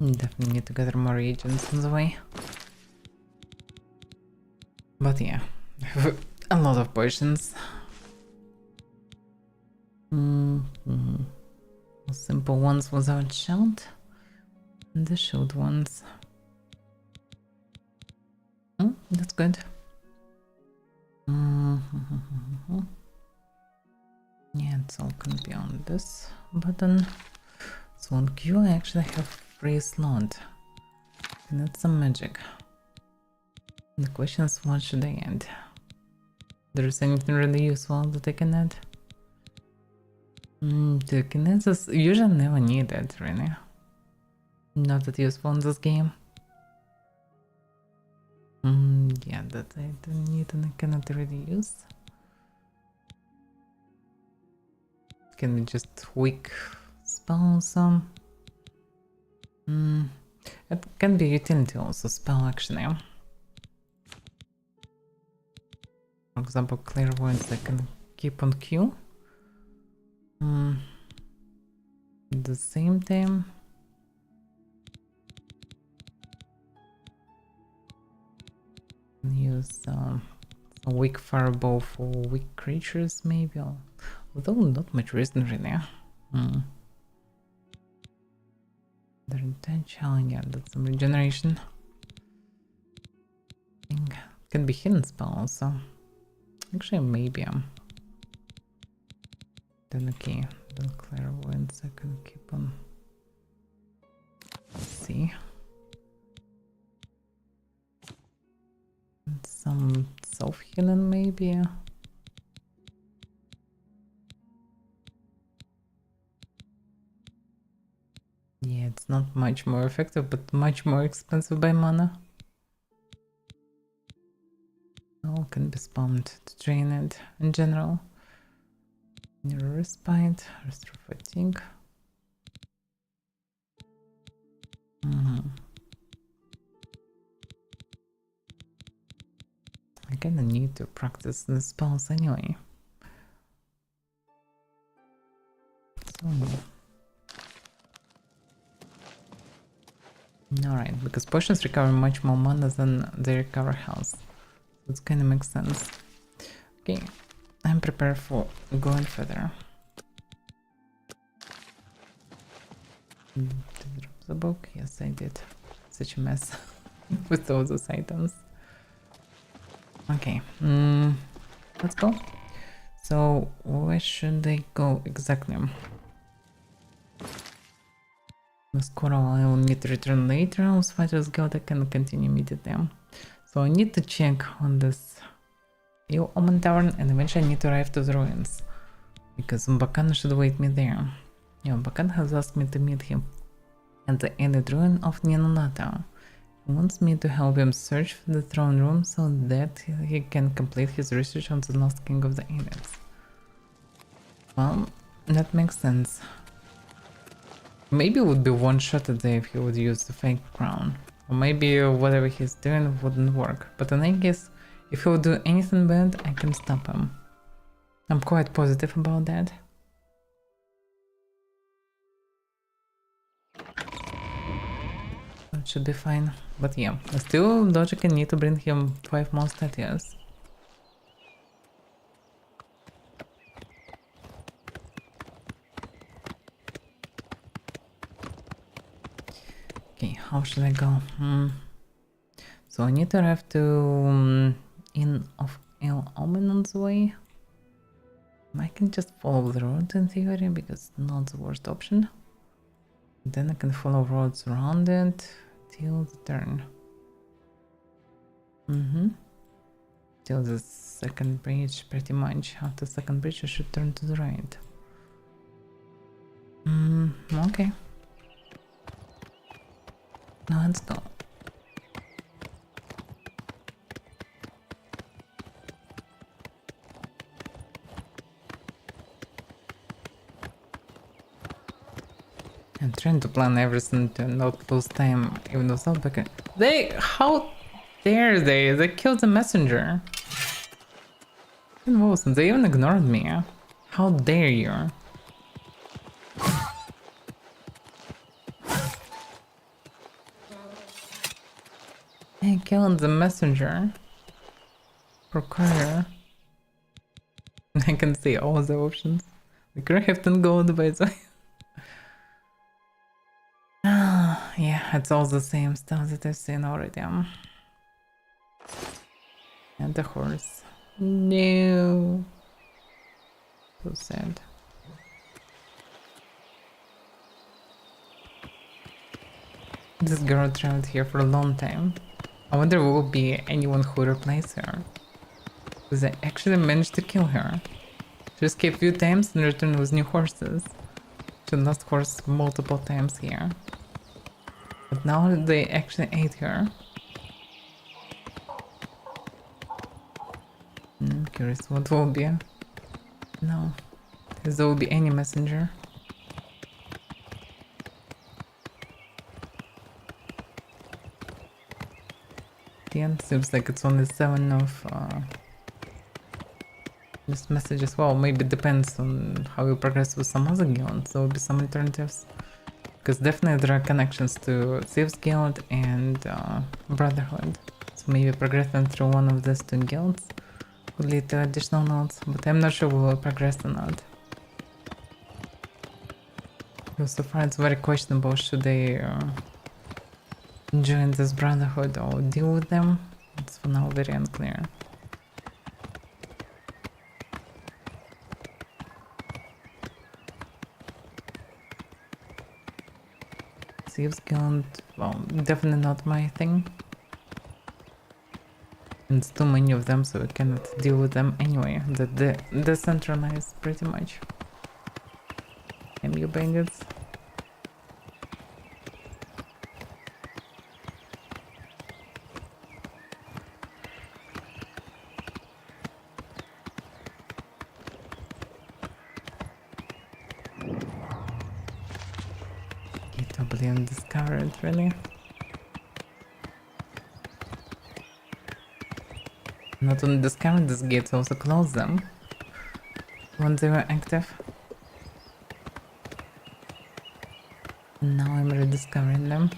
S1: Definitely need to gather more reagents on the way. But yeah, I have a lot of potions. Simple ones without shot, and the short ones. That's good. Yeah, it's all gonna be on this button. So on Q I actually have free slot. And that's some magic. The question is, what should I add? There's anything really useful that I can add? Telekinesis usually never needed, really. Not that useful in this game. Yeah, that I don't need and I cannot really use. Can be just weak spell also. It can be utility also spell actually. For example, clairvoyance I can keep on Q. At the same time, use a weak fireball for weak creatures maybe, although not much reason really. The intentional, yeah, that's some regeneration. Can be hidden spell also. Actually, maybe. Then okay, then clairvoyance I can keep on. Let's see. And some self-healing maybe. Yeah, it's not much more effective, but much more expensive by mana. All can be spammed to drain it in general. Respite, restore fatigue. I kinda need to practice the spells anyway. So alright, because potions recover much more mana than they recover health. So it kinda makes sense. Okay, I'm prepared for going further. Did I drop the book? Yes, I did. Such a mess with all those items. Okay, let's go. So, where should I go exactly? This coral I will need to return later. With Fighters Guild I can continue immediately. So I need to check on this Ill Omen Tavern and eventually I need to arrive to the ruins. Because Umbakan should wait me there. Yeah, Umbakan has asked me to meet him at the added ruin of Ninonata. He wants me to help him search for the throne room so that he can complete his research on the lost king of the Aliens. Well, that makes sense. Maybe it would be one shot a day if he would use the fake crown. Or maybe whatever he's doing wouldn't work. But in any case, if he would do anything bad, I can stop him. I'm quite positive about that. It should be fine. But yeah, I still logically need to bring him 5 more statues. Okay, how should I go? So I need to arrive to Inn of El Omenon's way. I can just follow the road in theory because it's not the worst option. Then I can follow roads around it till the turn. Till the second bridge, pretty much. After the second bridge I should turn to the right. Okay. Now let's go. I'm trying to plan everything to not lose time, even though Southbacker. How dare they? They killed the messenger. They even ignored me. How dare you? They killed the messenger. Procure. I can see all the options. The craft and gold, by the way. Yeah, it's all the same stuff that I've seen already. And the horse. No. So sad. This girl traveled here for a long time. I wonder if there will be anyone who replaces her. Because I actually managed to kill her. She escaped a few times and returned with new horses. She lost horse multiple times here. But now they actually ate her. I'm curious what will be. No. If there will be any messenger. The end seems like it's only 7 of this message as well. Maybe it depends on how you progress with some other guilds. There will be some alternatives. Because definitely there are connections to Thieves Guild and Brotherhood. So maybe progressing through one of these 2 guilds would lead to additional nodes. But I'm not sure we will progress or not. Because so far it's very questionable. Should they join this Brotherhood or deal with them? It's for now very unclear. Thieves Guild, well, definitely not my thing. And it's too many of them, so we cannot deal with them anyway. They're decentralized pretty much. Damn you bandits. Oblivion discovered, really? Not only discovered these gates, also closed them when they were active. Now I'm rediscovering them.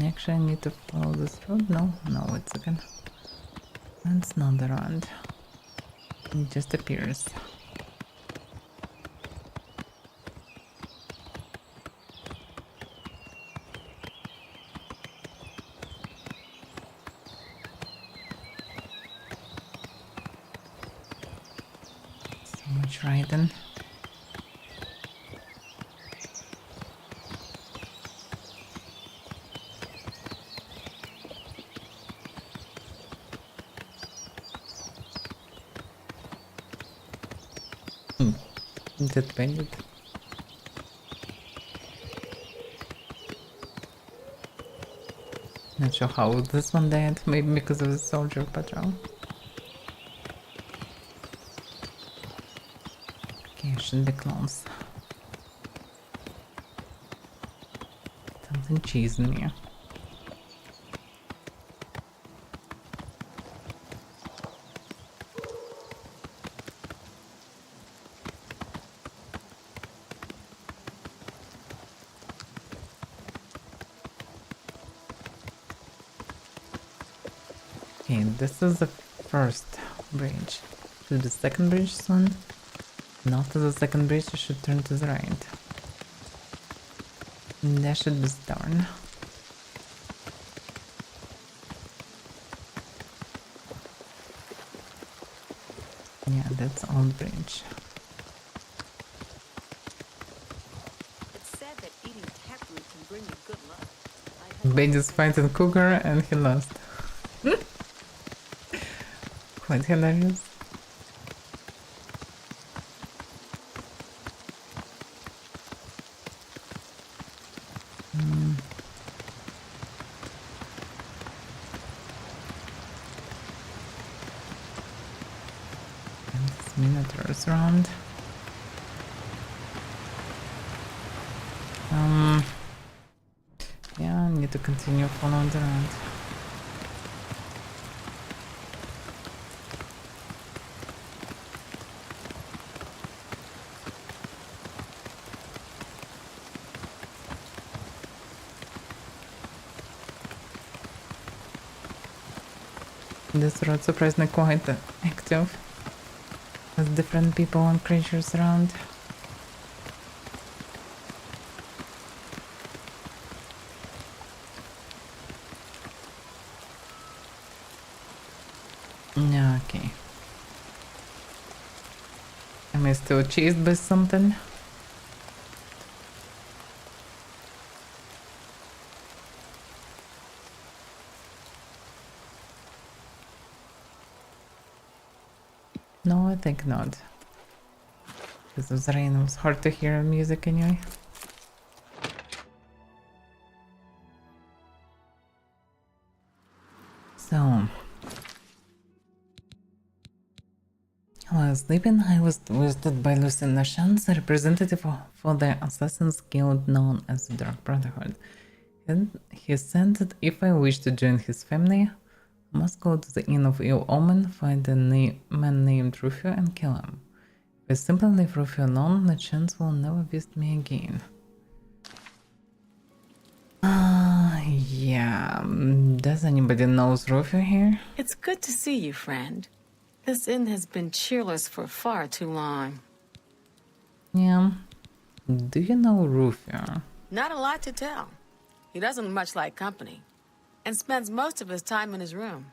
S1: Actually, I need to follow this road. No, wait a second. That's not the road. It just appears. So much riding. That bandit. Not sure how this one died, maybe because of the soldier patrol. Okay, shouldn't be close. Something chasing me. Okay, this is the first bridge. To the second bridge soon. And after the second bridge, you should turn to the right. And that should be stone. Yeah, that's old bridge.
S9: It's said that eating taproot can bring you good luck.
S1: Bandits fighting cougar and he lost. Quite hilarious. And this minotaurs around. Yeah, I need to continue following the round. This road surprisingly quite active, with different people and creatures around. Yeah, okay. Am I still chased by something? No, I think not. Because of the rain, it was hard to hear music anyway. So, while sleeping, I was visited by Lucien Lachance, a representative for the Assassin's Guild known as the Dark Brotherhood. And he said that if I wish to join his family, I must go to the Inn of Ill Omen, find a man named Rufio and kill him. If I simply leave Rufio alone, the chance will never visit me again. Yeah, does anybody knows Rufio here?
S15: It's good to see you, friend. This inn has been cheerless for far too long.
S1: Yeah. Do you know Rufio?
S15: Not a lot to tell. He doesn't much like company, and spends most of his time in his room.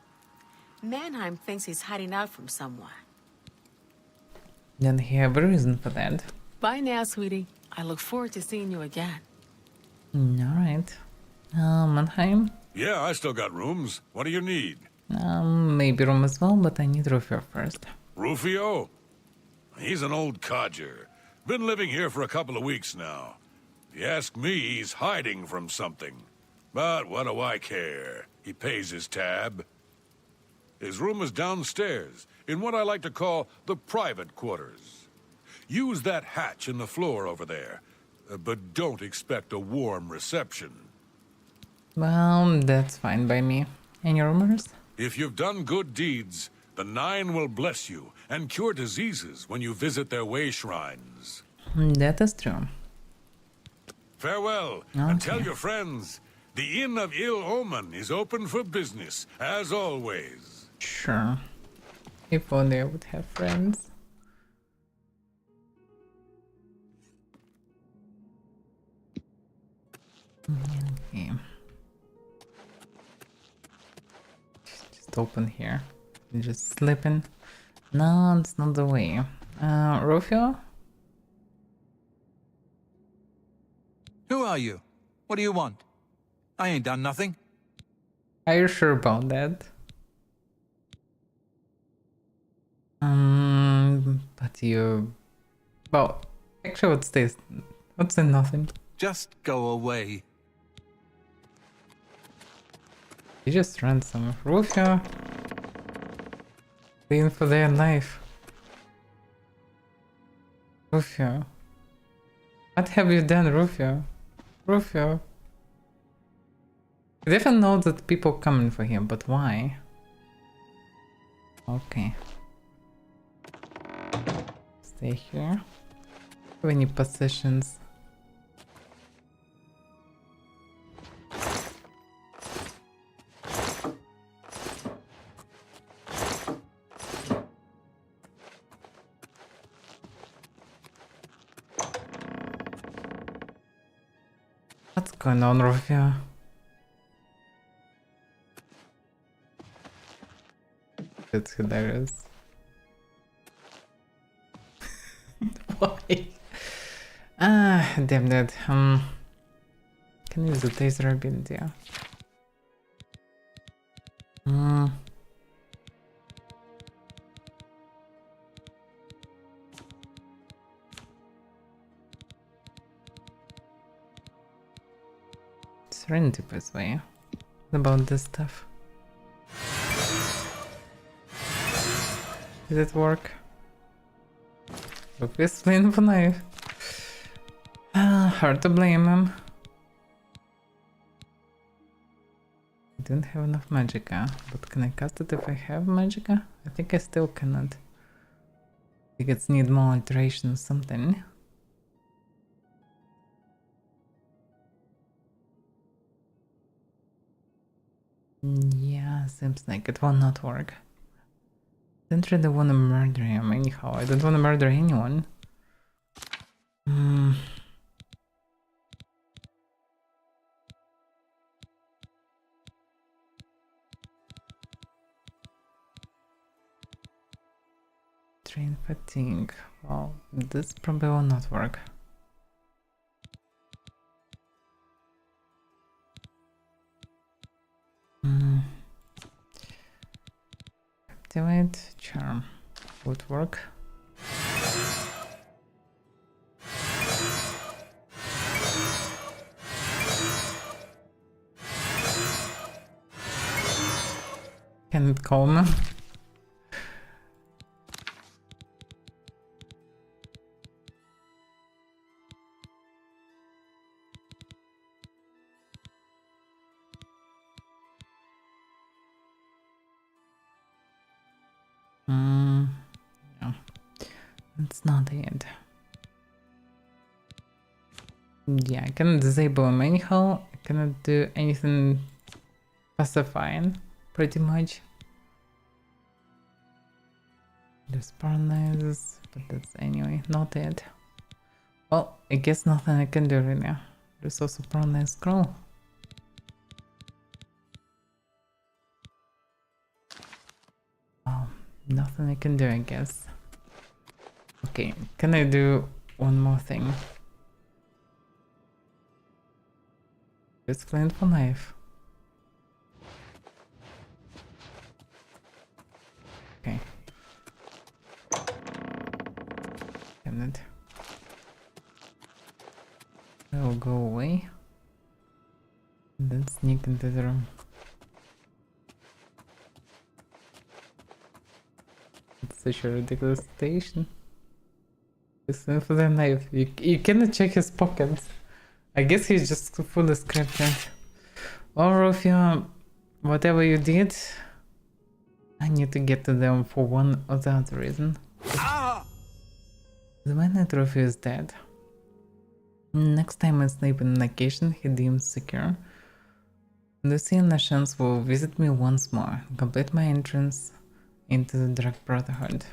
S15: Mannheim thinks he's hiding out from someone.
S1: Then he have a reason for that.
S15: Bye now, sweetie. I look forward to seeing you again.
S1: Alright. Mannheim?
S7: Yeah, I still got rooms. What do you need?
S1: Maybe room as well, but I need Rufio first.
S7: Rufio? He's an old codger. Been living here for a couple of weeks now. If you ask me, he's hiding from something. But what do I care? He pays his tab. His room is downstairs, in what I like to call the private quarters. Use that hatch in the floor over there, but don't expect a warm reception.
S1: Well, that's fine by me. Any rumors?
S7: If you've done good deeds, the Nine will bless you and cure diseases when you visit their way shrines.
S1: That is true.
S7: Farewell, and tell your friends, the Inn of Ill Omen is open for business, as always.
S1: Sure. If only I would have friends. Okay. Just open here. Just slipping. No, it's not the way. Rufio?
S3: Who are you? What do you want? I ain't done nothing.
S1: Are you sure about that? But you... Well, Actually, would say nothing.
S3: Just go away.
S1: He just ran some Rufio. Paying for their knife. Rufio. What have you done, Rufio? Rufio. You definitely know that people coming for him, but why? Okay. Stay here. Have any possessions? What's going on, Rufio? That's hilarious. Why? Ah, damn it. Can use the taser ability. Serenity this way. What about this stuff? Did it work? Obviously in the knife. Hard to blame him. I don't have enough magicka, but can I cast it if I have magicka? I think I still cannot. I think it's need more alteration or something. Yeah, seems like it will not work. Don't really want to murder him anyhow. I don't want to murder anyone. Train fatigue. Well, this probably will not work. Captivate, charm would work. Can it calm him? No, that's not it. Yeah, I cannot disable him anyhow. I cannot do anything pacifying, pretty much. There's paralyzes, but that's anyway not it. Well, I guess nothing I can do right now. There's also paralyzed scroll. Oh, nothing I can do, I guess. Okay, can I do one more thing? Just flint for knife. Okay. Damn it. I will go away. And then sneak into the room. It's such a ridiculous station. Listen for the knife. You cannot check his pockets. I guess he's just fully scripted. Or Rufio, whatever you did, I need to get to them for one or the other reason. The man at Rufio is dead. Next time I sleep in a location he deems secure, Lucy and Lachance will visit me once more, complete my entrance into the Dark Brotherhood.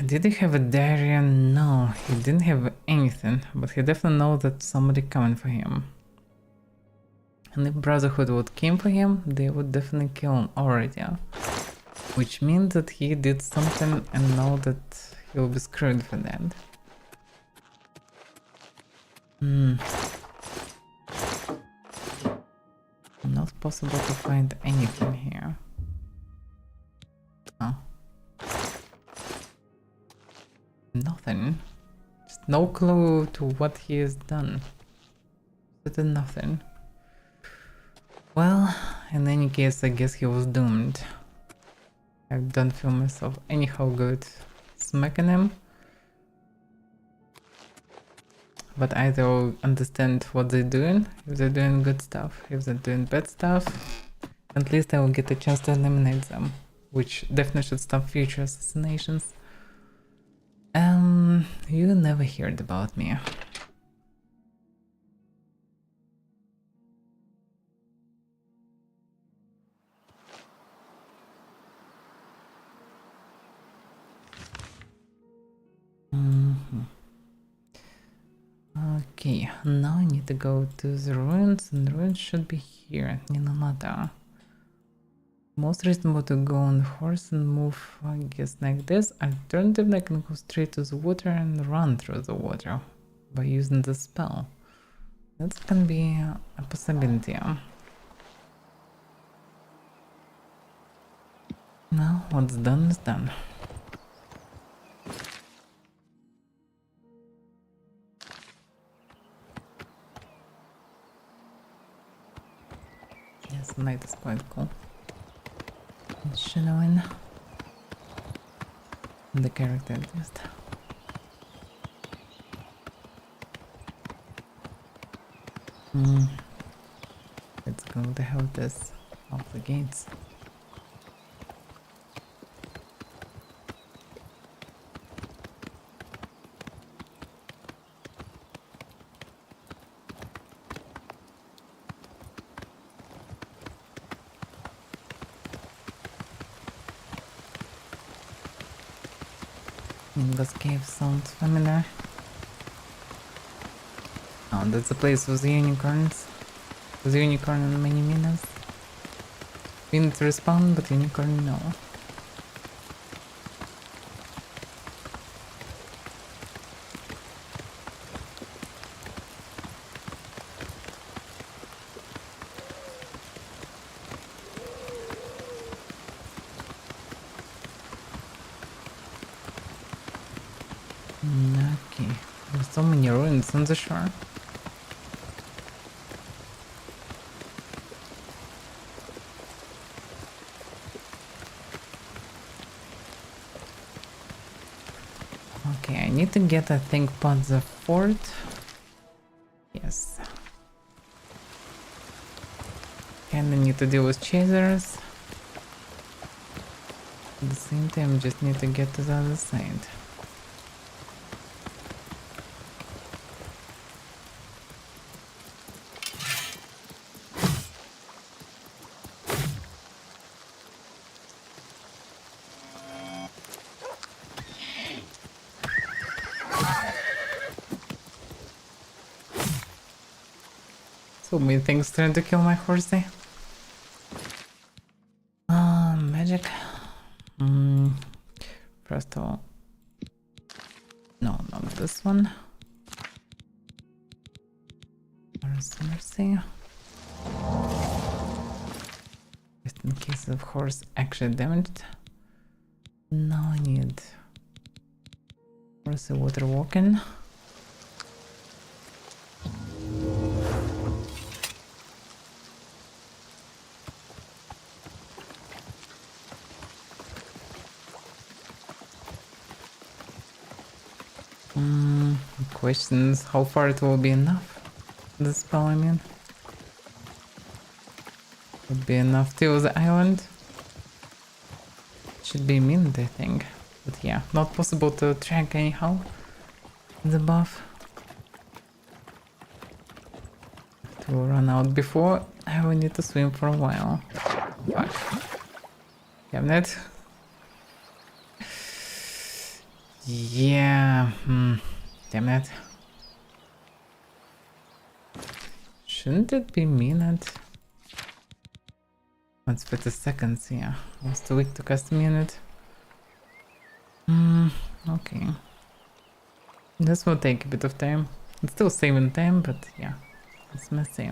S1: Did he have a diary? No, he didn't have anything, but he definitely knows that somebody coming for him. And if Brotherhood would came for him, they would definitely kill him already. Which means that he did something and know that he'll be screwed for that. Not possible to find anything here. Oh. nothing. Just no clue to what he has done. Absolutely nothing. Well, in any case, I guess he was doomed. I don't feel myself anyhow good smacking him. But I don't understand what they're doing. If they're doing good stuff, if they're doing bad stuff, at least I will get a chance to eliminate them. Which definitely should stop future assassinations. You never heard about me. Okay, now I need to go to the ruins, and the ruins should be here, Ninamata. Most reasonable to go on the horse and move, I guess, like this. Alternatively, I can go straight to the water and run through the water by using the spell. That can be a possibility. Now, what's done is done. Yes, night is quite cool. Shadowing the character just. Let's go to have this off the gates. This cave sounds familiar. Oh, that's the place with the unicorns. With the unicorn and many minas. Didn't respawn, but unicorn no. Okay, there's so many ruins on the shore. Okay, I need to get, I think, past the fort. Yes. Kinda need to deal with chasers. At the same time, just need to get to the other side. So many things trying to kill my horsey. Magic. First of all, no, not this one. Mercy. Just in case the horse actually damaged. Now I need Mercy water walking. Questions how far it will be enough. The spell, I mean. Would be enough till the island. Should be mint, I think. But yeah, not possible to track anyhow. The buff. To run out before, I will need to swim for a while. Fuck. Damn it. Yeah. Damn it. Shouldn't it be minute? Once 50 seconds, yeah. I was too weak to cast a minute. Okay. This will take a bit of time. It's still saving time, but yeah. It's messy.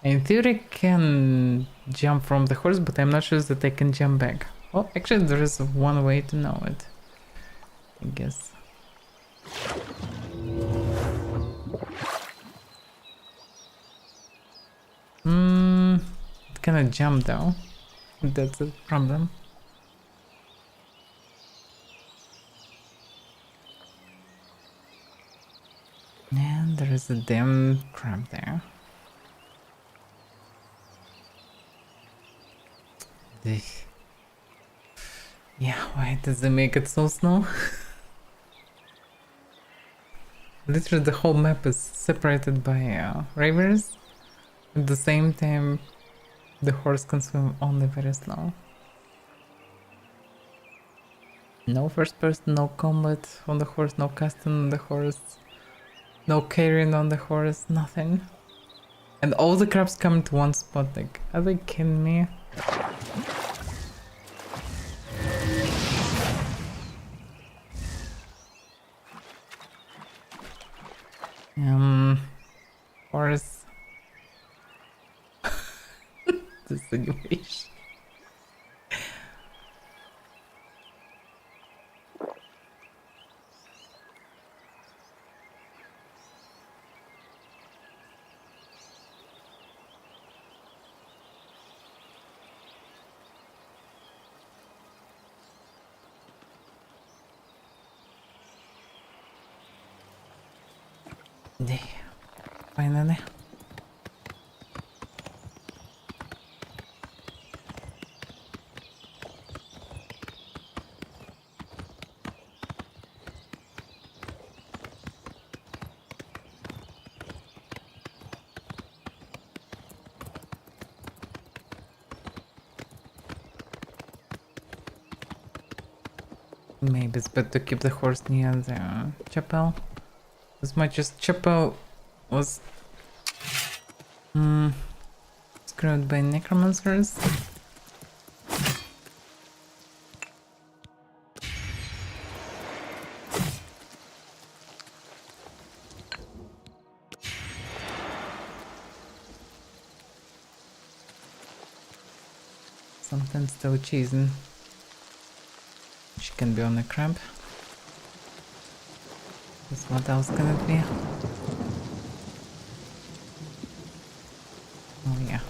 S1: In theory, I can jump from the horse, but I'm not sure that I can jump back. Oh, actually, there is one way to know it. I guess. cannot jump though. That's a problem. And there is a damn crab there. Yeah, why does it make it so slow? Literally the whole map is separated by rivers. At the same time, the horse can swim only very slow. No first person, no combat on the horse, no casting on the horse, no carrying on the horse, nothing. And all the crabs come to one spot, like, are they kidding me? Horse. This situation. Finally. Maybe it's better to keep the horse near the chapel. As much as chapel was screwed by necromancers. Sometimes still cheesing. She can be on a crab. Because what else can it be? Oh yeah.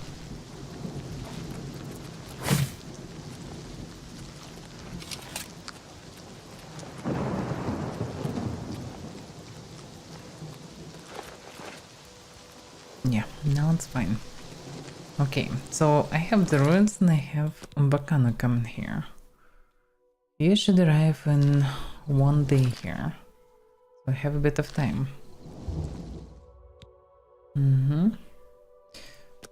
S1: Yeah, now it's fine. Okay, so I have the ruins and I have Umbakana coming here. You should arrive in 1 day here. So I have a bit of time.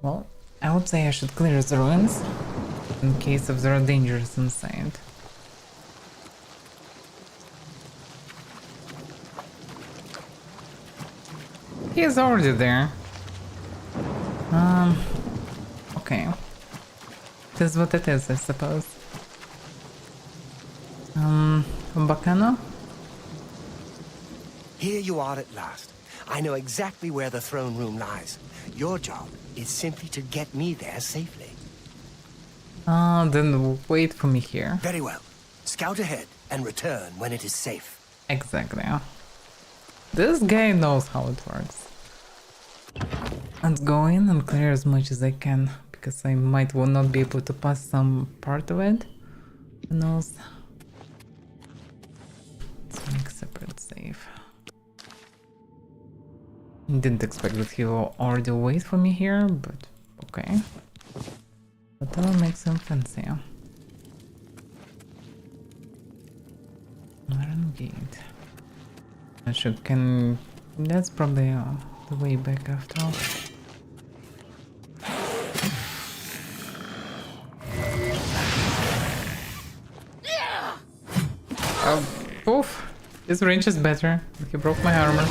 S1: Well, I would say I should clear the ruins in case if there are dangers inside. He is already there. Okay. This is what it is, I suppose. Bacano?
S4: Here you are at last. I know exactly where the throne room lies. Your job is simply to get me there safely.
S1: Then wait for me here.
S4: Very well. Scout ahead and return when it is safe.
S1: Exactly. This guy knows how it works. Let's go in and clear as much as I can, because I might will not be able to pass some part of it. Who knows? Let's make separate save. Didn't expect that he will already wait for me here, but okay. Whatever makes him fancy. Iron gate. I should can. That's probably the way back after all. Oh, oof! His range is better. He broke my armor.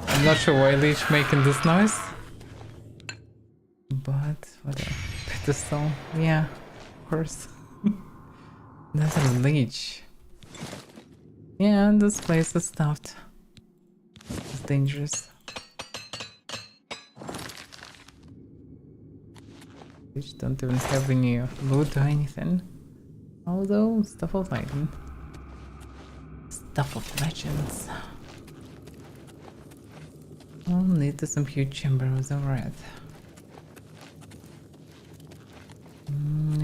S1: I'm not sure why Leech making this noise, but whatever. Pedestal, yeah, of course. Another Leech. Yeah, this place is stuffed. It's dangerous. Which don't even have any loot or anything. Although, stuff of lighting. Stuff of legends. We'll need some huge chambers of wrath.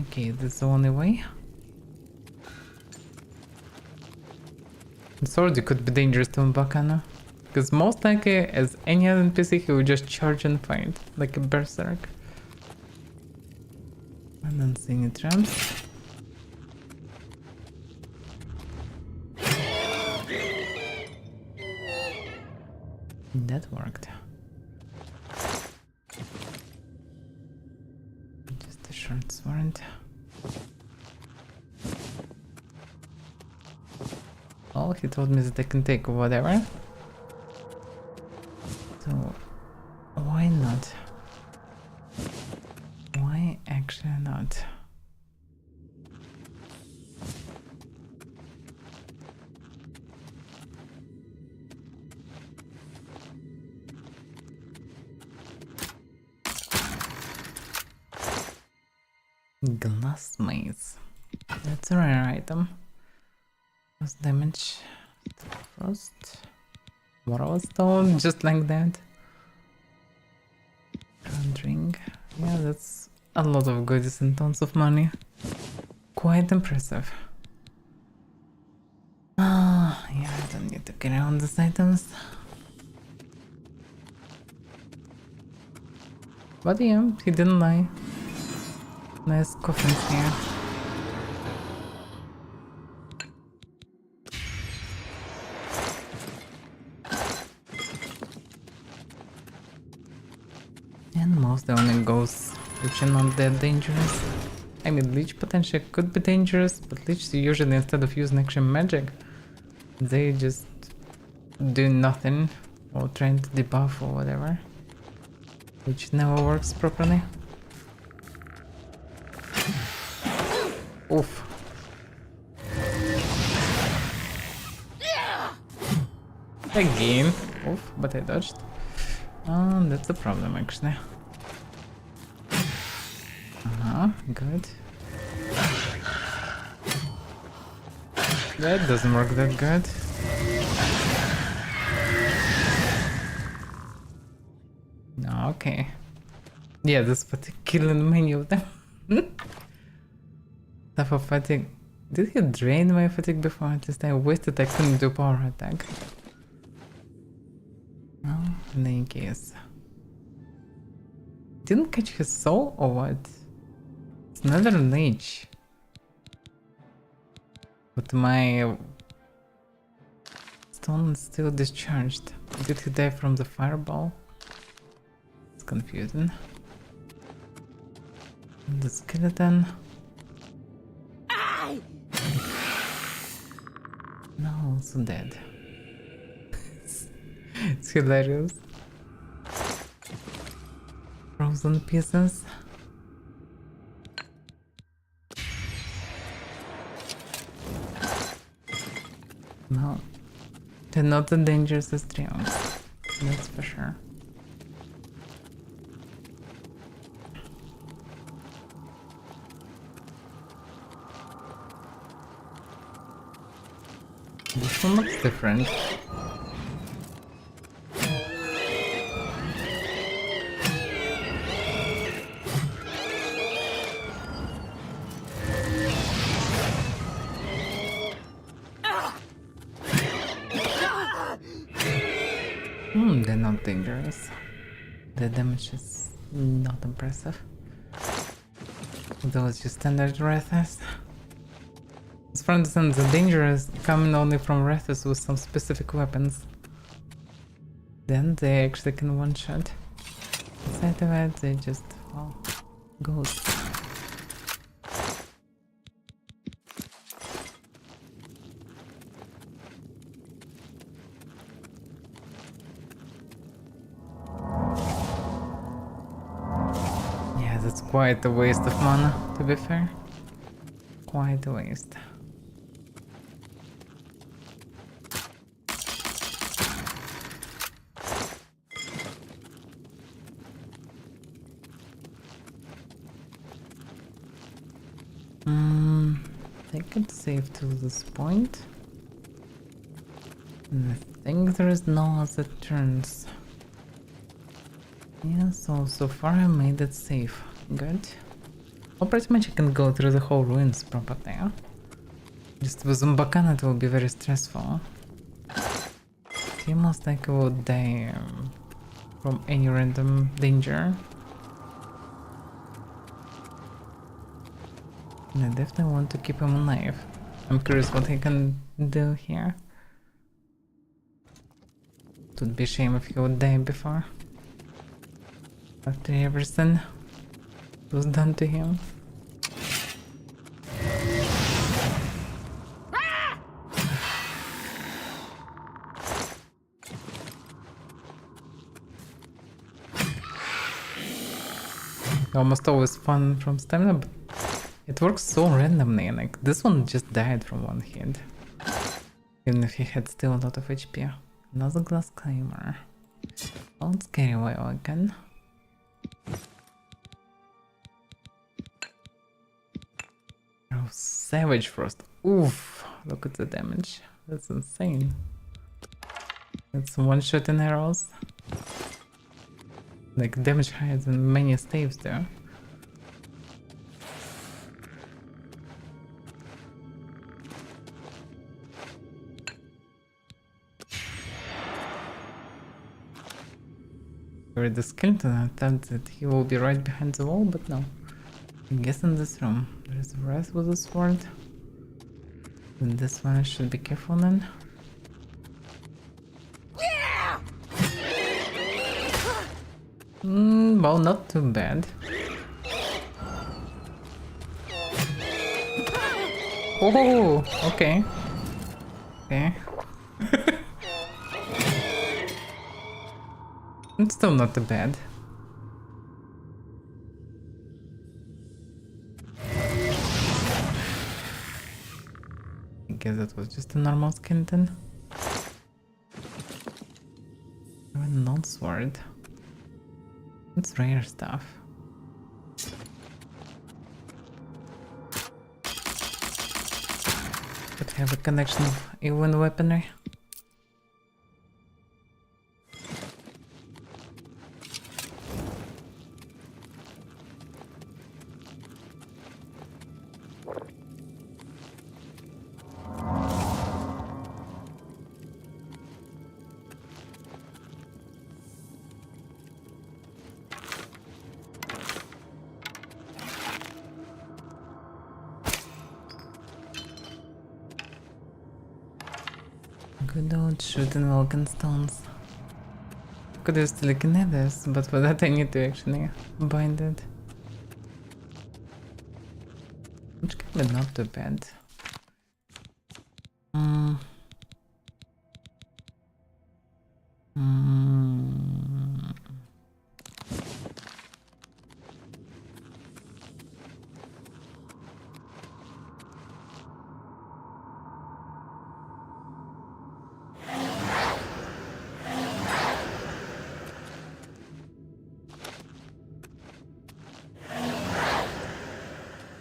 S1: Okay, this is the only way. The sword could be dangerous to Mbakana, because most likely, as any other NPC, he would just charge and fight, like a berserk. I don't see any traps. That worked. Just a short sword. Oh, he told me that I can take whatever. So, why not? Why actually not? Glass maze. That's a rare item. Plus damage. Frost. Moral stone, just like that. Grand ring. Yeah, that's a lot of goodies and tons of money. Quite impressive. Ah, yeah, I don't need to carry on these items. But yeah, he didn't lie. Nice coffins here. And most the only ghosts which are not that dangerous. I mean, Leech potentially could be dangerous, but Leech usually, instead of using actual magic, they just do nothing or trying to debuff or whatever, which never works properly. Oof. Again. Oof, but I dodged. That's a problem actually. Good. That doesn't work that good. Okay. Yeah, this fatigue killing many of them. Stuff of fatigue. Did he drain my fatigue before? At least I wasted, I couldn't do power attack. No, in any case. Didn't catch his soul or what? It's another Lich. But my stone is still discharged. Did he die from the fireball? It's confusing. And the skeleton. No, also dead. It's hilarious. Frozen pieces. No, they're not as dangerous as triumphs. That's for sure. This one looks different. They're not dangerous. The damage is not impressive. Those just standard Wraths. As far as I understand, the danger is coming only from Wraths with some specific weapons. Then they actually can one-shot. Aside of that, they just, well, ghosts. Yeah, that's quite a waste of mana, to be fair. Quite a waste. I could save to this point. I think there is no other turns. Yeah, so far I made it safe. Good. Well, pretty much I can go through the whole ruins properly. Just with Umbakan it will be very stressful. He most likely will die from any random danger. And I definitely want to keep him alive. I'm curious what he can do here. It would be a shame if he would die before. After everything was done to him. Almost always fun from stamina, but it works so randomly. Like this one just died from one hit, even if he had still a lot of HP. Another glass climber. Well, let's carry away again. Oh, Savage Frost. Oof! Look at the damage. That's insane. It's one-shot in arrows. Like damage higher than many staves there. With the skeleton, I thought that he will be right behind the wall, but no. I guess in this room there is a wraith with a sword. And this one I should be careful then. Well, not too bad. Oh, okay. Okay. It's still not too bad. I guess that was just a normal skeleton. A non-sword. It's rare stuff. Could have a connection of even weaponry. Good old shooting Vulcan stones. Could use telekinesis, but for that I need to actually bind it. Which can be not too bad.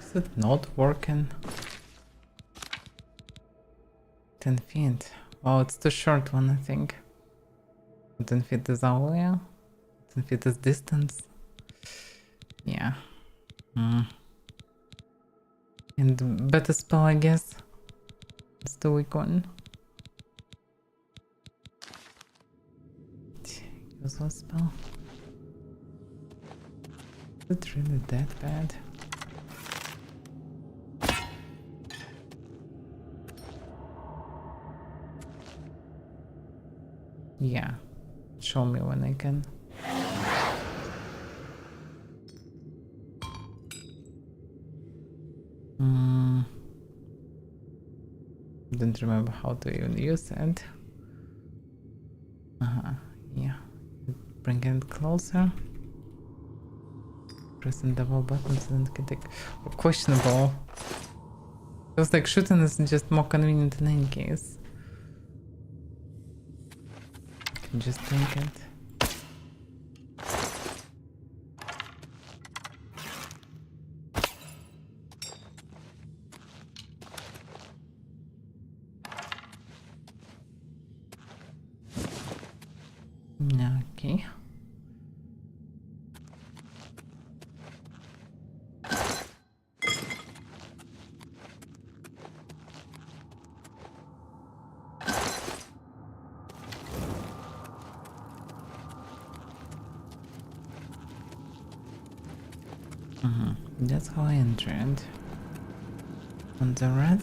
S1: Is it not working? 10 feet. Oh, it's too short one, I think. 10 feet is Avaira. 10 feet is distance. Yeah. And better spell, I guess. It's the weak one. Use one spell. Is it really that bad? Yeah, show me when I can. Don't remember how to even use it. Yeah. Bring it closer. Pressing double buttons and can take. Questionable. Feels like shooting is just more convenient in any case. Just take it. Okay. That's how I entered. On the red.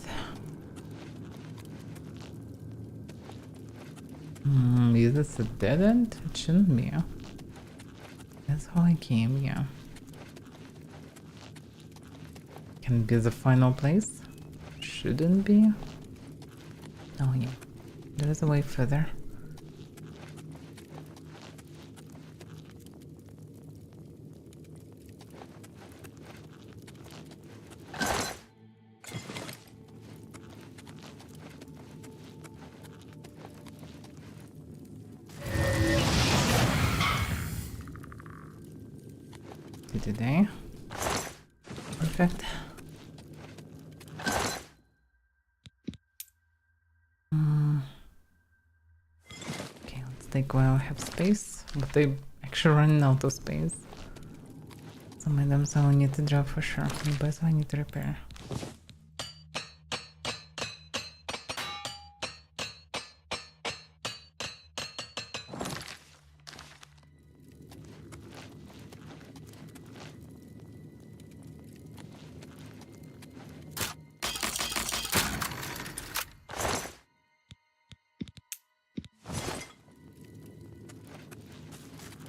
S1: Is this a dead end? It shouldn't be. That's how I came, yeah. Can be the final place? Shouldn't be. Oh yeah. There's a way further. Today. Perfect. Okay, let's take while I have space, but they actually running out of space. Some items I will need to drop for sure. The best I need to repair.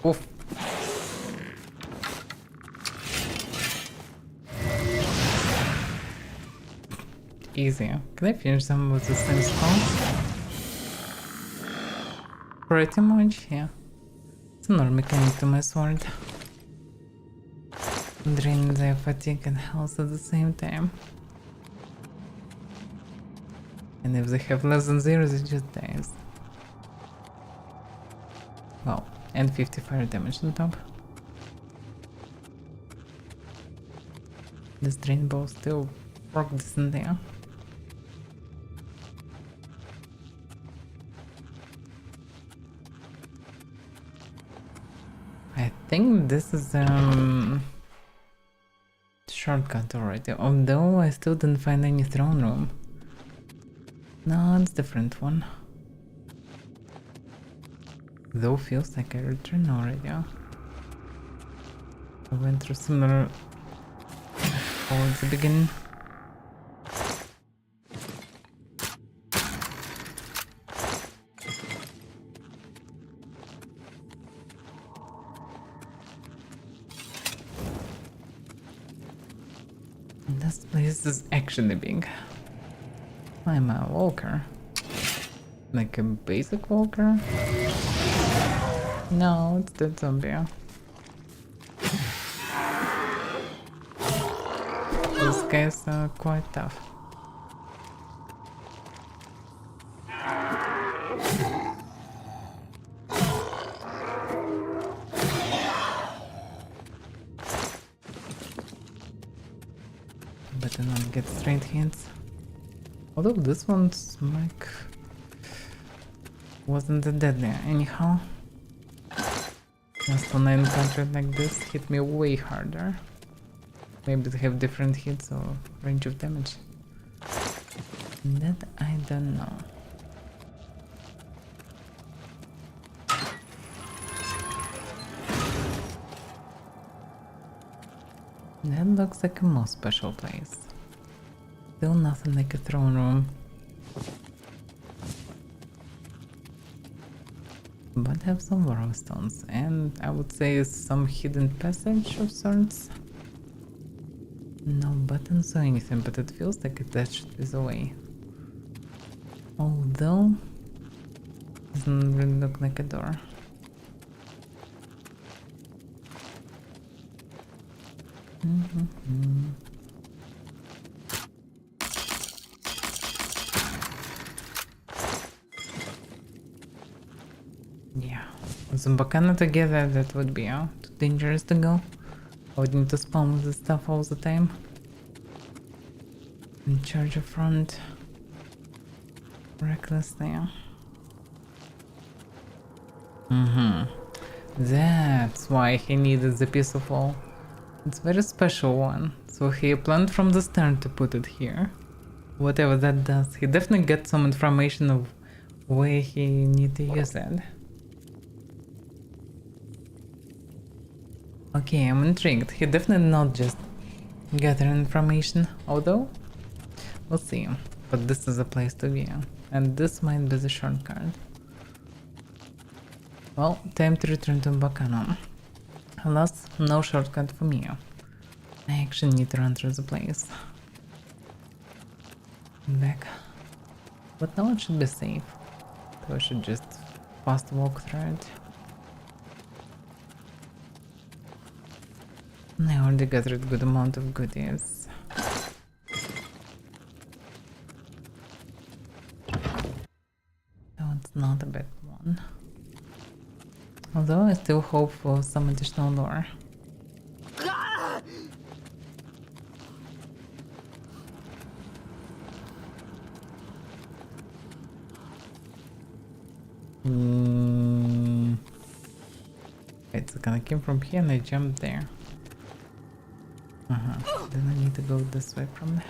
S1: Oof. Easy. Can I finish them with the same spell? Pretty much, yeah. It's another mechanic to my sword. Draining their fatigue and health at the same time. And if they have less than 0, it just dies. Wow. And 50 fire damage on top. This drain bow still works decent there. I think this is shortcut already, although I still didn't find any throne room. No, it's a different one. Though feels like I returned already. I went through similar towards the beginning. This place is actually big. I'm a walker. Like a basic walker? No, it's the zombie. These guys are quite tough. Better not get straight hits. Although this one's like wasn't that deadly anyhow. Last one I encountered like this hit me way harder. Maybe they have different hits or range of damage. That I don't know. That looks like a more special place. Still nothing like a throne room. But have some warstones and I would say some hidden passage of sorts. No buttons or anything, but it feels like that should be the way. Although, doesn't really look like a door. Yeah, with Zumbakana together, that would be too dangerous to go. I would need to spawn with this stuff all the time. And charge a front recklessly. That's why he needed the piece of wall. It's a very special one, so he planned from the start to put it here. Whatever that does, he definitely gets some information of where he need to use it. Okay, I'm intrigued. He definitely not just gathering information, although we'll see. But this is a place to be, and this might be the shortcut. Well, time to return to Bacano. Alas, no shortcut for me. I actually need to run through the place. Back. But now it should be safe. So I should just fast walk through it. I already gathered a good amount of goodies. So it's not a bad one. Although I still hope for some additional lore. Wait, so I came from here and I jumped there. Then I need to go this way from there.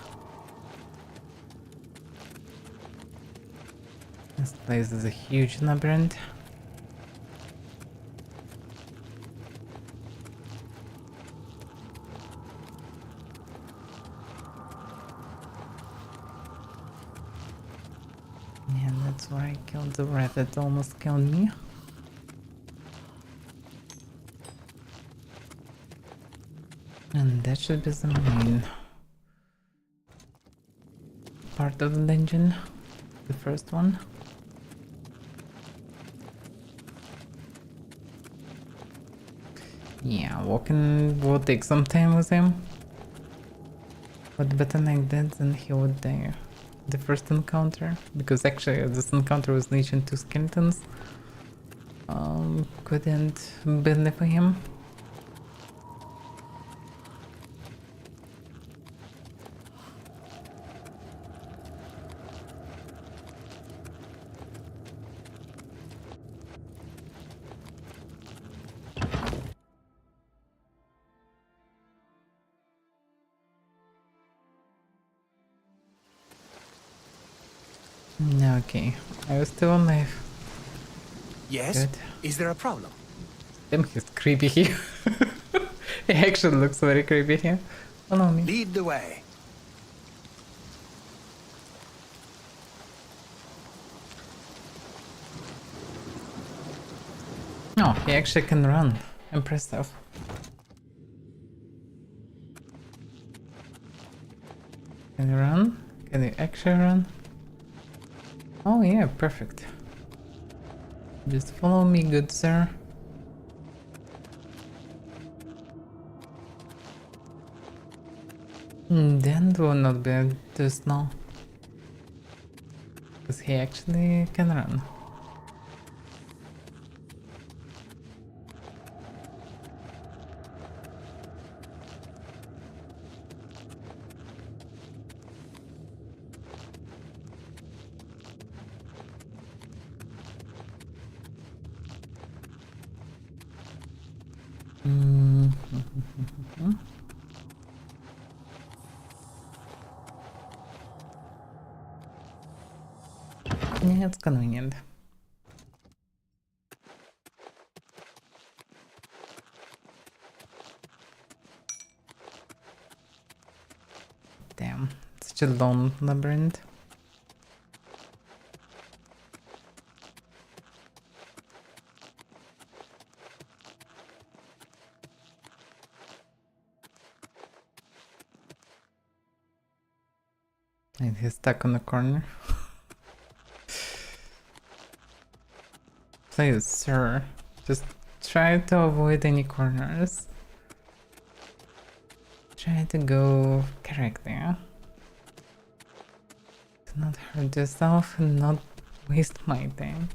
S1: This place is a huge labyrinth. And that's where I killed the rat that almost killed me. And that should be the main part of the dungeon, the first one. Yeah, walking will take some time with him, but better like that than he would die the first encounter, because actually this encounter was Nation 2 skeletons. Couldn't believe him. Okay, I was still alive.
S4: Yes?
S1: Good.
S4: Is there a problem?
S1: Damn, he's creepy here. He actually looks very creepy here. Follow me.
S4: Lead the way.
S1: No, he actually can run. Impressive. Can you run? Can you actually run? Oh yeah, perfect. Just follow me, good sir. Then it will not be too slow. Because he actually can run. Yeah, it's convenient. Damn, such a long labyrinth. And he's stuck on the corner. Please, sir, just try to avoid any corners. Try to go correctly. Do not hurt yourself and not waste my time.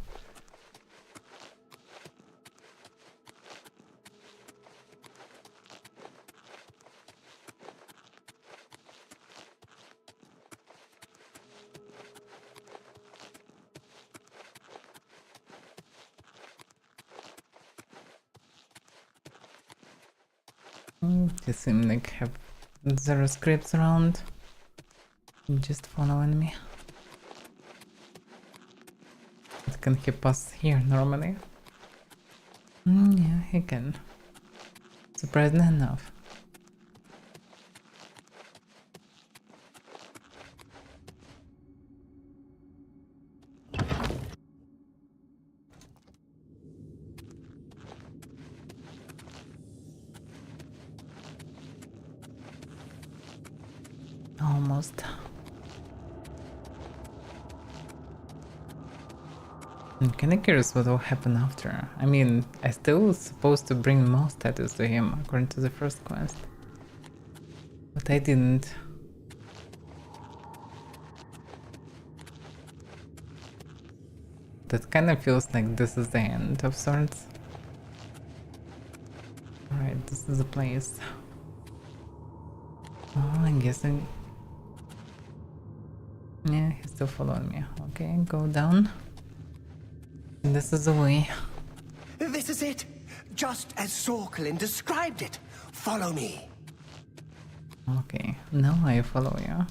S1: They seem like have zero scripts around. Just following me. But can he pass here normally? Yeah, he can. Surprisingly enough. Almost. I'm kinda curious what will happen after. I mean, I still was supposed to bring more status to him according to the first quest. But I didn't. That kinda feels like this is the end of sorts. Alright, this is the place. Oh, I'm guessing. Yeah, he's still following me. Okay, go down. This is the way.
S4: This is it! Just as Sorkelin described it. Follow me.
S1: Okay, now I follow you.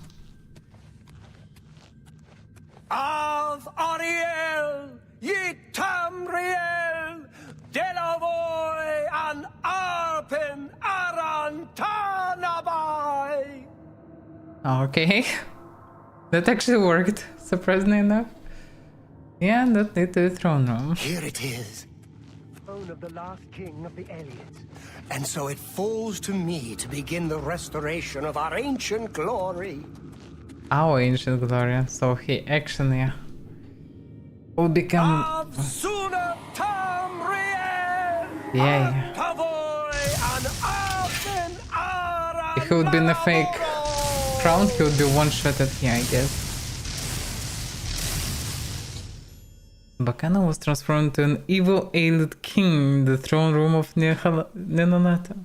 S4: Av Ariel, ye Tamriel, Delavoy an Arpen Arantanabai.
S1: Okay. That actually worked, surprisingly enough. Yeah, that led to the throne room.
S4: Here it is. Throne of the last king of the Elliot. And so it falls to me to begin the restoration of our ancient glory.
S1: Our ancient glory, so he actually will become... Yeah. If he would be in a fake crown, he would be one-shotted here, I guess. Bacana was transformed to an evil alien king in the throne room of Nenonata.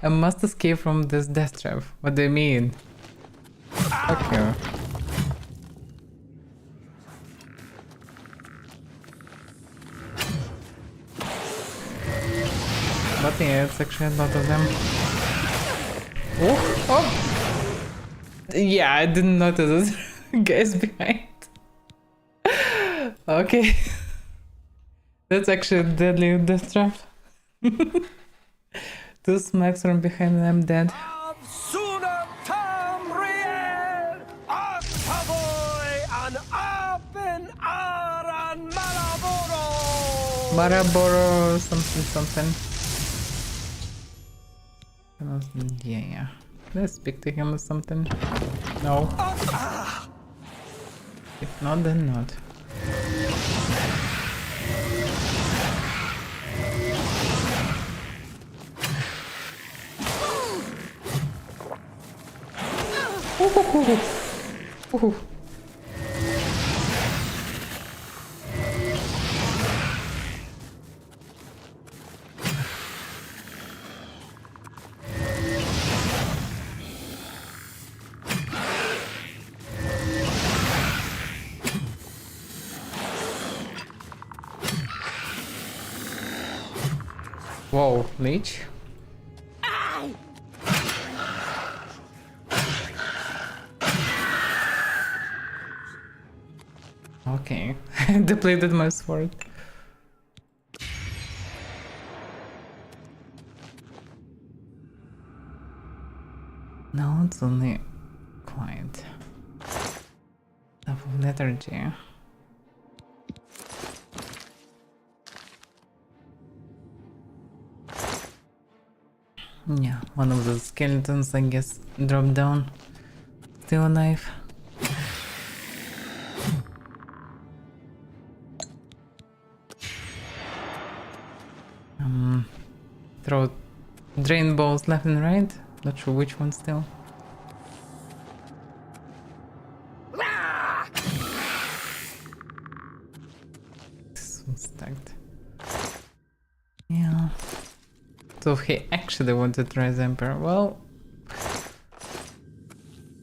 S1: I must escape from this death trap. What do you mean? Fuck you. But yeah, it's actually a lot of them. Oh! Oh! Yeah, I didn't notice it. Guys behind. Okay. That's actually a deadly death trap. Two smacks from behind and I'm dead. Maraboro something. Yeah. Let's speak to him or something. No. If not, then not. Whoa, Leech? Okay, depleted my sword. Now it's only quiet. Enough of lethargy. Yeah, one of the skeletons, I guess, dropped down. Still alive. Throw drain balls left and right. Not sure which one still. This one's stacked. Yeah. So he actually wanted to rise Emperor. Well,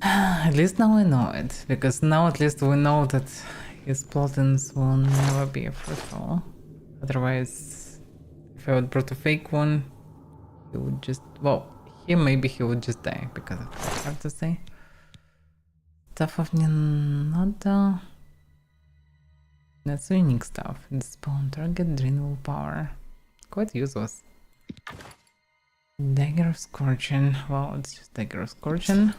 S1: at least now we know it, because now at least we know that his plottings will never be fruitful. Otherwise, if I would brought a fake one, he would just, well, maybe he would just die because of that, hard to say. Stuff не надо. That's unique stuff. Spawn target, drain willpower. Quite useless. Dagger of Scorching. Well, it's just Dagger of Scorching.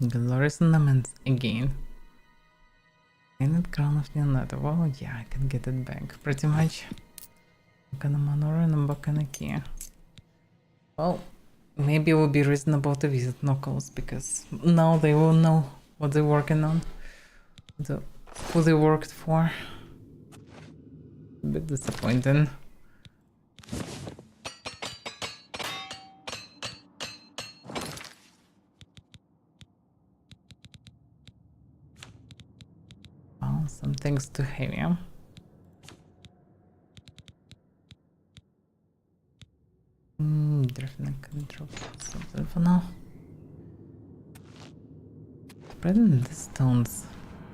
S1: Glorious Ornaments again. And Crown of Neonata. Well, yeah, I can get it back pretty much. Bakanamanora and Bakanaki. Well, maybe it will be reasonable to visit Knuckles because now they will know what they're working on. Who they worked for. A bit disappointing. Well, some things to heavy. Definitely control something for now. Present the stones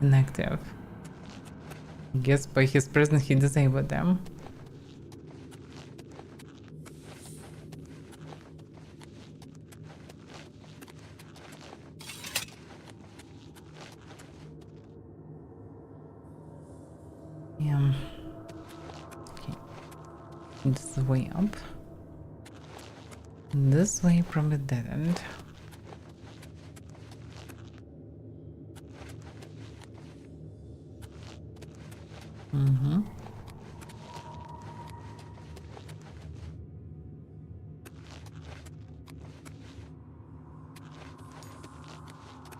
S1: inactive. I guess by his presence he disabled them. Yeah. Okay. This is the way up. This way probably dead end.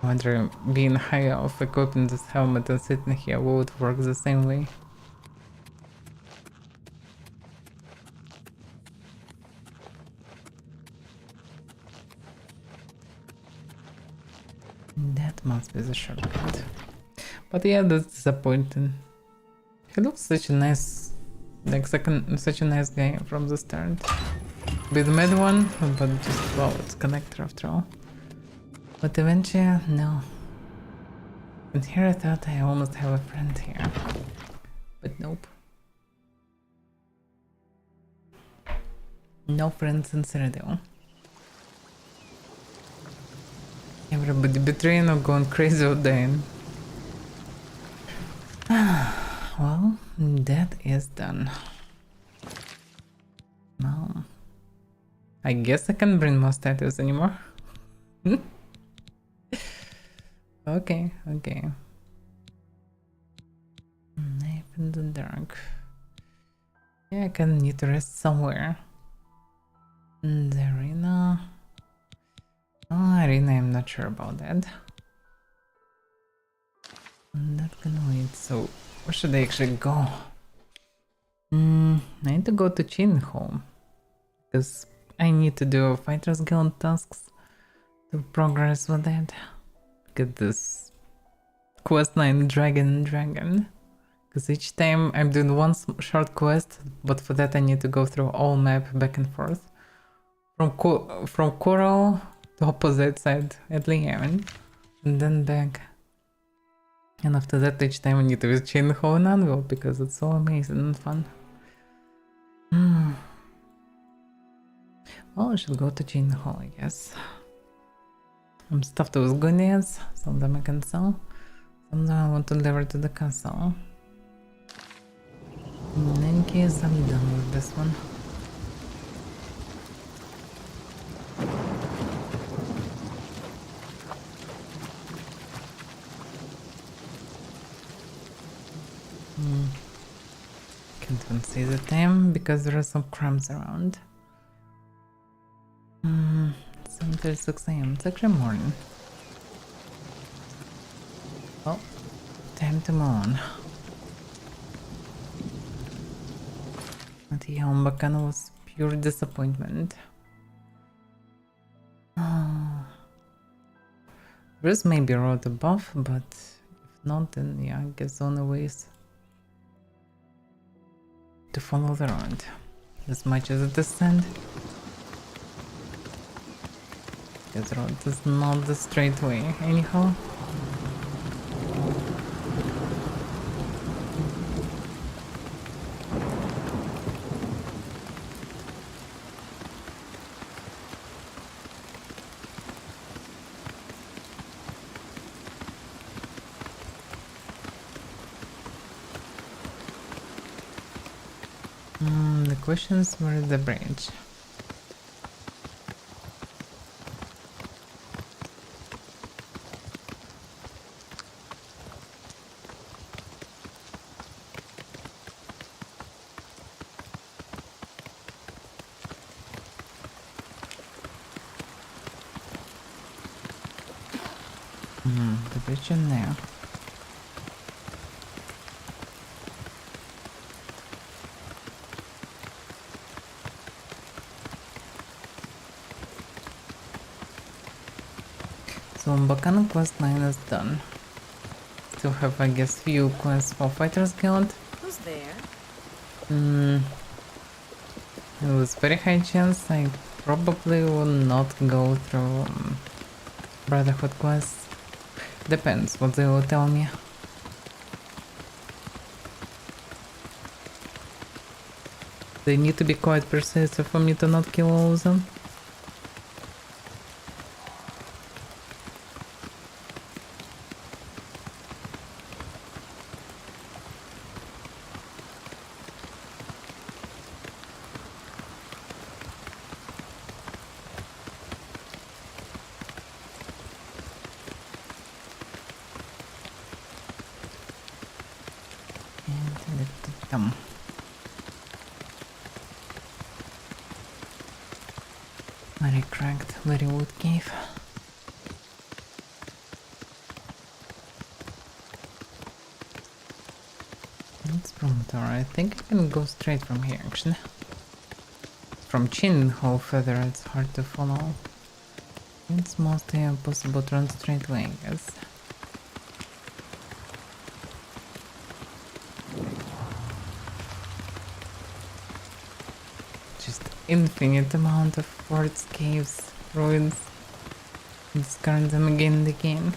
S1: I wonder, being high off, equipping this helmet and sitting here would work the same way. That must be the shortcut. But yeah, that's disappointing. He looks such a nice, like such a nice guy from the start. Bit mad one, but just, well, it's connector after all. But eventually, no. And here I thought I almost have a friend here. But nope. No friends in Cyrodiil. Everybody betraying or going crazy or dying. Well, that is done. Now, I guess I can't bring more statues anymore. Okay. Knife in the dark. Yeah, I can need to rest somewhere. The arena. Oh, arena, I'm not sure about that. That can wait. So, where should I actually go? I need to go to Chainholm because I need to do Fighters Guild tasks to progress with that. Get this questline Dragon. Because each time I'm doing one short quest, but for that I need to go through all map back and forth. From Coral to opposite side at Liamen, and then back. And after that, each time I need to visit Chainholm and Anvil because it's so amazing and fun. Well, I should go to Chainholm, I guess. I'm stuffed with goodies. Some of them I can sell. Some of them I want to deliver to the castle. In any case, I'm done with this one. Can't even see the time because there are some crumbs around. 7:36 AM. It's actually morning. Well, time to move on. But yeah, Umbakan was pure disappointment. There's maybe a road above, but if not, then yeah, I guess the only way is to follow the road. As much as it is sand. This road is not the straight way, anyhow. question is, where is the bridge? The bridge in there. So Bacana quest 9 is done. Still have, I guess, few quests for Fighters Guild.
S15: Who's there?
S1: It was very high chance I probably will not go through Brotherhood quests. Depends what they will tell me. They need to be quite persuasive for me to not kill all of them. Very cracked, very wood cave. It's promontory. I think I can go straight from here actually. From Chin Hole further it's hard to follow. It's mostly impossible to run straight away, I guess. Just infinite amount of forts, caves, ruins. Discard them again and again.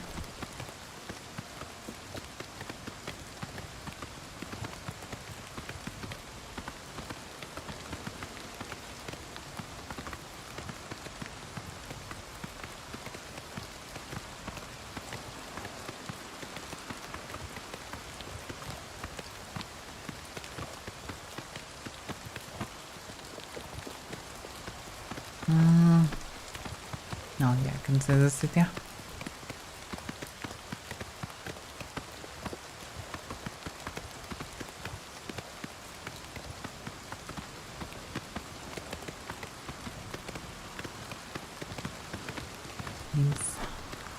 S1: Oh yeah, I can see the city.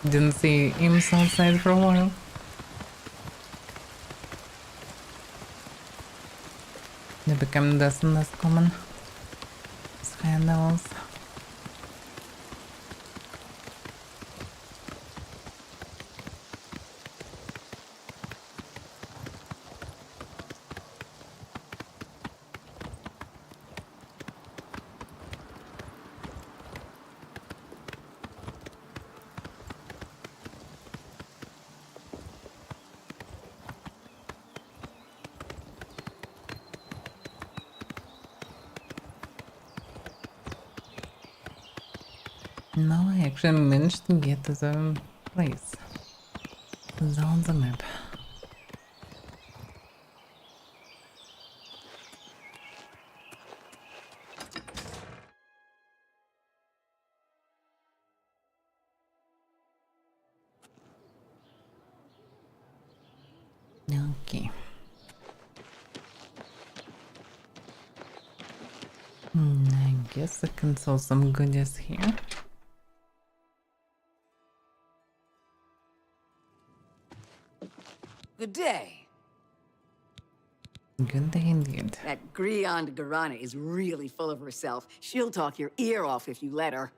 S1: Didn't see imps outside for a while. They become less and less common as higher levels. Now I actually managed to get to the place. It's on the map. Okay. I guess I can sell some goodies here.
S14: Good day.
S1: Good day indeed.
S14: That Griand Garana is really full of herself. She'll talk your ear off if you let her.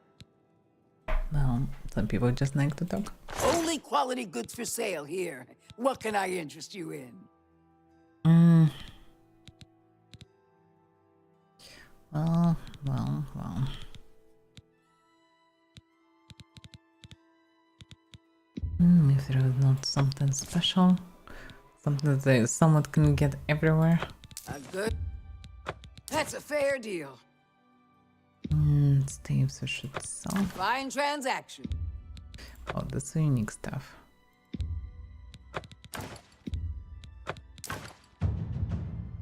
S1: Well, some people just like to talk.
S14: Only quality goods for sale here. What can I interest you in?
S1: Well. If there is not something special, something that someone can get everywhere.
S14: A good... That's a fair deal.
S1: Staves I should sell.
S14: Fine transaction.
S1: Oh, that's unique stuff.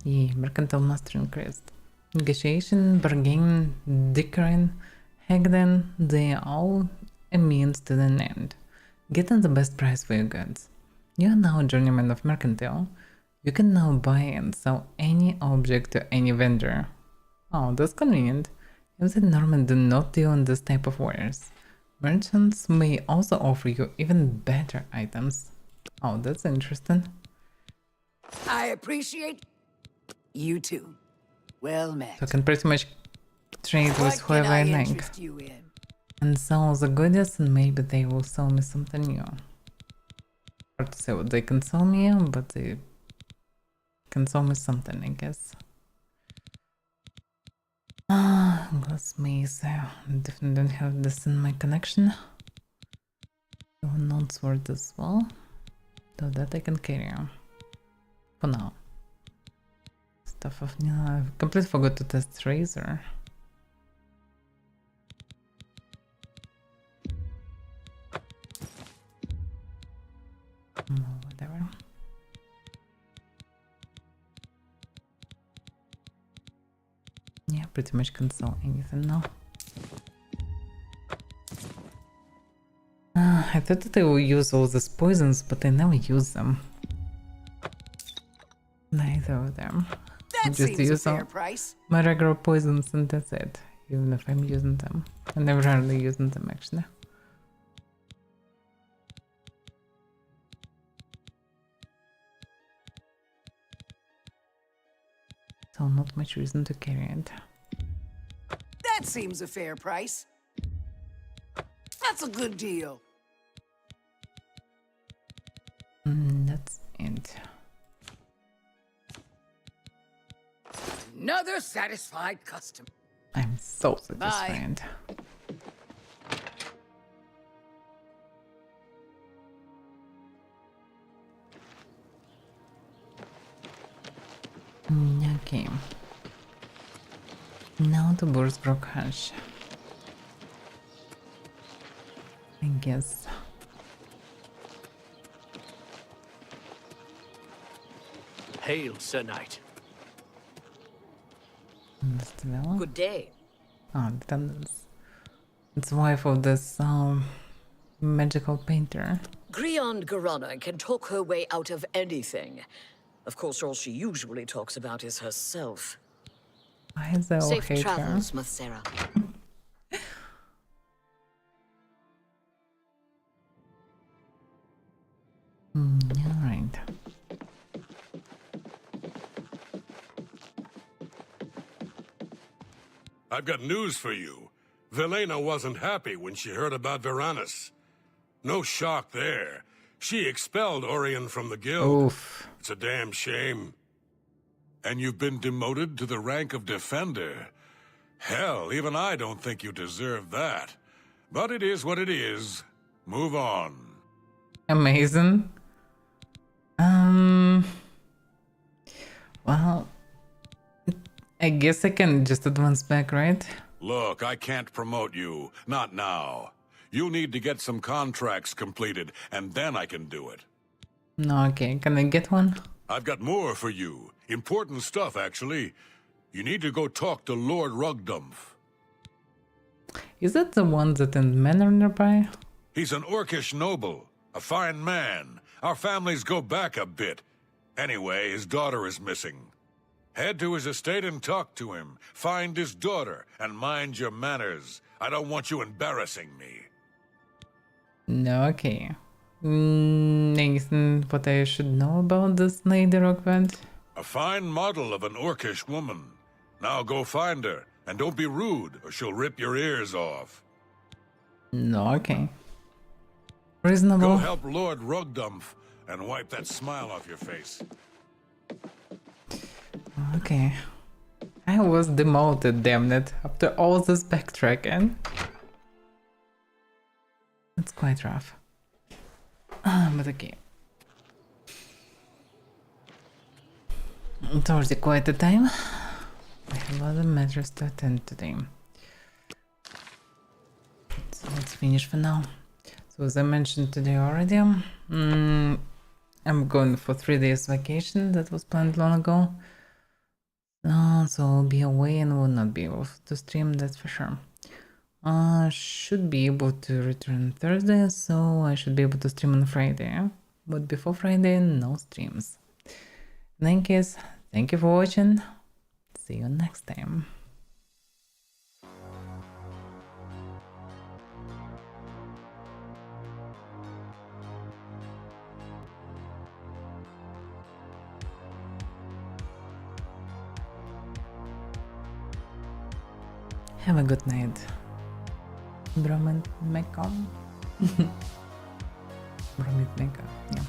S1: Yay, Mercantile Master increased. Negotiation, bargain, dickering, haggling, they are all a means to an end. Getting the best price for your goods. You are now a journeyman of mercantile. You can now buy and sell any object to any vendor. Oh, that's convenient. If the Norman do not deal in this type of wares, merchants may also offer you even better items. Oh, that's interesting.
S14: I appreciate you too. Well met.
S1: So I can pretty much trade with whoever I like.
S14: interest you in?
S1: And sell the goodies, and maybe they will sell me something new. Hard to say what they can sell me, but they can sell me something, I guess. Glass maze. I definitely don't have this in my connection. So non-sword as well. So that I can carry for now. Stuff of I completely forgot to test razor. Whatever. Yeah, pretty much can sell anything now. I thought that I will use all these poisons, but I never use them. Neither of them. I just use all my regular poisons and that's it. Even if I'm using them. And I'm rarely using them actually. So not much reason to carry it.
S14: That seems a fair price. That's a good deal.
S1: That's it.
S14: Another satisfied customer.
S1: I'm so satisfied. Okay. Now to Bursbrook Hush. I guess.
S5: Hail, Sir Knight.
S1: Good
S9: day.
S1: Oh, it's wife of this magical painter.
S9: Griond Garana can talk her way out of anything. Of course, all she usually talks about is herself.
S1: Why is that all
S9: Safe
S1: hate
S9: travels,
S1: her?
S9: Mathera.
S1: Alright.
S7: I've got news for you. Velena wasn't happy when she heard about Varanus. No shock there. She expelled Orion from the guild.
S1: Oof.
S7: It's a damn shame. And you've been demoted to the rank of defender. Hell, even I don't think you deserve that. But it is what it is. Move on.
S1: Amazing. Well, I guess I can just advance back, right?
S7: Look, I can't promote you. Not now. You need to get some contracts completed, and then I can do it.
S1: No, okay. Can I get one?
S7: I've got more for you. Important stuff, actually. You need to go talk to Lord Rugdumph.
S1: Is that the one that in manor nearby?
S7: He's an Orcish noble. A fine man. Our families go back a bit. Anyway, his daughter is missing. Head to his estate and talk to him. Find his daughter, and mind your manners. I don't want you embarrassing me.
S1: No, okay. Anything what I should know about this Lady Rockband?
S7: A fine model of an Orcish woman. Now go find her, and don't be rude, or she'll rip your ears off.
S1: No, okay. Reasonable.
S7: Go help Lord Rugdumph, and wipe that smile off your face.
S1: Okay. I was demoted, damn it, after all this backtracking. It's quite rough. But okay. It's already quite a time. I have other matters to attend today. So let's finish for now. So as I mentioned today already, I'm going for 3 days vacation that was planned long ago. So I'll be away and will not be able to stream, that's for sure. Should be able to return Thursday, so I should be able to stream on Friday. But before Friday, no streams. Thank you for watching. See you next time. Have a good night. Bromid Mecca. Bromid Mecca, yeah.